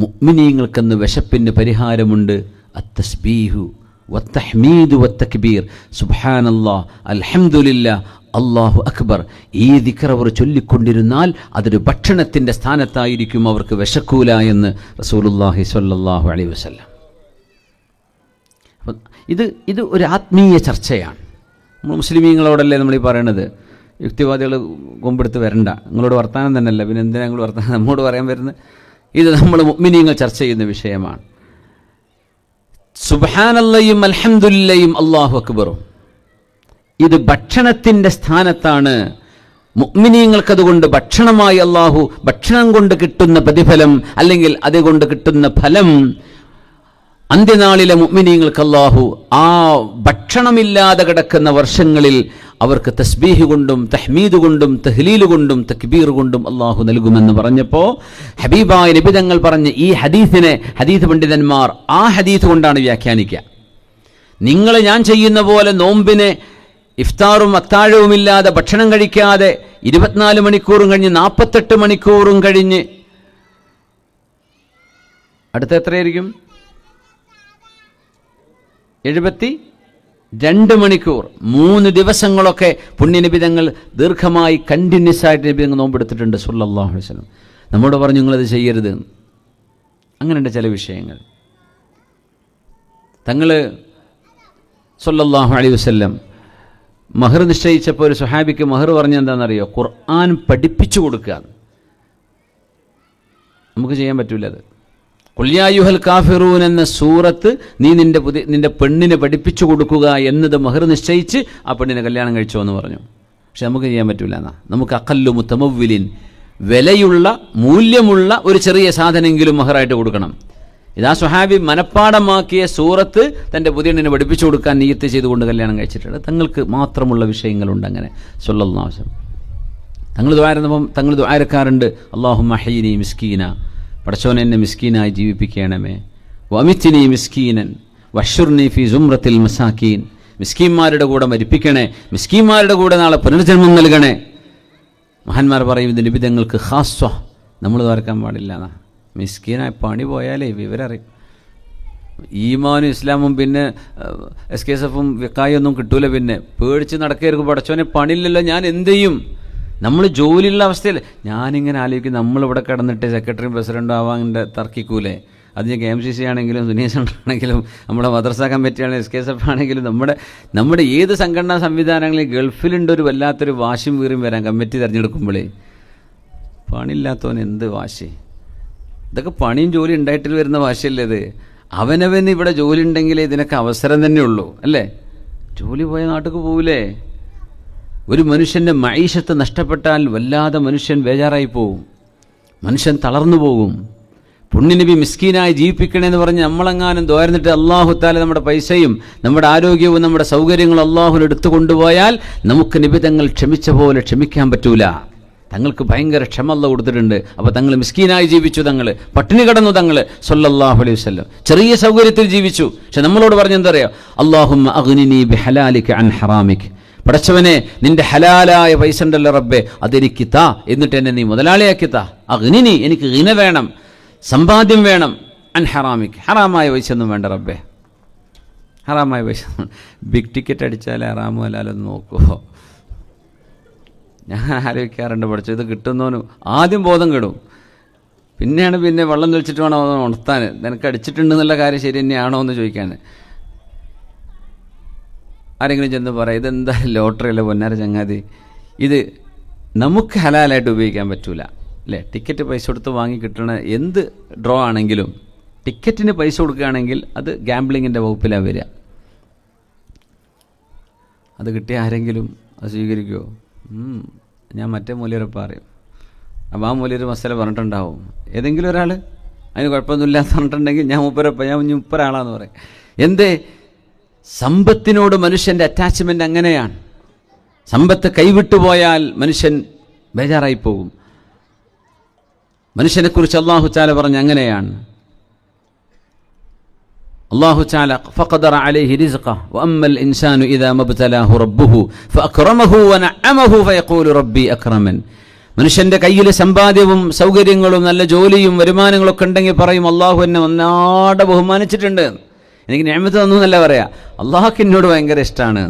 മുഅ്മിനീങ്ങൾക്കെന്ന് വിശപ്പിന് പരിഹാരമുണ്ട്. അത്തസ്ബീഹു വത്തഹ്മീദു വത്തക്ബീർ, സുബ്ഹാനല്ലാഹ്, അൽഹംദുലില്ലാഹ്, അല്ലാഹു അക്ബർ. ഈ ദിക്ർ അവർ ചൊല്ലിക്കൊണ്ടിരുന്നാൽ അതൊരു ഭക്ഷണത്തിൻ്റെ സ്ഥാനത്തായിരിക്കും, അവർക്ക് വിശക്കൂല എന്ന് റസൂലുള്ളാഹി സ്വല്ലല്ലാഹു അലൈഹി വസല്ലം. അപ്പം ഇത് ഒരു ആത്മീയ ചർച്ചയാണ്. നമ്മൾ മുസ്ലിമീങ്ങളോടല്ലേ നമ്മൾ ഈ പറയണത്. യുക്തിവാദികൾ കൊമ്പെടുത്ത് വരണ്ട, നിങ്ങളോട് വർത്താനം തന്നെയല്ല, പിന്നെ എന്തിനാ നിങ്ങൾ വർത്താനം നമ്മോട് പറയാൻ വരുന്നത്? ഇത് നമ്മൾ മുഅ്മിനീങ്ങൾ ചർച്ച ചെയ്യുന്ന വിഷയമാണ്. സുബ്ഹാനല്ലയും അൽഹംദുലില്ലയും അല്ലാഹു അക്ബറും ഇത് ഭക്ഷണത്തിൻ്റെ സ്ഥാനത്താണ്. മുഅ്മിനീങ്ങൾക്കതുകൊണ്ട് ഭക്ഷണമായി അല്ലാഹു, ഭക്ഷണം കൊണ്ട് കിട്ടുന്ന പ്രതിഫലം അല്ലെങ്കിൽ അതുകൊണ്ട് കിട്ടുന്ന ഫലം അന്ത്യനാളിലെ മുഅ്മിനീങ്ങൾക്ക് അല്ലാഹു ആ ഭക്ഷണമില്ലാതെ കിടക്കുന്ന വർഷങ്ങളിൽ അവർക്ക് തസ്ബീഹ് കൊണ്ടും തഹ്മീദ് കൊണ്ടും തഹ്ലീൽ കൊണ്ടും തക്ബീർ കൊണ്ടും അല്ലാഹു നൽകുമെന്ന് പറഞ്ഞപ്പോൾ ഹബീബായ നബി തങ്ങൾ പറഞ്ഞ ഈ ഹദീസിനെ ഹദീസ് പണ്ഡിതന്മാർ ആ ഹദീസ് കൊണ്ടാണ് വ്യാഖ്യാനിക്കുക. നിങ്ങൾ ഞാൻ ചെയ്യുന്ന പോലെ നോമ്പിനെ ഇഫ്താറും അത്താഴവുമില്ലാതെ ഭക്ഷണം കഴിക്കാതെ 24 മണിക്കൂറും കഴിഞ്ഞ് 48 മണിക്കൂറും കഴിഞ്ഞ് അടുത്ത എത്രയായിരിക്കും? 2 മണിക്കൂർ 3 ദിവസങ്ങളൊക്കെ പുണ്യനിബിതങ്ങൾ ദീർഘമായി കണ്ടിന്യൂസ് ആയിട്ട് നിബിതങ്ങൾ നോമ്പെടുത്തിട്ടുണ്ട് സല്ലല്ലാഹു അലൈഹി വസല്ലം. നമ്മോട് പറഞ്ഞു നിങ്ങളത് ചെയ്യരുത്. അങ്ങനെയുണ്ട് ചില വിഷയങ്ങൾ. തങ്ങൾ സല്ലല്ലാഹു അലൈഹി വസല്ലം മഹർ നിശ്ചയിച്ചപ്പോൾ ഒരു സ്വഹാബിക്ക് മഹർ പറഞ്ഞെന്താണെന്നറിയോ? ഖുർആൻ പഠിപ്പിച്ചു കൊടുക്കുക. നമുക്ക് ചെയ്യാൻ പറ്റൂല അത്. ഖുൽ യാ അയ്യുഹൽ കാഫിറൂൻ എന്ന സൂറത്ത് നീ നിന്റെ പെണ്ണിനെ പഠിപ്പിച്ചു കൊടുക്കുക എന്നത് മഹർ നിശ്ചയിച്ച് ആ പെണ്ണിനെ കല്യാണം കഴിച്ചോ എന്ന് പറഞ്ഞു. പക്ഷെ നമുക്ക് ചെയ്യാൻ പറ്റൂല എന്നാ. നമുക്ക് അഖല്ലു മുതമവ്വിലിൻ, വിലയുള്ള മൂല്യമുള്ള ഒരു ചെറിയ സാധനമെങ്കിലും മഹറായിട്ട് കൊടുക്കണം. ഇതാ സ്വഹാബി മനപ്പാടമാക്കിയ സൂറത്ത് തൻ്റെ പുതിയണ്ണിനെ പഠിപ്പിച്ചു കൊടുക്കാൻ നിയ്യത്ത് ചെയ്തുകൊണ്ട് കല്യാണം കഴിച്ചിട്ടുണ്ട്. തങ്ങൾക്ക് മാത്രമുള്ള വിഷയങ്ങളുണ്ട് അങ്ങനെ സല്ലല്ലാഹു അലൈഹി വസല്ലം. തങ്ങൾ ദുആരക്കാറുണ്ട്, അല്ലാഹുമ്മ ഹയ്യിനി മിസ്കീന, പടച്ചോനെ എന്നെ മിസ്കീനായി ജീവിപ്പിക്കണമേ, വമിത്നി മിസ്കീനൻ വഹ്ശുർനി ഫീ സുംറത്തിൽ മസാക്കീൻ, മിസ്കീന്മാരുടെ കൂടെ മരിപ്പിക്കണേ, മിസ്കീന്മാരുടെ കൂടെ നാളെ പുനർജന്മം നൽകണേ. മഹാന്മാർ പറയും ഇത് നിബിധങ്ങൾക്ക് ഖാസ്വ, നമ്മൾ ദ്വാരക്കാൻ പാടില്ല എന്നാ. മിസ്കീനായി പണി പോയാലേ വിവരറിയും. ഈമാനും ഇസ്ലാമും പിന്നെ SKSF-ഉം വിക്കായൊന്നും കിട്ടൂല. പിന്നെ പേടിച്ച് നടക്കരുത്. പടച്ചോനെ പണിയില്ലല്ലോ, ഞാൻ എന്ത് ചെയ്യും? നമ്മൾ ജോലിയുള്ള അവസ്ഥയിൽ ഞാനിങ്ങനെ ആലോചിക്കും, നമ്മളിവിടെ കിടന്നിട്ട് സെക്രട്ടറിയും പ്രസിഡൻറ്റും ആവാൻ്റെ തർക്കിക്കൂലേ? അത് ഞാൻ KMCC ആണെങ്കിലും സുന്നി സെൻ്റർ ആണെങ്കിലും നമ്മുടെ മദ്രസ കമ്മിറ്റി ആണെങ്കിലും SKSF ആണെങ്കിലും നമ്മുടെ ഏത് സംഘടനാ സംവിധാനങ്ങളിൽ ഗൾഫിലുണ്ട് ഒരു വല്ലാത്തൊരു വാശിയും വീറും വരാൻ കമ്മിറ്റി തിരഞ്ഞെടുക്കുമ്പോഴേ. പണിയില്ലാത്തവൻ എന്ത് വാശി? ഇതൊക്കെ പണിയും ജോലി ഉണ്ടായിട്ട് വരുന്ന വാശിയല്ലേ ഇത്? അവനവന് ഇവിടെ ജോലി ഉണ്ടെങ്കിൽ ഇതിനൊക്കെ അവസരം തന്നെ ഉള്ളൂ അല്ലേ? ജോലി പോയ നാട്ടിൽ പോവില്ലേ? ഒരു മനുഷ്യൻ്റെ മഈശത്ത് നഷ്ടപ്പെട്ടാൽ വല്ലാതെ മനുഷ്യൻ ബേജാറായി പോകും, മനുഷ്യൻ തളർന്നു പോകും. പുണ്യനബി മിസ്കീനായി ജീവിപ്പിക്കണമെന്ന് പറഞ്ഞ് നമ്മളെങ്ങാനും ദോർന്നിട്ട് അല്ലാഹു തആല നമ്മുടെ പൈസയും നമ്മുടെ ആരോഗ്യവും നമ്മുടെ സൗകര്യങ്ങളും അല്ലാഹുവിന് എടുത്തു കൊണ്ടുപോയാൽ നമുക്ക് നിബിധങ്ങൾ ക്ഷമിച്ച പോലെ ക്ഷമിക്കാൻ പറ്റൂല. തങ്ങൾക്ക് ഭയങ്കര ക്ഷമ അല്ലാഹു കൊടുത്തിട്ടുണ്ട്. അപ്പോൾ തങ്ങൾ മിസ്കീനായി ജീവിച്ചു, തങ്ങൾ പട്ടിണി കിടന്നു, തങ്ങൾ സല്ലല്ലാഹു അലൈഹി വസല്ലം ചെറിയ സൗകര്യത്തിൽ ജീവിച്ചു. പക്ഷെ നമ്മളോട് പറഞ്ഞെന്താ അറിയോ? അല്ലാഹുമ്മ അഗ്നിനി ബിഹലാലിക അൻ ഹറാമിക്, പടച്ചവനെ നിന്റെ ഹലാലായ പൈസ ഉണ്ടല്ലോ റബ്ബേ, അതെനിക്ക് താ, എന്നിട്ട് എന്നെ നീ മുതലാളിയാക്കി താ. അഗ്നിനി, എനിക്ക് ഗിന വേണം, സമ്പാദ്യം വേണം. അൻ ഹറാമിക്, ഹറാമായ പൈസ ഒന്നും വേണ്ട റബ്ബേ, ഹറാമായ പൈസ. ബിഗ് ടിക്കറ്റ് അടിച്ചാലേ ഹറാമോ അല്ലാലൊന്ന് നോക്കുമോ? ഞാൻ ആലോചിക്കാറുണ്ട്, പഠിച്ചു ഇത് കിട്ടുന്നവനും ആദ്യം ബോധം കെടും, പിന്നെ വെള്ളം തെളിച്ചിട്ട് വേണം അത് ഉണർത്താൻ. നിനക്ക് അടിച്ചിട്ടുണ്ടെന്നുള്ള കാര്യം ശരി തന്നെയാണോ എന്ന് ചോദിക്കാൻ. ആരെങ്കിലും ചെന്ന് പറയാം ഇതെന്താ ലോട്ടറി അല്ലേ പൊന്നാര ചങ്ങാതി, ഇത് നമുക്ക് ഹലാലായിട്ട് ഉപയോഗിക്കാൻ പറ്റൂല അല്ലേ? ടിക്കറ്റ് പൈസ കൊടുത്ത് വാങ്ങി കിട്ടണ എന്ത് ഡ്രോ ആണെങ്കിലും ടിക്കറ്റിന് പൈസ കൊടുക്കുകയാണെങ്കിൽ അത് ഗാംബ്ലിങ്ങിൻ്റെ വകുപ്പിലാണ് വരിക. അത് കിട്ടിയ ആരെങ്കിലും അത് സ്വീകരിക്കുമോ? ഞാൻ മറ്റേ മൂല്യരപ്പം അറിയും. അപ്പോൾ ആ മൂല്യർ മസല പറഞ്ഞിട്ടുണ്ടാവും. ഏതെങ്കിലും ഒരാൾ അതിന് കുഴപ്പമൊന്നുമില്ലാന്ന് പറഞ്ഞിട്ടുണ്ടെങ്കിൽ ഞാൻ മുപ്പരാളാന്ന് പറയും. എന്തേ? സമ്പത്തിനോട് മനുഷ്യൻ്റെ അറ്റാച്ച്മെൻ്റ് അങ്ങനെയാണ്. സമ്പത്ത് കൈവിട്ടുപോയാൽ മനുഷ്യൻ ബേജാറായി പോകും. മനുഷ്യനെക്കുറിച്ച് അല്ലാഹു തആല പറഞ്ഞ അങ്ങനെയാണ്. അല്ലാഹു തആല ഫഖദറ അലൈഹി റിസ്ഖഹു വഅമ്മൽ ഇൻസാനു ഇദാ മബ്തലാഹു റബ്ബുഹു ഫഅക്റമഹു വനഅമഹു ഫയഖൂലു റബ്ബി അക്രമൻ. മനുഷ്യൻ്റെ കയ്യിൽ സമ്പാദ്യവും സൗകര്യങ്ങളും നല്ല ജോലിയും വരുമാനങ്ങളൊക്കെ ഉണ്ടെങ്കിൽ പറയും അല്ലാഹു എന്നെ ഒന്നാടെ ബഹുമാനിച്ചിട്ടുണ്ട്, എനിക്ക് നിഅമത്ത് തന്നു എന്നല്ല പറയാ, അല്ലാഹുക്ക് എന്നോട് ഭയങ്കര ഇഷ്ടമാണ്.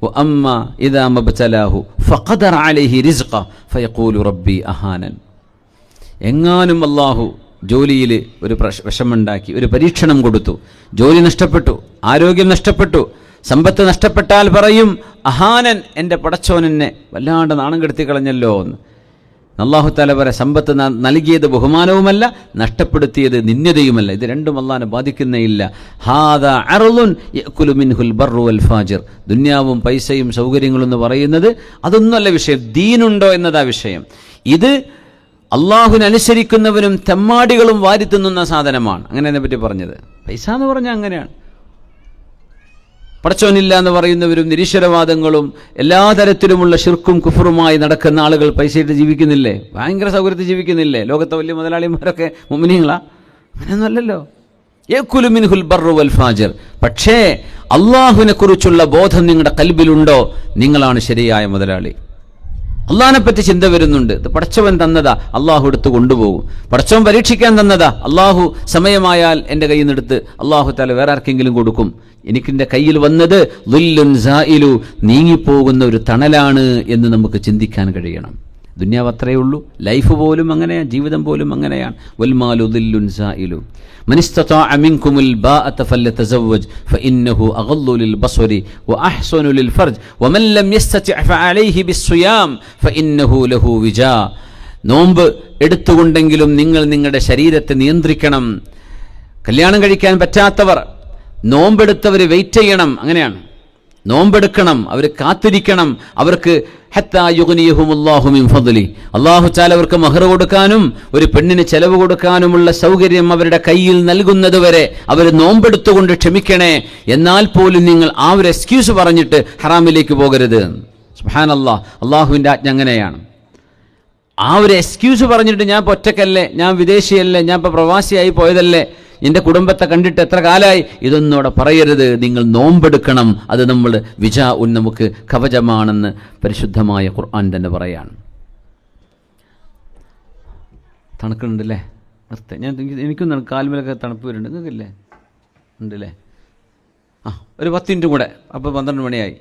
വഅമ്മ ഇദാ മബ്തലാഹു ഫഖദറ അലൈഹി റിസ്ഖഹു ഫയഖൂലു റബ്ബി അഹാനൻ. എങ്ങാനും അല്ലാഹു ജോലിയിൽ ഒരു വിഷമുണ്ടാക്കി, ഒരു പരീക്ഷണം കൊടുത്തു, ജോലി നഷ്ടപ്പെട്ടു, ആരോഗ്യം നഷ്ടപ്പെട്ടു, സമ്പത്ത് നഷ്ടപ്പെട്ടാൽ പറയും അഹാനൻ, എൻ്റെ പടച്ചോൻ എന്നെ വല്ലാണ്ട് നാണം കെടുത്തി കളഞ്ഞല്ലോ എന്ന്. അല്ലാഹു തആല പറയാം സമ്പത്ത് നൽകിയത് ബഹുമാനവുമല്ല, നഷ്ടപ്പെടുത്തിയത് നിന്ദ്യതയുമല്ല. ഇത് രണ്ടും അല്ലാഹുവിനെ ബാധിക്കുന്നേയില്ല. ഹാദാ അർളുൻ യഅകുലു മിൻഹുൽ ബർറു വൽ ഫാജിർ. ദുനിയാവും പൈസയും സൗകര്യങ്ങളും എന്ന് പറയുന്നത് അതൊന്നുമല്ല വിഷയം, ദീനുണ്ടോ എന്നതാ വിഷയം. ഇത് അള്ളാഹുവിനെ അനുസരിക്കുന്നവനും തെമ്മാടികളും വാരിത്തിന്നുന്ന സാധനമാണ്. അങ്ങനെ അതിനെ പറ്റി പറഞ്ഞത്. പൈസ എന്ന് പറഞ്ഞാൽ അങ്ങനെയാണ്. പടച്ചോനില്ല എന്ന് പറയുന്നവരും നിരീശ്വരവാദങ്ങളും എല്ലാ തരത്തിലുമുള്ള ശിർക്കും കുഫറുമായി നടക്കുന്ന ആളുകൾ പൈസയിട്ട് ജീവിക്കുന്നില്ലേ? ഭയങ്കര സൗകര്യത്തിൽ ജീവിക്കുന്നില്ലേ? ലോകത്തെ വലിയ മുതലാളിമാരൊക്കെ മുഅ്മിനീങ്ങളാ? അങ്ങനെയൊന്നുമല്ലല്ലോ. യഅകുലു മിൻഹുൽ ബർറു വൽ ഫാജിർ. പക്ഷേ അള്ളാഹുവിനെ കുറിച്ചുള്ള ബോധം നിങ്ങളുടെ കൽബിലുണ്ടോ, നിങ്ങളാണ് ശരിയായ മുതലാളി. അള്ളാഹിനെ പറ്റി ചിന്ത വരുന്നുണ്ട്. ഇത് പടച്ചവൻ തന്നതാ, അള്ളാഹു എടുത്ത് കൊണ്ടുപോകും. പടച്ചവൻ പരീക്ഷിക്കാൻ തന്നതാ, അള്ളാഹു സമയമായാൽ എൻ്റെ കയ്യിൽ നിന്ന് എടുത്ത് അള്ളാഹു താല വേറെ ആർക്കെങ്കിലും കൊടുക്കും. എനിക്കെൻ്റെ കയ്യിൽ വന്നത് ദുല്ലുൻ സായിലു, നീങ്ങിപ്പോകുന്ന ഒരു തണലാണ് എന്ന് നമുക്ക് ചിന്തിക്കാൻ കഴിയണം. ദുനിയാവ് അത്രയേ ഉള്ളൂ. ലൈഫ് പോലും അങ്ങനെയാണ്, ജീവിതം പോലും അങ്ങനെയാണ്. വൽമാലു ദുല്ലുൻ സായിലു മൻ ഇസ്തതാഅ മിൻകുമുൽ ബാഅത ഫല്യതസവ്വജ് ഫഇന്നഹു അഗളു ലിൽബസ്വരി വഅഹ്സനു ലിൽഫർജ് വമൻ ലം യസ്തതി' ഫഅലൈഹി ബിസ്സിയാം ഫഇന്നഹു ലഹു വിജാ. നോമ്പ് എടുത്തുകൊണ്ടെങ്കിലും നിങ്ങൾ നിങ്ങളുടെ ശരീരത്തെ നിയന്ത്രിക്കണം. കല്യാണം കഴിക്കാൻ പറ്റാത്തവർ, നോമ്പെടുത്തവർ വെയിറ്റ് ചെയ്യണം. അങ്ങനെയാണ്, നോമ്പെടുക്കണം, അവർ കാത്തിരിക്കണം. അവർക്ക് ഹത്താ യുഗ്നിയഹുമുല്ലാഹു മിൻ ഫദ്ലി, അല്ലാഹു തആല അവർക്ക് മഹർ കൊടുക്കാനും ഒരു പെണ്ണിന് ചെലവ് കൊടുക്കാനുമുള്ള സൗകര്യം അവരുടെ കയ്യിൽ നൽകുന്നതുവരെ അവർ നോമ്പെടുത്തുകൊണ്ട് ക്ഷമിക്കണേ. എന്നാൽ പോലും നിങ്ങൾ ആ ഒരു എക്സ്ക്യൂസ് പറഞ്ഞിട്ട് ഹറാമിലേക്ക് പോകരുത്. സുബ്ഹാനല്ലാഹ്, അള്ളാഹുവിൻ്റെ ആജ്ഞ അങ്ങനെയാണ്. ആ ഒരു എക്സ്ക്യൂസ് പറഞ്ഞിട്ട് ഞാൻ ഇപ്പോൾ ഒറ്റക്കല്ലേ, ഞാൻ വിദേശിയല്ലേ, ഞാൻ ഇപ്പോൾ പ്രവാസിയായി പോയതല്ലേ, എൻ്റെ കുടുംബത്തെ കണ്ടിട്ട് എത്ര കാലമായി, ഇതൊന്നോടെ പറയരുത്. നിങ്ങൾ നോമ്പെടുക്കണം. അത് നമ്മൾ നമുക്ക് കവചമാണെന്ന് പരിശുദ്ധമായ ഖുർആൻ തന്നെ പറയാണ്. തണുക്കുന്നുണ്ടല്ലേ? എനിക്കൊന്നും കാൽമേലൊക്കെ തണുപ്പ് വരുന്നുണ്ട്. നിങ്ങൾക്കില്ലേ? ഉണ്ടല്ലേ? ഒരു 10 മിനിറ്റ് കൂടെ, അപ്പോൾ 12 മണിയായി.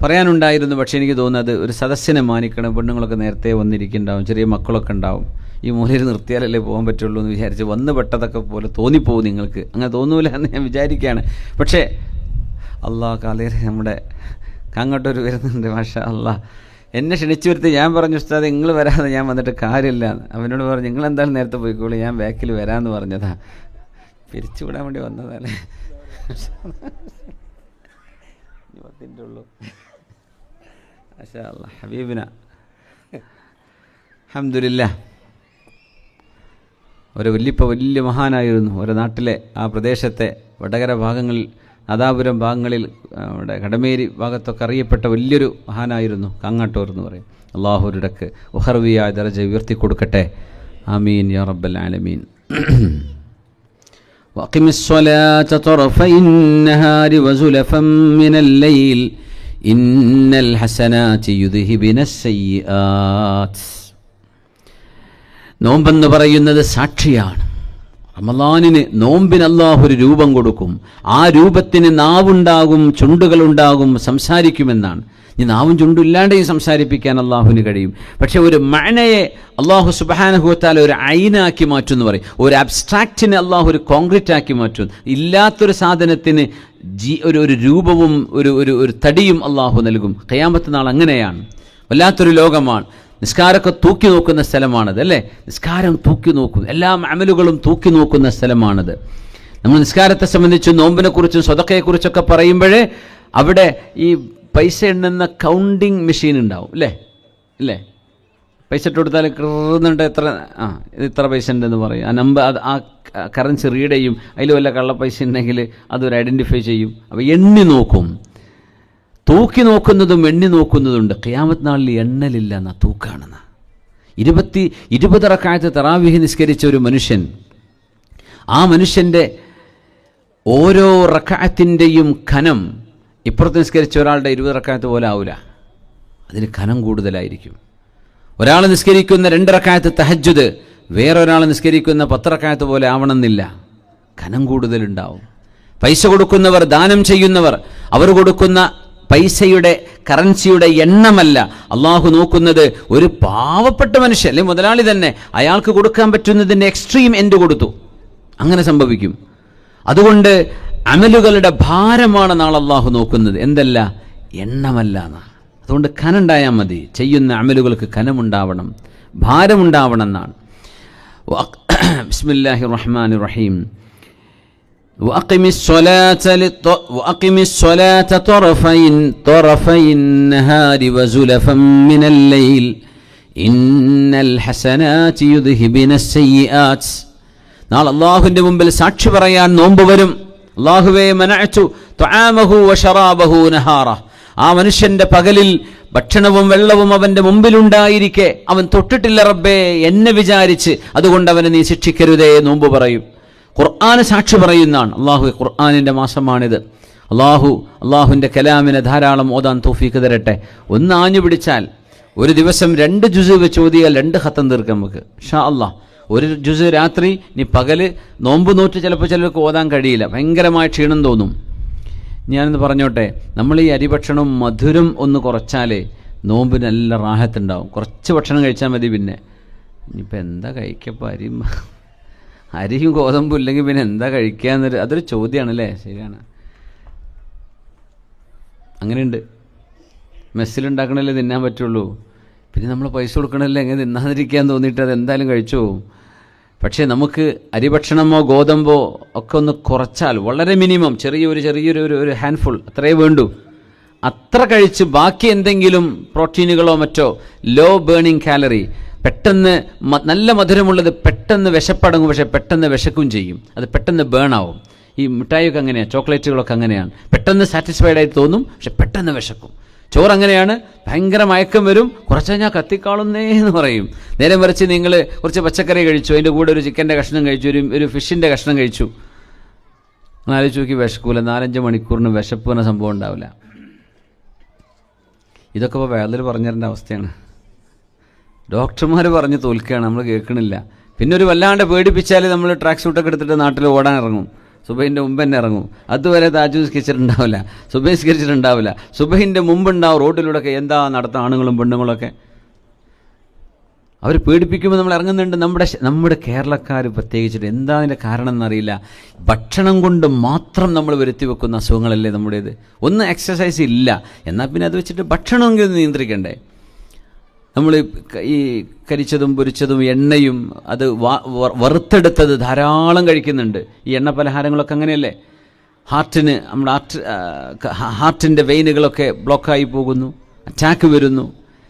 പറയാനുണ്ടായിരുന്നു, പക്ഷേ എനിക്ക് തോന്നുന്നത് ഒരു സദസ്സിനെ മാനിക്കണം. പെണ്ണുങ്ങളൊക്കെ നേരത്തെ വന്നിരിക്കുന്നുണ്ടാവും, ചെറിയ മക്കളൊക്കെ ഉണ്ടാവും. ഈ മൂലയിൽ നിർത്തിയാലല്ലേ പോകാൻ പറ്റുള്ളൂ എന്ന് വിചാരിച്ച് വന്ന് പെട്ടതൊക്കെ പോലെ തോന്നിപ്പോവും നിങ്ങൾക്ക്. അങ്ങനെ തോന്നൂല എന്ന് ഞാൻ വിചാരിക്കുകയാണ്. പക്ഷേ അള്ളാഹ് കാലേറെ നമ്മുടെ അങ്ങോട്ടൊരു വരുന്നുണ്ട്, മാഷാ അള്ളാഹ്. എന്നെ ക്ഷണിച്ചു വരുത്തി ഞാൻ പറഞ്ഞു, ഉസ്താദ് നിങ്ങൾ വരാതെ ഞാൻ വന്നിട്ട് കാര്യമില്ല. അവനോട് പറഞ്ഞു, നിങ്ങൾ എന്തായാലും നേരത്തെ പോയിക്കോളൂ, ഞാൻ ബാക്കിൽ വരാമെന്ന് പറഞ്ഞതാ. പിരിച്ചുവിടാൻ വേണ്ടി വന്നതല്ലേ. 20 ഉള്ളൂ. മാഷാ അള്ളാഹ്, ഹബീബിന അൽഹംദുലില്ലാഹ്. ഒരു വലിയ മഹാനായിരുന്നു. ഒരു നാട്ടിലെ ആ പ്രദേശത്തെ വടകര ഭാഗങ്ങളിൽ, നാദാപുരം ഭാഗങ്ങളിൽ, അവിടെ കടമേരി ഭാഗത്തൊക്കെ അറിയപ്പെട്ട വലിയൊരു മഹാനായിരുന്നു കാങ്ങാട്ടൂർ എന്ന് പറയും. അള്ളാഹു ഒരിടക്ക് ഉഹർവിയായ ദറജ ഉയർത്തിക്കൊടുക്കട്ടെ. ആമീൻ യാ റബ്ബൽ ആലമീൻ. വഖിമിസ് സ്വലാത തറഫൈൻ നഹാരി വസുലഫൻ മിനൽ ലൈൽ ഇന്നൽ ഹസനാതി യുദ്ഹിബിനസ് സയ്യിആത്ത്. നോമ്പെന്ന് പറയുന്നത് സാക്ഷിയാണ്. റമളാനിന്, നോമ്പിന് അല്ലാഹു ഒരു രൂപം കൊടുക്കും. ആ രൂപത്തിന് നാവുണ്ടാകും, ചുണ്ടുകളുണ്ടാകും, സംസാരിക്കുമെന്നാണ്. ഈ നാവും ചുണ്ടും ഇല്ലാണ്ട് സംസാരിപ്പിക്കാൻ അള്ളാഹുവിന് കഴിയും. പക്ഷെ ഒരു മഅനയെ അള്ളാഹു സുബ്ഹാനഹു വ തആല ഒരു ഐനാക്കി മാറ്റും എന്ന് പറയും. ഒരു അബ്സ്ട്രാക്റ്റിനെ അള്ളാഹു ഒരു കോൺക്രീറ്റ് ആക്കി മാറ്റും. ഇല്ലാത്തൊരു സാധനത്തിന് ഒരു രൂപവും ഒരു തടിയും അള്ളാഹു നൽകും. ഖിയാമത്ത് നാൾ അങ്ങനെയാണ്. വല്ലാത്തൊരു ലോകമാണ്. നിസ്കാരമൊക്കെ തൂക്കി നോക്കുന്ന സ്ഥലമാണത്, അല്ലേ? നിസ്കാരം തൂക്കി നോക്കും, എല്ലാ അമലുകളും തൂക്കി നോക്കുന്ന സ്ഥലമാണത്. നമ്മൾ നിസ്കാരത്തെ സംബന്ധിച്ചും നോമ്പിനെക്കുറിച്ചും സ്വതക്കയെക്കുറിച്ചൊക്കെ പറയുമ്പോഴേ അവിടെ ഈ പൈസ എണ്ണുന്ന കൗണ്ടിങ് മെഷീൻ ഉണ്ടാവും, അല്ലേ? പൈസ ഇട്ട് കൊടുത്താൽ കൃന്നുണ്ട്, ഇത്ര പൈസ ഉണ്ടെന്ന് പറയും. ആ നമ്പർ, ആ കറൻസി റീഡ് ചെയ്യും. അതിൽ വല്ല കള്ള പൈസ ഉണ്ടെങ്കിൽ അതൊരു ഐഡൻറ്റിഫൈ ചെയ്യും. അപ്പോൾ എണ്ണി നോക്കും. തൂക്കി നോക്കുന്നതും എണ്ണി നോക്കുന്നതുണ്ട്. ഖിയാമത്ത് നാളിൽ എണ്ണലില്ല എന്നാ, തൂക്കാണെന്ന. 20 റക്അത്ത് തറാവീഹ് നിസ്കരിച്ച ഒരു മനുഷ്യൻ, ആ മനുഷ്യൻ്റെ ഓരോ റക്അത്തിൻ്റെയും ഖനം ഇപ്പുറത്ത് നിസ്കരിച്ച ഒരാളുടെ 20 റക്അത്ത് പോലെ ആവില്ല. അതിന് ഖനം കൂടുതലായിരിക്കും. ഒരാൾ നിസ്കരിക്കുന്ന 2 റക്അത്ത് തഹജ്ജുദ് വേറൊരാൾ നിസ്കരിക്കുന്ന 10 റക്അത്ത് പോലെ ആവണമെന്നില്ല. ഖനം കൂടുതലുണ്ടാവും. പൈസ കൊടുക്കുന്നവർ, ദാനം ചെയ്യുന്നവർ, അവർ കൊടുക്കുന്ന പൈസയുടെ, കറൻസിയുടെ എണ്ണമല്ല അള്ളാഹു നോക്കുന്നത്. ഒരു പാവപ്പെട്ട മനുഷ്യൻ, അല്ലെങ്കിൽ മുതലാളി തന്നെ, അയാൾക്ക് കൊടുക്കാൻ പറ്റുന്നതിൻ്റെ എക്സ്ട്രീം എൻഡ് കൊടുത്തു. അങ്ങനെ സംഭവിക്കും. അതുകൊണ്ട് അമലുകളുടെ ഭാരമാണ് നാളെ അള്ളാഹു നോക്കുന്നത്, എന്തല്ല, എണ്ണമല്ല എന്നാണ്. അതുകൊണ്ട് ഖനുണ്ടായാൽ മതി. ചെയ്യുന്ന അമലുകൾക്ക് ഖനമുണ്ടാവണം, ഭാരമുണ്ടാവണം എന്നാണ്. ബിസ്മില്ലാഹിർ റഹ്മാനിർ റഹീം. وأقم الصلاة طرفي النهار وزلفا من الليل إن الحسنات يذهبن السيئات. നാളെ അല്ലാഹുവിന്റെ മുമ്പിൽ സാക്ഷി പറയാൻ നോമ്പ് വരും. അല്ലാഹുവേ മനഅതു തുആമഹു വശറാബഹു നഹാറ. ആ മനുഷ്യന്റെ പകലിൽ ഭക്ഷണവും വെള്ളവും അവന്റെ മുമ്പിലുണ്ടായിരിക്കെ അവൻ തൊട്ടിട്ടില്ല റബ്ബേ എന്നെ വിചാരിച്ച്, അതുകൊണ്ട് അവനെ നീ ശിക്ഷിക്കരുതേ നോമ്പ് പറയും. ഖുർആൻ സാക്ഷി പറയുന്നതാണ്. അള്ളാഹു ഖുർആനിൻ്റെ മാസമാണിത്. അള്ളാഹുവിൻ്റെ കലാമിനെ ധാരാളം ഓതാൻ തൗഫീഖ് തരട്ടെ. ഒന്ന് ആഞ്ഞു പിടിച്ചാൽ ഒരു ദിവസം 2 ജുസ് വെച്ച് ഓതിയാൽ 2 ഖത്തം തീർക്കാം നമുക്ക് ഇൻഷാ അല്ലാഹ്. ഒരു ജുസ് രാത്രി, ഇനി പകല് നോമ്പ് നോറ്റ് ചിലപ്പോൾ ചിലർക്ക് ഓതാൻ കഴിയില്ല, ഭയങ്കരമായ ക്ഷീണം തോന്നും. ഞാനെന്ന് പറഞ്ഞോട്ടെ, നമ്മൾ ഈ അരിഭക്ഷണം മധുരം ഒന്ന് കുറച്ചാലേ നോമ്പിന് നല്ല റാഹത്തുണ്ടാവും. കുറച്ച് ഭക്ഷണം കഴിച്ചാൽ മതി. പിന്നെ ഇനിയിപ്പോൾ എന്താ കഴിക്കപ്പോൾ അരിയും ഗോതമ്പും ഇല്ലെങ്കിൽ പിന്നെ എന്താ കഴിക്കുക അതൊരു ചോദ്യമാണല്ലേ. ശരിയാണ്, അങ്ങനെയുണ്ട്. മെസ്സിലുണ്ടാക്കണല്ലേ തിന്നാൻ പറ്റുള്ളൂ, പിന്നെ നമ്മൾ പൈസ കൊടുക്കണമല്ലേ എങ്ങനെ തിന്നാതിരിക്കാൻ തോന്നിയിട്ട് അത് എന്തായാലും കഴിച്ചു പോകും. പക്ഷേ നമുക്ക് അരിഭക്ഷണമോ ഗോതമ്പോ ഒക്കെ ഒന്ന് കുറച്ചാൽ, വളരെ മിനിമം ചെറിയൊരു ഹാൻഡ്ഫുൾ അത്രയേ വേണ്ടൂ, അത്ര കഴിച്ച് ബാക്കി എന്തെങ്കിലും പ്രോട്ടീനുകളോ മറ്റോ, ലോ ബേണിംഗ് കാലറി, പെട്ടെന്ന് നല്ല മധുരമുള്ളത് പെട്ടെന്ന് വിശപ്പടങ്ങും, പക്ഷേ പെട്ടെന്ന് വിശക്കും ചെയ്യും, അത് പെട്ടെന്ന് ബേൺ ആവും. ഈ മിഠായിയൊക്കെ അങ്ങനെയാണ്, ചോക്ലേറ്റുകളൊക്കെ അങ്ങനെയാണ്, പെട്ടെന്ന് സാറ്റിസ്ഫൈഡ് ആയി തോന്നും, പക്ഷെ പെട്ടെന്ന് വിശക്കും. ചോറ് അങ്ങനെയാണ്, ഭയങ്കര മയക്കം വരും, കുറച്ച് കഴിഞ്ഞാൽ കത്തിക്കാളുന്നേ എന്ന് പറയും. നേരെ മറിച്ച് നിങ്ങൾ കുറച്ച് പച്ചക്കറി കഴിച്ചു, അതിൻ്റെ കൂടെ ഒരു ചിക്കൻ്റെ കഷ്ണം കഴിച്ചു, ഒരു ഫിഷിൻ്റെ കഷ്ണം കഴിച്ചു, ആലോചിച്ച് നോക്കി, വിശക്കൂല. 4-5 മണിക്കൂറിന് വിശപ്പ് എന്ന സംഭവം ഉണ്ടാവില്ല. ഇതൊക്കെ ഇപ്പോൾ വേറൊരു പറഞ്ഞു തരേണ്ട അവസ്ഥയാണ്. ഡോക്ടർമാർ പറഞ്ഞ് തോൽക്കുകയാണ്, നമ്മൾ കേൾക്കണില്ല. പിന്നെ ഒരു വല്ലാണ്ട് പേടിപ്പിച്ചാൽ നമ്മൾ ട്രാക്ക് സൂട്ടൊക്കെ എടുത്തിട്ട് നാട്ടിൽ ഓടാൻ ഇറങ്ങും, സുബഹിൻ്റെ മുമ്പ് തന്നെ ഇറങ്ങും. അതുവരെ താജുസ്കരിച്ചിട്ടുണ്ടാവില്ല, സുബഹിസ്കരിച്ചിട്ടുണ്ടാവില്ല. സുബഹിൻ്റെ മുമ്പുണ്ടാവും റോഡിലൂടെയൊക്കെ എന്താ നടത്തുക, ആണുങ്ങളും പെണ്ണുങ്ങളൊക്കെ അവർ പേടിപ്പിക്കുമ്പോൾ നമ്മൾ ഇറങ്ങുന്നുണ്ട്. നമ്മുടെ കേരളക്കാർ പ്രത്യേകിച്ചിട്ട് എന്താ അതിൻ്റെ കാരണം എന്നറിയില്ല, ഭക്ഷണം കൊണ്ട് മാത്രം നമ്മൾ വരുത്തി വെക്കുന്ന അസുഖങ്ങളല്ലേ നമ്മുടേത്. ഒന്ന് എക്സസൈസ് ഇല്ല, എന്നാൽ പിന്നെ അത് വെച്ചിട്ട് ഭക്ഷണമെങ്കിലും നിയന്ത്രിക്കണ്ടേ. നമ്മൾ ഈ കരിച്ചതും പൊരിച്ചതും എണ്ണയും അത് വറുത്തെടുത്തത് ധാരാളം കഴിക്കുന്നുണ്ട്. ഈ എണ്ണ പലഹാരങ്ങളൊക്കെ അങ്ങനെയല്ലേ, നമ്മുടെ ഹാർട്ടിൻ്റെ വെയിനുകളൊക്കെ ബ്ലോക്കായി പോകുന്നു, അറ്റാക്ക് വരുന്നു,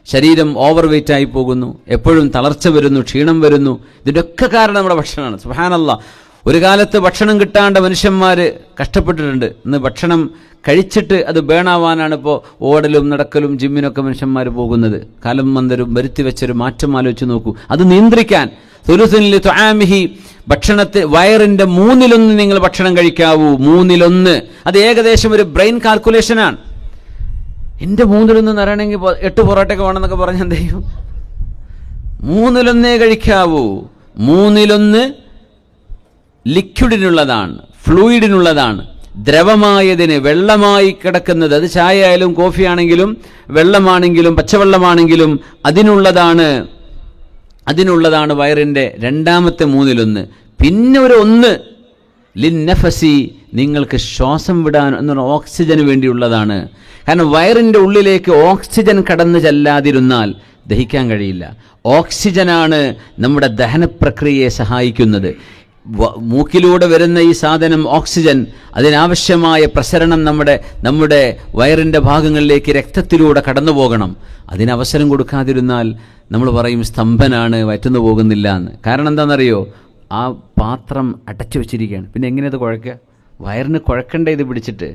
ശരീരം ഓവർ വെയ്റ്റ് ആയി പോകുന്നു, എപ്പോഴും തളർച്ച വരുന്നു, ക്ഷീണം വരുന്നു. ഇതിൻ്റെയൊക്കെ കാരണം നമ്മുടെ ഭക്ഷണമാണ്. സുബ്ഹാനല്ലാഹ്, ഒരു കാലത്ത് ഭക്ഷണം കിട്ടാണ്ട് മനുഷ്യന്മാർ കഷ്ടപ്പെട്ടിട്ടുണ്ട്. ഇന്ന് ഭക്ഷണം കഴിച്ചിട്ട് അത് ബേണാവാനാണ് ഇപ്പോൾ ഓടലും നടക്കലും ജിമ്മിനൊക്കെ മനുഷ്യന്മാർ പോകുന്നത്. കാലം മന്ദരും വരുത്തി വെച്ചൊരു മാറ്റം ആലോചിച്ച് നോക്കൂ. അത് നിയന്ത്രിക്കാൻ സുലുസുൻ ലിതുആമിഹി, ഭക്ഷണത്തെ വയറിൻ്റെ 1/3 നിങ്ങൾ ഭക്ഷണം കഴിക്കാവൂ. 1/3 അത് ഏകദേശം ഒരു ബ്രെയിൻ കാൽക്കുലേഷനാണ്. എൻ്റെ 1/3 അറിയണമെങ്കിൽ 8 പൊറോട്ടയൊക്കെ വേണമെന്നൊക്കെ പറഞ്ഞാൽ എന്ത് ചെയ്യും? 1/3 കഴിക്കാവൂ. 1/3 ലിക്വിഡിനുള്ളതാണ്, ഫ്ലൂയിഡിനുള്ളതാണ്, ദ്രവമായതിന്, വെള്ളമായി കിടക്കുന്നത്, അത് ചായ ആയാലും കോഫി ആണെങ്കിലും വെള്ളമാണെങ്കിലും പച്ചവെള്ളമാണെങ്കിലും അതിനുള്ളതാണ് വയറിൻ്റെ രണ്ടാമത്തെ 1/3. പിന്നെ ഒരു 1 ലിന്നഫസി, നിങ്ങൾക്ക് ശ്വാസം വിടാൻ എന്നുള്ള ഓക്സിജന് വേണ്ടിയുള്ളതാണ്. കാരണം വയറിൻ്റെ ഉള്ളിലേക്ക് ഓക്സിജൻ കടന്നു ചെല്ലാതിരുന്നാൽ ദഹിക്കാൻ കഴിയില്ല. ഓക്സിജനാണ് നമ്മുടെ ദഹനപ്രക്രിയയെ സഹായിക്കുന്നത്. മൂക്കിലൂടെ വരുന്ന ഈ സാധനം ഓക്സിജൻ, അതിനാവശ്യമായ പ്രസരണം നമ്മുടെ വയറിൻ്റെ ഭാഗങ്ങളിലേക്ക് രക്തത്തിലൂടെ കടന്നു പോകണം. അതിനവസരം കൊടുക്കാതിരുന്നാൽ നമ്മൾ പറയും സ്തംഭനാണ്, വയറ്റുന്നു പോകുന്നില്ല എന്ന്. കാരണം എന്താണെന്നറിയോ? ആ പാത്രം അടച്ചു വെച്ചിരിക്കുകയാണ്. പിന്നെ എങ്ങനെയത് കുഴക്കുക? വയറിന് കുഴക്കണ്ടേ ഇത് പിടിച്ചിട്ട്?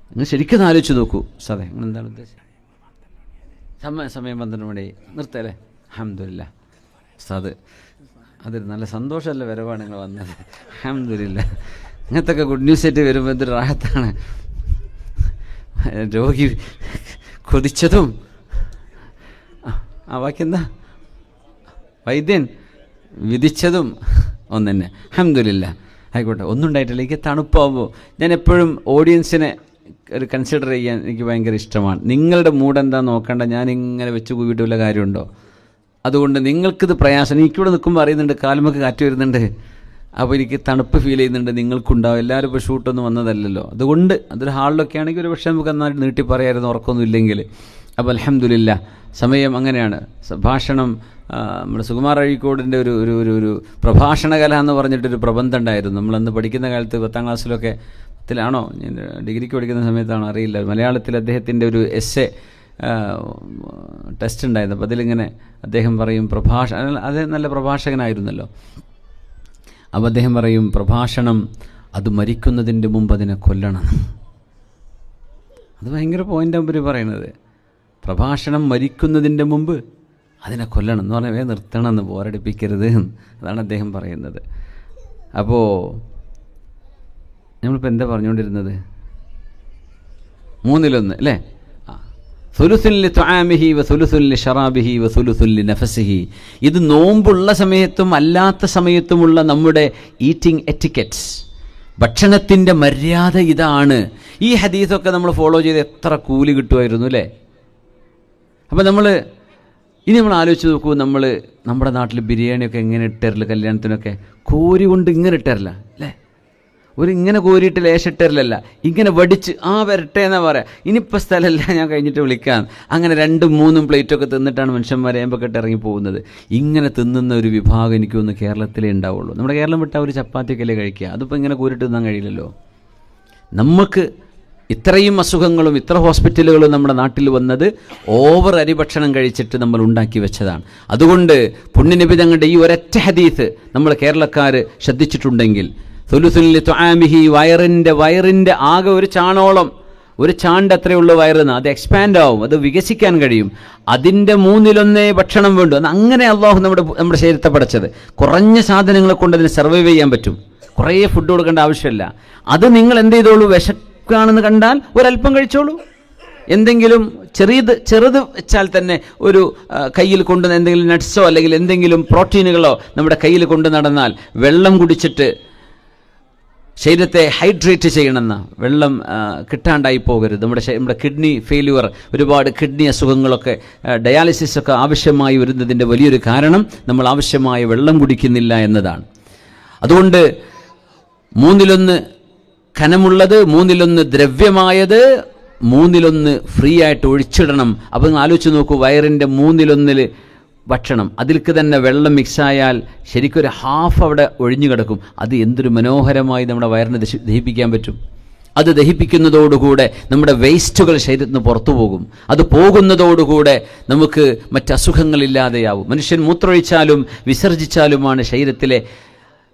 നിങ്ങൾ ശരിക്കും ആലോചിച്ച് നോക്കൂ. സാറേ നിങ്ങൾ എന്താണ് ഉദ്ദേശിച്ചത്? സമയം 12 മണി നിർത്തല്ലേ? അൽഹംദുലില്ലാ സാദ്, അതൊരു നല്ല സന്തോഷമല്ല വരവാണ് നിങ്ങൾ വന്നത്. അൽഹംദുലില്ലാ, ഇങ്ങനത്തൊക്കെ ഗുഡ് ന്യൂസ് ആയിട്ട് വരുമ്പോൾ എന്തൊരു റാഹത്താണ്. രോഗി കൊതിച്ചതും ബാക്കി എന്താ, വൈദ്യൻ വിധിച്ചതും ഒന്ന് തന്നെ. അൽഹംദുലില്ലാ, ആയിക്കോട്ടെ. ഒന്നും ഉണ്ടായിട്ടില്ല. എനിക്ക് തണുപ്പാകുമ്പോൾ ഞാൻ എപ്പോഴും ഓഡിയൻസിനെ ഒരു കൺസിഡർ ചെയ്യാൻ എനിക്ക് ഭയങ്കര ഇഷ്ടമാണ്. നിങ്ങളുടെ മൂഡ് എന്താ നോക്കണ്ട, ഞാനിങ്ങനെ വെച്ച് കൂവിയിട്ട് വല്ല കാര്യമുണ്ടോ? അതുകൊണ്ട് നിങ്ങൾക്കിത് പ്രയാസം, എനിക്കിവിടെ നിൽക്കുമ്പോൾ അറിയുന്നുണ്ട് കാലുമൊക്കെ കാറ്റ് വരുന്നുണ്ട്, അപ്പോൾ എനിക്ക് തണുപ്പ് ഫീൽ ചെയ്യുന്നുണ്ട്, നിങ്ങൾക്കുണ്ടാവും. എല്ലാവരും ഇപ്പോൾ ഷൂട്ടൊന്നും വന്നതല്ലല്ലോ. അതുകൊണ്ട് അതൊരു ഹാളിലൊക്കെ ആണെങ്കിൽ ഒരു പക്ഷേ നമുക്ക് നന്നായിട്ട് നീട്ടി പറയായിരുന്നു, ഉറക്കമൊന്നും ഇല്ലെങ്കിൽ. അപ്പോൾ അൽഹംദുലില്ലാ, സമയം അങ്ങനെയാണ്. ഭാഷണം, നമ്മുടെ സുകുമാർ അഴീക്കോടിൻ്റെ ഒരു പ്രഭാഷണകല എന്ന് പറഞ്ഞിട്ടൊരു പ്രബന്ധം ഉണ്ടായിരുന്നു. നമ്മളന്ന് പഠിക്കുന്ന കാലത്ത് 10ാം ക്ലാസ്സിലൊക്കെ, 10ാണോ ഡിഗ്രിക്ക് പഠിക്കുന്ന സമയത്താണോ അറിയില്ല, മലയാളത്തിൽ അദ്ദേഹത്തിൻ്റെ ഒരു എസ്സെ ടെസ്റ്റ് ഉണ്ടായിരുന്നു. അപ്പോൾ അതിലിങ്ങനെ അദ്ദേഹം പറയും, അത് നല്ല പ്രഭാഷകനായിരുന്നല്ലോ. അപ്പോൾ അദ്ദേഹം പറയും, പ്രഭാഷണം അത് മരിക്കുന്നതിൻ്റെ മുമ്പ് അതിനെ കൊല്ലണം. അത് ഭയങ്കര പോയിൻ്റ് അവർ പറയുന്നത്. പ്രഭാഷണം മരിക്കുന്നതിൻ്റെ മുമ്പ് അതിനെ കൊല്ലണം എന്ന് പറഞ്ഞാൽ നിർത്തണം എന്ന്, ബോറടിപ്പിക്കരുത്, അതാണ് അദ്ദേഹം പറയുന്നത്. അപ്പോൾ നമ്മളിപ്പോൾ എന്താ പറഞ്ഞുകൊണ്ടിരുന്നത്? 1/3 അല്ലേ? സുലുസുൻ ലി തുആമിഹി വ സുലുസുൻ ലി ശറാബിഹി വ സുലുസുൻ ലി നഫസിഹി. ഇത് നോമ്പുള്ള സമയത്തും അല്ലാത്ത സമയത്തുമുള്ള നമ്മുടെ ഈറ്റിംഗ് എറ്റിക്കറ്റ്സ്, ഭക്ഷണത്തിൻ്റെ മര്യാദ ഇതാണ്. ഈ ഹദീസൊക്കെ നമ്മൾ ഫോളോ ചെയ്ത് എത്ര കൂലി കിട്ടുമായിരുന്നു അല്ലേ? അപ്പോൾ നമ്മൾ ആലോചിച്ച് നോക്കൂ, നമ്മുടെ നാട്ടിൽ ബിരിയാണിയൊക്കെ എങ്ങനെ ഇട്ടരില്ല, കല്യാണത്തിനൊക്കെ കോരി കൊണ്ട് ഇങ്ങനെ ഇട്ടരില്ല അല്ലേ? ഇങ്ങനെ കോരിയിട്ട് ലേശിട്ടരില്ലല്ല, ഇങ്ങനെ വടിച്ച് വരട്ടെ എന്നാ പറയാം. ഇനിയിപ്പോൾ സ്ഥലമല്ല, ഞാൻ കഴിഞ്ഞിട്ട് വിളിക്കാം. അങ്ങനെ 2-3 പ്ലേറ്റൊക്കെ തിന്നിട്ടാണ് മനുഷ്യന്മാരെ ഏമ്പൊക്കെട്ട് ഇറങ്ങി പോകുന്നത്. ഇങ്ങനെ തിന്നുന്ന ഒരു വിഭാഗം എനിക്ക് തോന്നുന്നു കേരളത്തിലേ ഉണ്ടാവുള്ളൂ. നമ്മുടെ കേരളം വിട്ടാൽ ഒരു ചപ്പാത്തിയൊക്കെയല്ലേ കഴിക്കുക, അതിപ്പോൾ ഇങ്ങനെ കോരിട്ട് തിന്നാൻ കഴിയില്ലല്ലോ. നമുക്ക് ഇത്രയും അസുഖങ്ങളും ഇത്ര ഹോസ്പിറ്റലുകളും നമ്മുടെ നാട്ടിൽ വന്നത് ഓവർ അരിഭക്ഷണം കഴിച്ചിട്ട് നമ്മൾ ഉണ്ടാക്കി വെച്ചതാണ്. അതുകൊണ്ട് പുണ്യനബി തങ്ങളുടെ ഈ ഒരൊറ്റ ഹദീസ് നമ്മൾ കേരളക്കാർ ശ്രദ്ധിച്ചിട്ടുണ്ടെങ്കിൽ, സുലുസുൻ ലി തുആമിഹി, വയറിൻ്റെ ആകെ ഒരു ചാണോളം, ഒരു ചാണ്ട് അത്രയുള്ള വയറിന് അത് എക്സ്പാൻഡ് ആവും, അത് വികസിക്കാൻ കഴിയും. അതിൻ്റെ 1/3 ഭക്ഷണം വേണ്ടു. അത് അങ്ങനെ അള്ളാഹു നമ്മുടെ ശരീരത്തെ പടച്ചത്. കുറഞ്ഞ സാധനങ്ങളെ കൊണ്ട് അതിന് സർവൈവ് ചെയ്യാൻ പറ്റും. കുറേ ഫുഡ് കൊടുക്കേണ്ട ആവശ്യമില്ല. അത് നിങ്ങൾ എന്ത് ചെയ്തോളൂ, വിശക്കാണെന്ന് കണ്ടാൽ ഒരല്പം കഴിച്ചോളൂ. എന്തെങ്കിലും ചെറുത് വെച്ചാൽ തന്നെ ഒരു കയ്യിൽ കൊണ്ട് എന്തെങ്കിലും നട്ട്സോ അല്ലെങ്കിൽ എന്തെങ്കിലും പ്രോട്ടീനുകളോ നമ്മുടെ കയ്യിൽ കൊണ്ട് നടന്നാൽ, വെള്ളം കുടിച്ചിട്ട് ശരീരത്തെ ഹൈഡ്രേറ്റ് ചെയ്യണമെന്ന, വെള്ളം കിട്ടാണ്ടായി പോകരുത്. നമ്മുടെ കിഡ്നി ഫെയില്യൂർ, ഒരുപാട് കിഡ്നി അസുഖങ്ങളൊക്കെ, ഡയാലിസിസൊക്കെ ആവശ്യമായി വരുന്നതിൻ്റെ വലിയൊരു കാരണം നമ്മൾ ആവശ്യമായ വെള്ളം കുടിക്കുന്നില്ല എന്നതാണ്. അതുകൊണ്ട് 1/3 ഖനമുള്ളത്, 1/3 ദ്രവ്യമായത്, 1/3 ഫ്രീ ആയിട്ട് ഒഴിച്ചിടണം. അപ്പോൾ നിങ്ങൾ ആലോചിച്ച് നോക്കൂ, വയറിൻ്റെ 1/3 ഭക്ഷണം, അതിൽക്ക് തന്നെ വെള്ളം മിക്സായാൽ ശരിക്കൊരു ഹാഫ് അവിടെ ഒഴിഞ്ഞു കിടക്കും. അത് എന്തൊരു മനോഹരമായി നമ്മുടെ വയറിനെ ദഹിപ്പിക്കാൻ പറ്റും. അത് ദഹിപ്പിക്കുന്നതോടുകൂടെ നമ്മുടെ വേസ്റ്റുകൾ ശരീരത്തിൽ നിന്ന് പുറത്തു പോകും. അത് പോകുന്നതോടുകൂടെ നമുക്ക് മറ്റസുഖങ്ങളില്ലാതെയാവും. മനുഷ്യൻ മൂത്രമൊഴിച്ചാലും വിസർജിച്ചാലുമാണ് ശരീരത്തിലെ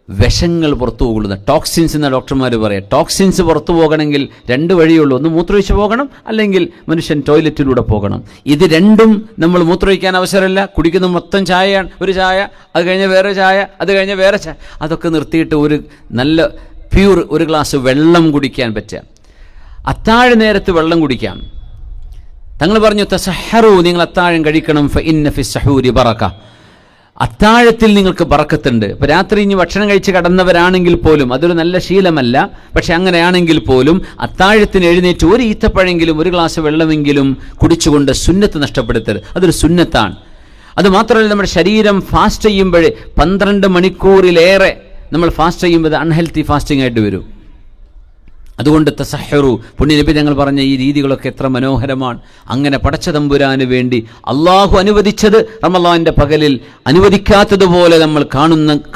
വിഷങ്ങൾ പുറത്തു പോകുന്നത്. ടോക്സിൻസ് എന്ന ഡോക്ടർമാർ പറയാം. ടോക്സിൻസ് പുറത്തു പോകണമെങ്കിൽ 2 വഴിയുള്ളൂ. ഒന്ന് മൂത്രമൊഴിച്ച് പോകണം, അല്ലെങ്കിൽ മനുഷ്യൻ ടോയ്ലറ്റിലൂടെ പോകണം. ഇത് രണ്ടും നമ്മൾ മൂത്രമൊഴിക്കാൻ അവസരമില്ല. കുടിക്കുന്ന മൊത്തം ചായയാണ്. ഒരു ചായ, അത് കഴിഞ്ഞ് വേറെ ചായ, അത് കഴിഞ്ഞ് വേറെ ചായ. അതൊക്കെ നിർത്തിയിട്ട് ഒരു നല്ല പ്യൂർ ഒരു ഗ്ലാസ് വെള്ളം കുടിക്കാൻ പറ്റുക. അത്താഴ നേരത്ത് വെള്ളം കുടിക്കാം. തങ്ങൾ പറഞ്ഞു, തസഹറു, നിങ്ങൾ അത്താഴം കഴിക്കണം, ഫഇന്ന ഫി സഹൂരി ബറക, അത്താഴത്തിൽ നിങ്ങൾക്ക് ബറക്കത്തുണ്ട്. ഇപ്പോൾ രാത്രി ഇനി ഭക്ഷണം കഴിച്ച് കടന്നവരാണെങ്കിൽ പോലും അതൊരു നല്ല ശീലമല്ല. പക്ഷെ അങ്ങനെയാണെങ്കിൽ പോലും അത്താഴത്തിന് എഴുന്നേറ്റ് ഒരു ഈത്തപ്പഴെങ്കിലും ഒരു ഗ്ലാസ് വെള്ളമെങ്കിലും കുടിച്ചുകൊണ്ട് സുന്നത്ത് നഷ്ടപ്പെടുത്തരുത്. അതൊരു സുന്നത്താണ്. അതുമാത്രമല്ല, നമ്മുടെ ശരീരം ഫാസ്റ്റ് ചെയ്യുമ്പോഴേ 12 മണിക്കൂറിലേറെ നമ്മൾ ഫാസ്റ്റ് ചെയ്യുമ്പോൾ അൺഹെൽത്തി ഫാസ്റ്റിംഗ് ആയിട്ട് വരും. അതുകൊണ്ട് തസഹറു, പുണ്യനബി ഞങ്ങൾ പറഞ്ഞ ഈ രീതികളൊക്കെ എത്ര മനോഹരമാണ്. അങ്ങനെ പടച്ച തമ്പുരാന് വേണ്ടി അള്ളാഹു അനുവദിച്ചത് റമളാന്റെ പകലിൽ അനുവദിക്കാത്തതുപോലെ നമ്മൾ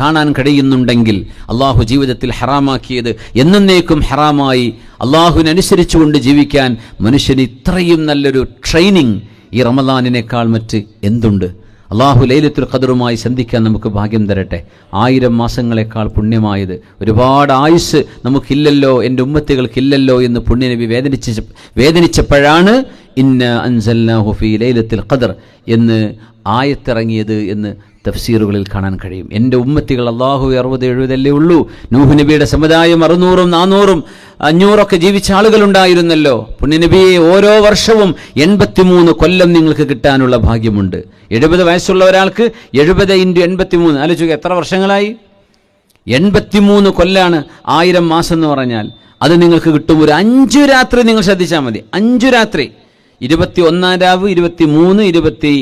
കാണാൻ കഴിയുന്നുണ്ടെങ്കിൽ, അള്ളാഹു ജീവിതത്തിൽ ഹറാമാക്കിയത് എന്നേക്കും ഹറാമായി അള്ളാഹുവിനനുസരിച്ചുകൊണ്ട് ജീവിക്കാൻ മനുഷ്യന് ഇത്രയും നല്ലൊരു ട്രെയിനിങ് ഈ റമളാനിനേക്കാൾ മറ്റ് എന്തുണ്ട്? അള്ളാഹു ലൈലത്തുൽ ഖദറുമായി സന്ധിക്കാൻ നമുക്ക് ഭാഗ്യം തരട്ടെ. 1000 മാസങ്ങളെക്കാൾ പുണ്യമായത്. ഒരുപാട് ആയുസ് നമുക്കില്ലല്ലോ, എൻ്റെ ഉമ്മത്തികൾക്കില്ലല്ലോ എന്ന് പുണ്യനബി വേദനിച്ചപ്പോഴാണ് ഇന്ന അൻസൽനാഹു ഫീ ലൈലത്തുൽ ഖദർ എന്ന് ആയത്തിറങ്ങിയത് എന്ന് തഫ്സീറുകളിൽ കാണാൻ കഴിയും. എൻ്റെ ഉമ്മത്തികൾ അള്ളാഹു 60-70 ഉള്ളൂ. നൂഹ് നബിയുടെ സമുദായം 600-ഉം 400-ഉം 500-ഒക്കെ ജീവിച്ച ആളുകളുണ്ടായിരുന്നല്ലോ. പുണ്യനബിയെ ഓരോ വർഷവും 83 കൊല്ലം നിങ്ങൾക്ക് കിട്ടാനുള്ള ഭാഗ്യമുണ്ട്. 70 വയസ്സുള്ള ഒരാൾക്ക് 70 × 83 ആലോചിക്കുക, എത്ര വർഷങ്ങളായി? 83 കൊല്ലാണ് 1000 മാസം എന്ന് പറഞ്ഞാൽ. അത് നിങ്ങൾക്ക് കിട്ടും. ഒരു 5 രാത്രി നിങ്ങൾ ശ്രദ്ധിച്ചാൽ മതി. 5 രാത്രി, 21-ാം രാവ്, 23, 25,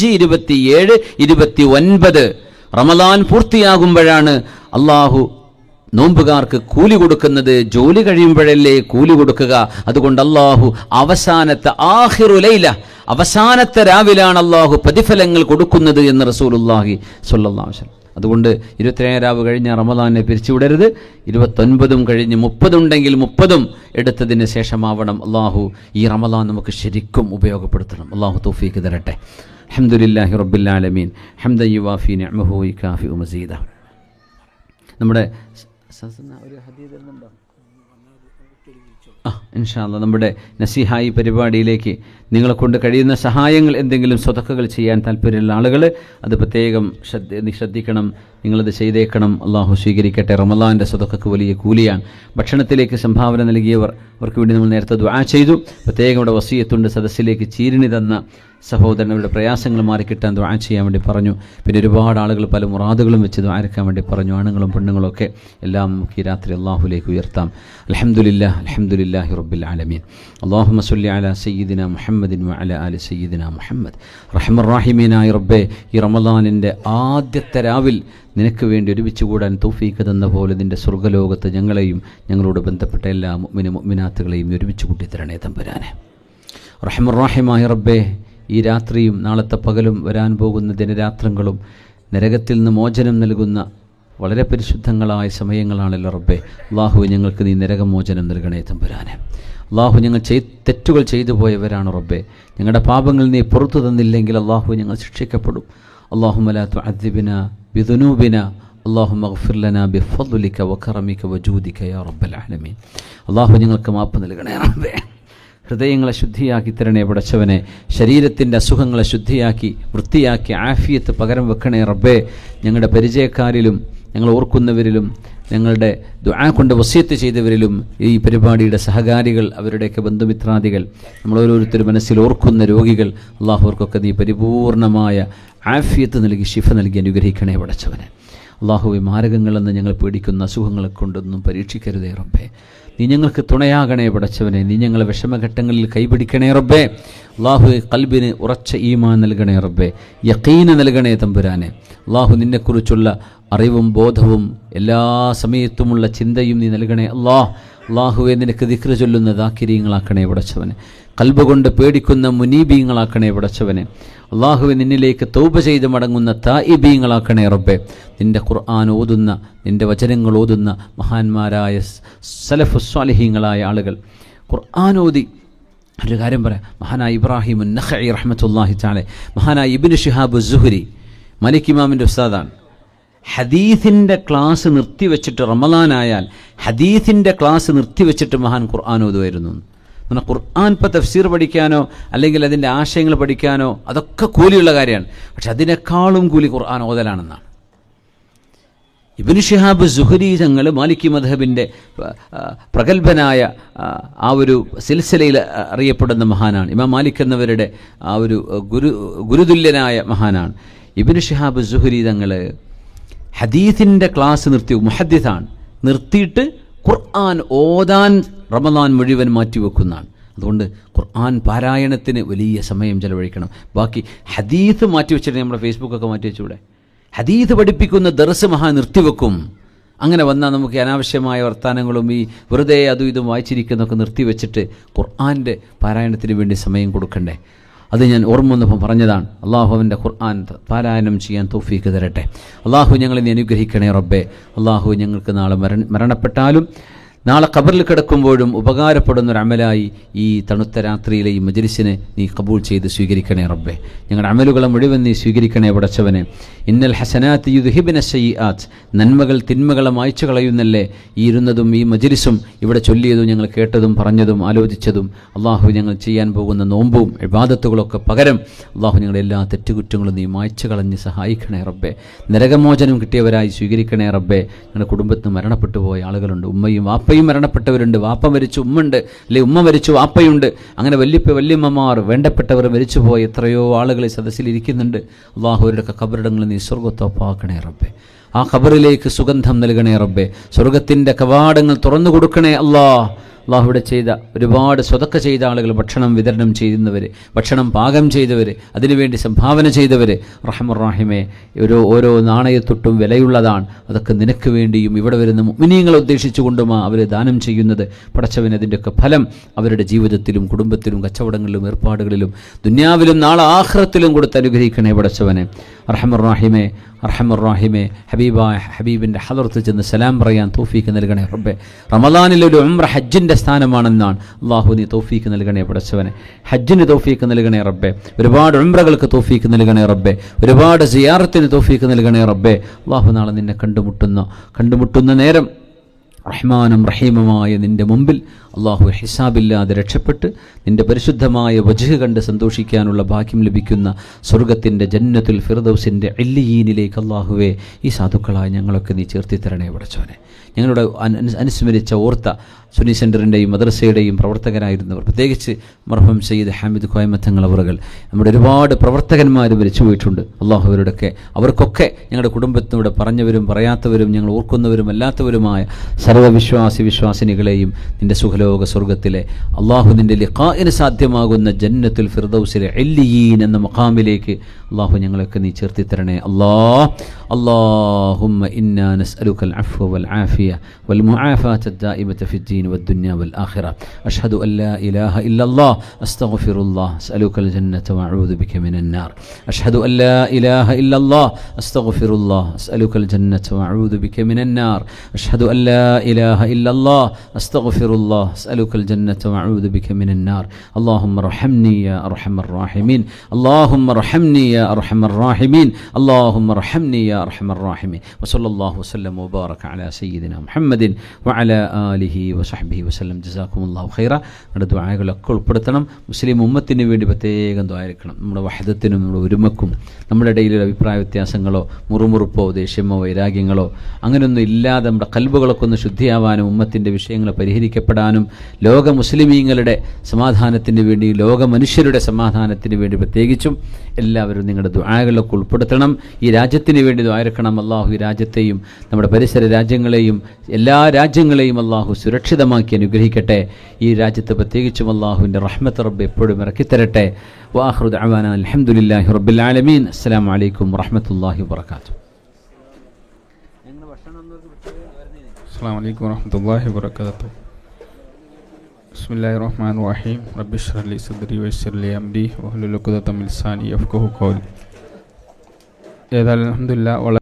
27, 29 റമളാൻ പൂർത്തിയാകുമ്പോഴാണ് അള്ളാഹു നോമ്പുകാർക്ക് കൂലി കൊടുക്കുന്നത്. ജോലി കഴിയുമ്പോഴല്ലേ കൂലി കൊടുക്കുക. അതുകൊണ്ട് അള്ളാഹു അവസാനത്തെ ആഖിറു ലൈല, അവസാനത്തെ രാവിലാണ് അള്ളാഹു പ്രതിഫലങ്ങൾ കൊടുക്കുന്നത് എന്ന് റസൂലുള്ളാഹി സ്വല്ലല്ലാഹു അലൈഹി വസല്ലം. അതുകൊണ്ട് 27 രാവ് കഴിഞ്ഞ റമളാനെ പിരിച്ചുവിടരുത്. 29 കഴിഞ്ഞ് 30 ഉണ്ടെങ്കിൽ 30 എടുത്തതിന് ശേഷമാവണം അള്ളാഹു ഈ റമളാൻ നമുക്ക് ശരിക്കും ഉപയോഗപ്പെടുത്തണം. അള്ളാഹു തൗഫീഖ് തരട്ടെ. അൽഹംദുലില്ലാഹി റബ്ബിൽ ആലമീൻ ഹംദൻ യുവാഫി നിഅമഹു വയുകാഫിഉ മസീദ. നമ്മുടെ ഒരു ഹദീസ് ഉണ്ടോ? ഇൻഷാ അല്ലാഹ് നമ്മുടെ നസീഹായി പരിപാടിയിലേക്ക് നിങ്ങളെ കൊണ്ട് കഴിയുന്ന സഹായങ്ങൾ, എന്തെങ്കിലും സ്വതക്കകൾ ചെയ്യാൻ താല്പര്യമുള്ള ആളുകൾ അത് പ്രത്യേകം ശ്രദ്ധിക്കണം. നിങ്ങളത് ചെയ്തേക്കണം. അള്ളാഹു സ്വീകരിക്കട്ടെ. റമളാൻ്റെ സ്വതക്കക്ക് വലിയ കൂലിയാണ്. ഭക്ഷണത്തിലേക്ക് സംഭാവന നൽകിയവർ അവർക്ക് വേണ്ടി നമ്മൾ നേരത്തെ ദുആ ചെയ്തു. പ്രത്യേകം ഇവിടെ വസിയത്തുണ്ട്, സദസ്സിലേക്ക് ചീരിണി തന്ന സഹോദരങ്ങളുടെ പ്രയാസങ്ങൾ മാറിക്കിട്ടാൻ ദുആ ചെയ്യാൻ വേണ്ടി പറഞ്ഞു. പിന്നെ ഒരുപാട് ആളുകൾ പല മുറാദുകളും വെച്ച് ദുആരക്കാൻ വേണ്ടി പറഞ്ഞു. ആണുങ്ങളും പെണ്ണുങ്ങളും ഒക്കെ എല്ലാം നമുക്ക് ഈ രാത്രി അല്ലാഹുവിലേക്ക് ഉയർത്താം. അൽഹംദുലില്ലാഹി റബ്ബിൽ ആലമീൻ. അല്ലാഹുമ്മ സ്വല്ലി അലാ സയ്യിദിന മുഹമ്മദിൻ വഅലാ ആലി സയ്യിദിന മുഹമ്മദ്. റഹ്മർ റഹീമീനായ റബ്ബേ, ഈ റമളാനിൻ്റെ ആദ്യത്തെ രാവിൽ നിനക്ക് വേണ്ടി ഒരുമിച്ച് കൂടാൻ തൗഫീഖ് തന്ന പോലെ നിൻ്റെ സ്വർഗ്ഗലോകത്ത് ഞങ്ങളെയും ഞങ്ങളോട് ബന്ധപ്പെട്ട എല്ലാ മുഅ്മിനാത്തുകളെയും ഒരുമിച്ച് കൂട്ടിത്തരണേ തമ്പുരാനെ. റഹ്മർ റഹീമായ റബ്ബേ, ഈ രാത്രിയും നാളത്തെ പകലും വരാൻ പോകുന്ന ദിനരാത്രങ്ങളും നരകത്തിൽ നിന്ന് മോചനം നൽകുന്ന വളരെ പരിശുദ്ധങ്ങളായ സമയങ്ങളാണല്ലോ റബ്ബേ. അല്ലാഹു, ഞങ്ങൾക്ക് നീ നരകമോചനം നൽകണേ തമ്പുരാനെ. അല്ലാഹു, ഞങ്ങൾ തെറ്റുകൾ ചെയ്തു പോയവരാണ് റബ്ബേ. ഞങ്ങളുടെ പാപങ്ങൾ നീ പുറത്തു തന്നില്ലെങ്കിൽ അല്ലാഹു ഞങ്ങൾ ശിക്ഷിക്കപ്പെടും. അല്ലാഹുമ്മ ലാ തുഅദ്ദിബ്നാ ബിദുനൂബിനാ അല്ലാഹുമ്മ ഗ്ഫിർ ലനാ ബിഫദ്ലിക വകറമിക വജൂദിക യാ റബ്ബൽ ആലമീൻ. അല്ലാഹു, ഞങ്ങൾക്ക് മാപ്പ് നൽകണേ റബ്ബേ. ഹൃദയങ്ങളെ ശുദ്ധിയാക്കി തരണേ പടച്ചവനെ. ശരീരത്തിൻ്റെ അസുഖങ്ങളെ ശുദ്ധിയാക്കി വൃത്തിയാക്കി ആഫിയത്ത് പകരം വെക്കണേ റബ്ബേ. ഞങ്ങളുടെ പരിചയക്കാരിലും ഞങ്ങൾ ഓർക്കുന്നവരിലും ഞങ്ങളുടെ ദുആ കൊണ്ട് വസിയത്ത് ചെയ്തവരിലും ഈ പരിപാടിയുടെ സഹകാരികൾ, അവരുടെയൊക്കെ ബന്ധുമിത്രാദികൾ, നമ്മൾ ഓരോരുത്തരും മനസ്സിൽ ഓർക്കുന്ന രോഗികൾ, അല്ലാഹുവർക്കൊക്കെ നീ പരിപൂർണമായ ആഫിയത്ത് നൽകി ശിഫ നൽകി അനുഗ്രഹിക്കണേ പടച്ചവനെ. അല്ലാഹുവേ, മാരകങ്ങളെന്ന് ഞങ്ങൾ പേടിക്കുന്ന അസുഖങ്ങളെ കൊണ്ടൊന്നും പരീക്ഷിക്കരുതേ റബ്ബേ. നീ ഞങ്ങൾക്ക് തുണയാകണേ പടച്ചവനെ. നീ ഞങ്ങളെ വിഷമഘട്ടങ്ങളിൽ കൈപിടിക്കണേ റബ്ബേ. അല്ലാഹുവേ, ഖൽബിന് ഉറച്ച ഈമാൻ നൽകണേ റബ്ബേ. യഖീന നൽകണേ തമ്പുരാനെ. അല്ലാഹു, നിന്നെക്കുറിച്ചുള്ള അറിവും ബോധവും എല്ലാ സമയത്തുമുള്ള ചിന്തയും നീ നൽകണേ അല്ലാഹുവേ. നിനക്ക് ദിക്ർ ചൊല്ലുന്ന ദാക്കിരീങ്ങളാക്കണേ പടച്ചവനെ. ഖൽബ് കൊണ്ട് പേടിക്കുന്ന മുനീബീങ്ങളാക്കണേ പടച്ചവനെ. അല്ലാഹുവേ, നിന്നിലേക്ക് തൗബ ചെയ്ത് മടങ്ങുന്ന തായിബീങ്ങളാക്കണേ റബ്ബേ. നിൻ്റെ ഖുർആൻ ഓതുന്ന, നിൻ്റെ വചനങ്ങൾ ഓതുന്ന മഹാന്മാരായ സലഫു സ്വാലിഹീങ്ങളായ ആളുകൾ ഖുർആൻ ഓതി. ഒരു കാര്യം പറയാം, മഹാനായ ഇബ്രാഹിം നഖഈ റഹ്മത്തുള്ളാഹി തആല, മഹാനായ ഇബ്നു ശിഹാബ് സുഹരി, മലിക് ഇമാമിൻ്റെ ഉസ്താദാണ്. ഹദീസിൻ്റെ ക്ലാസ് നിർത്തിവെച്ചിട്ട്, റമളാനായാൽ ഹദീസിൻ്റെ ക്ലാസ് നിർത്തിവെച്ചിട്ട് മഹാൻ ഖുർആൻ ഓതുമായിരുന്നു. എന്നാൽ ഖുർആൻ ഇപ്പോൾ തഫ്സീർ പഠിക്കാനോ അല്ലെങ്കിൽ അതിൻ്റെ ആശയങ്ങൾ പഠിക്കാനോ അതൊക്കെ കൂലിയുള്ള കാര്യമാണ്. പക്ഷെ അതിനേക്കാളും കൂലി ഖുർആൻ ഓതലാണെന്നാണ്. ഇബ്നു ശിഹാബ് സുഹരി തങ്ങൾ മാലിക്കി മദ്ഹബിൻ്റെ പ്രഗത്ഭനായ ആ ഒരു സിൽസിലയിൽ അറിയപ്പെടുന്ന മഹാനാണ്. ഇമാം മാലിക് എന്നവരുടെ ആ ഒരു ഗുരുതുല്യനായ മഹാനാണ്. ഇബ്നു ശിഹാബ് സുഹരി തങ്ങൾ ഹദീസിൻ്റെ ക്ലാസ് നിർത്തി, മുഹദ്ദിസാണ്, നിർത്തിയിട്ട് ഖുർആൻ ഓതാൻ റമളാൻ മുഴുവൻ മാറ്റിവെക്കുന്നതാണ്. അതുകൊണ്ട് ഖുർആൻ പാരായണത്തിന് വലിയ സമയം ചെലവഴിക്കണം. ബാക്കി ഹദീസ് മാറ്റിവെച്ചിട്ട് നമ്മുടെ ഫേസ്ബുക്കൊക്കെ മാറ്റി വെച്ചൂടെ? ഹദീസ് പഠിപ്പിക്കുന്ന ദർസ് മഹാ നിർത്തിവെക്കും. അങ്ങനെ വന്നാൽ നമുക്ക് അനാവശ്യമായ വർത്തമാനങ്ങളും ഈ വെറുതെ അതും ഇതും വായിച്ചിരിക്കുന്നതൊക്കെ നിർത്തിവെച്ചിട്ട് ഖുർആൻ്റെ പാരായണത്തിന് വേണ്ടി സമയം കൊടുക്കണ്ടേ? അത് ഞാൻ ഓർമ്മ വന്നപ്പോൾ പറഞ്ഞതാണ്. അള്ളാഹു അവൻ്റെ ഖുർആൻ പാരായണം ചെയ്യാൻ തൗഫീക്ക് തരട്ടെ. അള്ളാഹു ഞങ്ങളെ നീ അനുഗ്രഹിക്കണേ റബ്ബേ. അള്ളാഹു ഞങ്ങൾക്ക് നാളെ മരണപ്പെട്ടാലും നാളെ ഖബറിൽ കിടക്കുമ്പോഴും ഉപകാരപ്പെടുന്നൊരു അമലായി ഈ തണുത്ത രാത്രിയിലെ ഈ മജ്ലിസിനെ നീ കബൂൾ ചെയ്ത് സ്വീകരിക്കണേ റബ്ബേ. ഞങ്ങളുടെ അമലുകളെ മുഴുവൻ നീ സ്വീകരിക്കണേ പടച്ചവനെ. ഇന്നൽ ഹസനാത്ത് യുദ്ഹിബിന സയ്യിആത്ത്, നന്മകൾ തിന്മകളെ മായ്ച്ചു കളയുന്നല്ലേ ഈ ഇരുന്നതും ഈ മജ്ലിസും ഇവിടെ ചൊല്ലിയതും ഞങ്ങൾ കേട്ടതും പറഞ്ഞതും ആലോചിച്ചതും. അള്ളാഹു ഞങ്ങൾ ചെയ്യാൻ പോകുന്ന നോമ്പും ഇബാദത്തുകളൊക്കെ പകരം അള്ളാഹു ഞങ്ങളുടെ എല്ലാ തെറ്റുകുറ്റങ്ങളും നീ മായ്ച്ചു കളഞ്ഞ് സഹായിക്കണേ റബ്ബേ. നരകമോചനം കിട്ടിയവരായി സ്വീകരിക്കണേ റബ്ബേ. ഞങ്ങളുടെ കുടുംബത്തിന് മരണപ്പെട്ടു പോയ ആളുകളുണ്ട്. ഉമ്മയും വാപ്പയും മരണപ്പെട്ടവരുണ്ട്. വാപ്പ മരിച്ചു ഉമ്മുണ്ട്, അല്ലെ ഉമ്മ മരിച്ചു വാപ്പയുണ്ട്. അങ്ങനെ വല്യമ്മമാർ വേണ്ടപ്പെട്ടവർ മരിച്ചുപോയ എത്രയോ ആളുകൾ ഈ സദസ്സിൽ ഇരിക്കുന്നുണ്ട്. അള്ളാഹു അവരുടെയൊക്കെ ഖബറിടങ്ങൾ നീ സ്വർഗ്ഗത്തോപ്പാക്കണേ റബ്ബേ. ആ ഖബറിലേക്ക് സുഗന്ധം നൽകണേ റബ്ബേ. സ്വർഗത്തിൻ്റെ കവാടങ്ങൾ തുറന്നു കൊടുക്കണേ അള്ളാഹുവിടെ ചെയ്ത ഒരുപാട് സ്വതക്ക ചെയ്ത ആളുകൾ, ഭക്ഷണം വിതരണം ചെയ്യുന്നവർ, ഭക്ഷണം പാകം ചെയ്തവർ, അതിനുവേണ്ടി സംഭാവന ചെയ്തവർ, റഹ്മർ റഹീമേ, ഓരോ നാണയത്തൊട്ടും വിലയുള്ളതാണ്. അതൊക്കെ നിനക്ക് വേണ്ടിയും ഇവിടെ വരുന്ന മുഅ്മിനീങ്ങളെ ഉദ്ദേശിച്ചുകൊണ്ടുമാ അവർ ദാനം ചെയ്യുന്നത്. പടച്ചവൻ അതിൻ്റെയൊക്കെ ഫലം അവരുടെ ജീവിതത്തിലും കുടുംബത്തിലും കച്ചവടങ്ങളിലും ഏർപ്പാടുകളിലും ദുനിയാവിലും നാളെ ആഖിറത്തിലും കൊടുത്ത് അനുഗ്രഹിക്കണേ പടച്ചവനെ. റഹ്മർ റഹീമേ, അർഹമർ റഹീമേ, ഹബീബിൻ്റെ ഹദറത്ത് ചെന്ന് സലാം പറയാൻ തൗഫീക്ക് നൽകണേ റബ്ബേ. റമളാനിലൊരു ഉംറ ഹജ്ജിൻ്റെ സ്ഥാനമാണെന്നാണ്. അള്ളാഹു നീ തൗഫീക്ക് നൽകണേ പടച്ചവനെ. ഹജ്ജിന് തൗഫീക്ക് നൽകണേ റബ്ബേ. ഒരുപാട് ഉംറകൾക്ക് തൗഫീക്ക് നൽകണേ റബ്ബേ. ഒരുപാട് സിയാറത്തിന് തൗഫീക്ക് നൽകണേ റബ്ബേ. അള്ളാഹു നാളെ നിന്നെ കണ്ടുമുട്ടുന്ന നേരം റഹ്മാനും റഹീമുമായ നിൻ്റെ മുമ്പിൽ അള്ളാഹു ഹിസാബില്ലാതെ രക്ഷപ്പെട്ട് നിൻ്റെ പരിശുദ്ധമായ വജ്ഹ് കണ്ട് സന്തോഷിക്കാനുള്ള ഭാഗ്യം ലഭിക്കുന്ന സ്വർഗത്തിൻ്റെ ജന്നത്തുൽ ഫിർദൗസിൻ്റെ ഇല്ലിയീനിലേക്ക് അള്ളാഹുവേ ഈ സാധുക്കളായ ഞങ്ങളൊക്കെ നീ ചേർത്തി തരണേ പടച്ചവനെ. ഞങ്ങളുടെ അനുസ്മരിച്ച ഓർത്ത സുന്നി സെൻറ്ററിൻ്റെയും മദ്രസയുടെയും പ്രവർത്തകരായിരുന്നവർ, പ്രത്യേകിച്ച് മർഹൂം സയ്യിദ് ഹാമിദ് കോയമത്തങ്ങൾ അവറുകൾ, നമ്മുടെ ഒരുപാട് പ്രവർത്തകന്മാർ മരിച്ചു പോയിട്ടുണ്ട്. അള്ളാഹു അവർക്കൊക്കെ ഞങ്ങളുടെ കുടുംബത്തിലൂടെ പറഞ്ഞവരും പറയാത്തവരും ഞങ്ങൾ ഓർക്കുന്നവരും അല്ലാത്തവരുമായ വിശ്വാസിനികളെയും നിൻ്റെ സുഖലോക സ്വർഗത്തിലെ അള്ളാഹു നിൻ്റെ ലിഖാഇന് സാധ്യമാകുന്ന ജന്നത്തുൽ ഫിർദൗസിലെ ഇല്ലിയീൻ എന്ന മഖാമിലേക്ക് അള്ളാഹു ഞങ്ങളൊക്കെ നീ ചേർത്തി തരണേ. اللهم إنا نسألك العفو والعافية والمعافاة الدائمة في الدين والدنيا والآخرة. أشهد أن لا إله إلا الله، أستغفر الله، أسألك الجنة وأعوذ بك من النار. أشهد أن لا إله إلا الله، أستغفر الله، أسألك الجنة وأعوذ بك من النار. أشهد أن لا إله إلا الله، أستغفر الله، أسألك الجنة وأعوذ بك من النار. اللهم ارحمني يا أرحم الراحمين، اللهم ارحمني يا أرحم الراحمين، اللهم ارحمني يا أرحم الراحمين. وصلى الله وسلم وبارك على سيدنا محمد وعلى آله وصحبه وسلم. جزاكم الله خيرا. നമ്മുടെ ദുആകളൊക്കെ ഉൾപ്പെടുത്തണം. മുസ്ലിം ഉമ്മത്തിന് വേണ്ടി പ്രത്യേകം ദുആയിരിക്കണം. നമ്മുടെ വഹദത്തിനും നമ്മുടെ ഒരുമക്കും നമ്മുടെ ഇടയിലുള്ള അഭിപ്രായ വ്യത്യാസങ്ങളോ മുറുമുറുപ്പോ ദേഷ്യമോ വൈരാഗ്യങ്ങളോ അങ്ങനെയൊന്നും ഇല്ലാതെ നമ്മുടെ കൽബുകളൊക്കെ ഒന്ന് ശുദ്ധിയാവാനും ഉമ്മത്തിൻ്റെ വിഷയങ്ങൾ പരിഹരിക്കപ്പെടാനും ലോക മുസ്ലിമീങ്ങളുടെ സമാധാനത്തിന് വേണ്ടി ലോക മനുഷ്യരുടെ സമാധാനത്തിന് വേണ്ടി പ്രത്യേകിച്ചും എല്ലാവരും നിങ്ങളുടെ ദുആകളിലൊക്കെ ഉൾപ്പെടുത്തണം. ഈ രാജ്യത്തിന് വേണ്ടി ദുആയിരക്കണം. അള്ളാഹു ഈ രാജ്യത്തെയും നമ്മുടെ പരിസര രാജ്യങ്ങളെയും എല്ലാ രാജ്യങ്ങളെയും അള്ളാഹു സുരക്ഷിതമാക്കി അനുഗ്രഹിക്കട്ടെ. ഈ രാജ്യത്ത് പ്രത്യേകിച്ചും അള്ളാഹുവിൻ്റെ റഹ്മത്ത് റബ്ബ് എപ്പോഴും ഇറക്കിത്തരട്ടെ. വആഖിറു ദഅവാനാ അൽഹംദുലില്ലാഹി റബ്ബിൽ ആലമീൻ. അസ്സലാമു അലൈക്കും വറഹ്മത്തുള്ളാഹി വബറകാതുഹു. അസ്സലാമു അലൈക്കും വറഹ്മത്തുള്ളാഹി വബറകാതുഹു. ബിസ്മില്ലാഹിർ റഹ്മാനിർ റഹീം. റബ്ബി ഇശ്റഹ് ലി സദ്രി വയസ്സിർ ലി അംരി വഹ്ലുൽ ഉഖ്ദതം മിൻ ലിസാനി യഫ്ഖഹു ഖൗലി. ഏതായാലും അൽഹംദുലില്ലാഹ്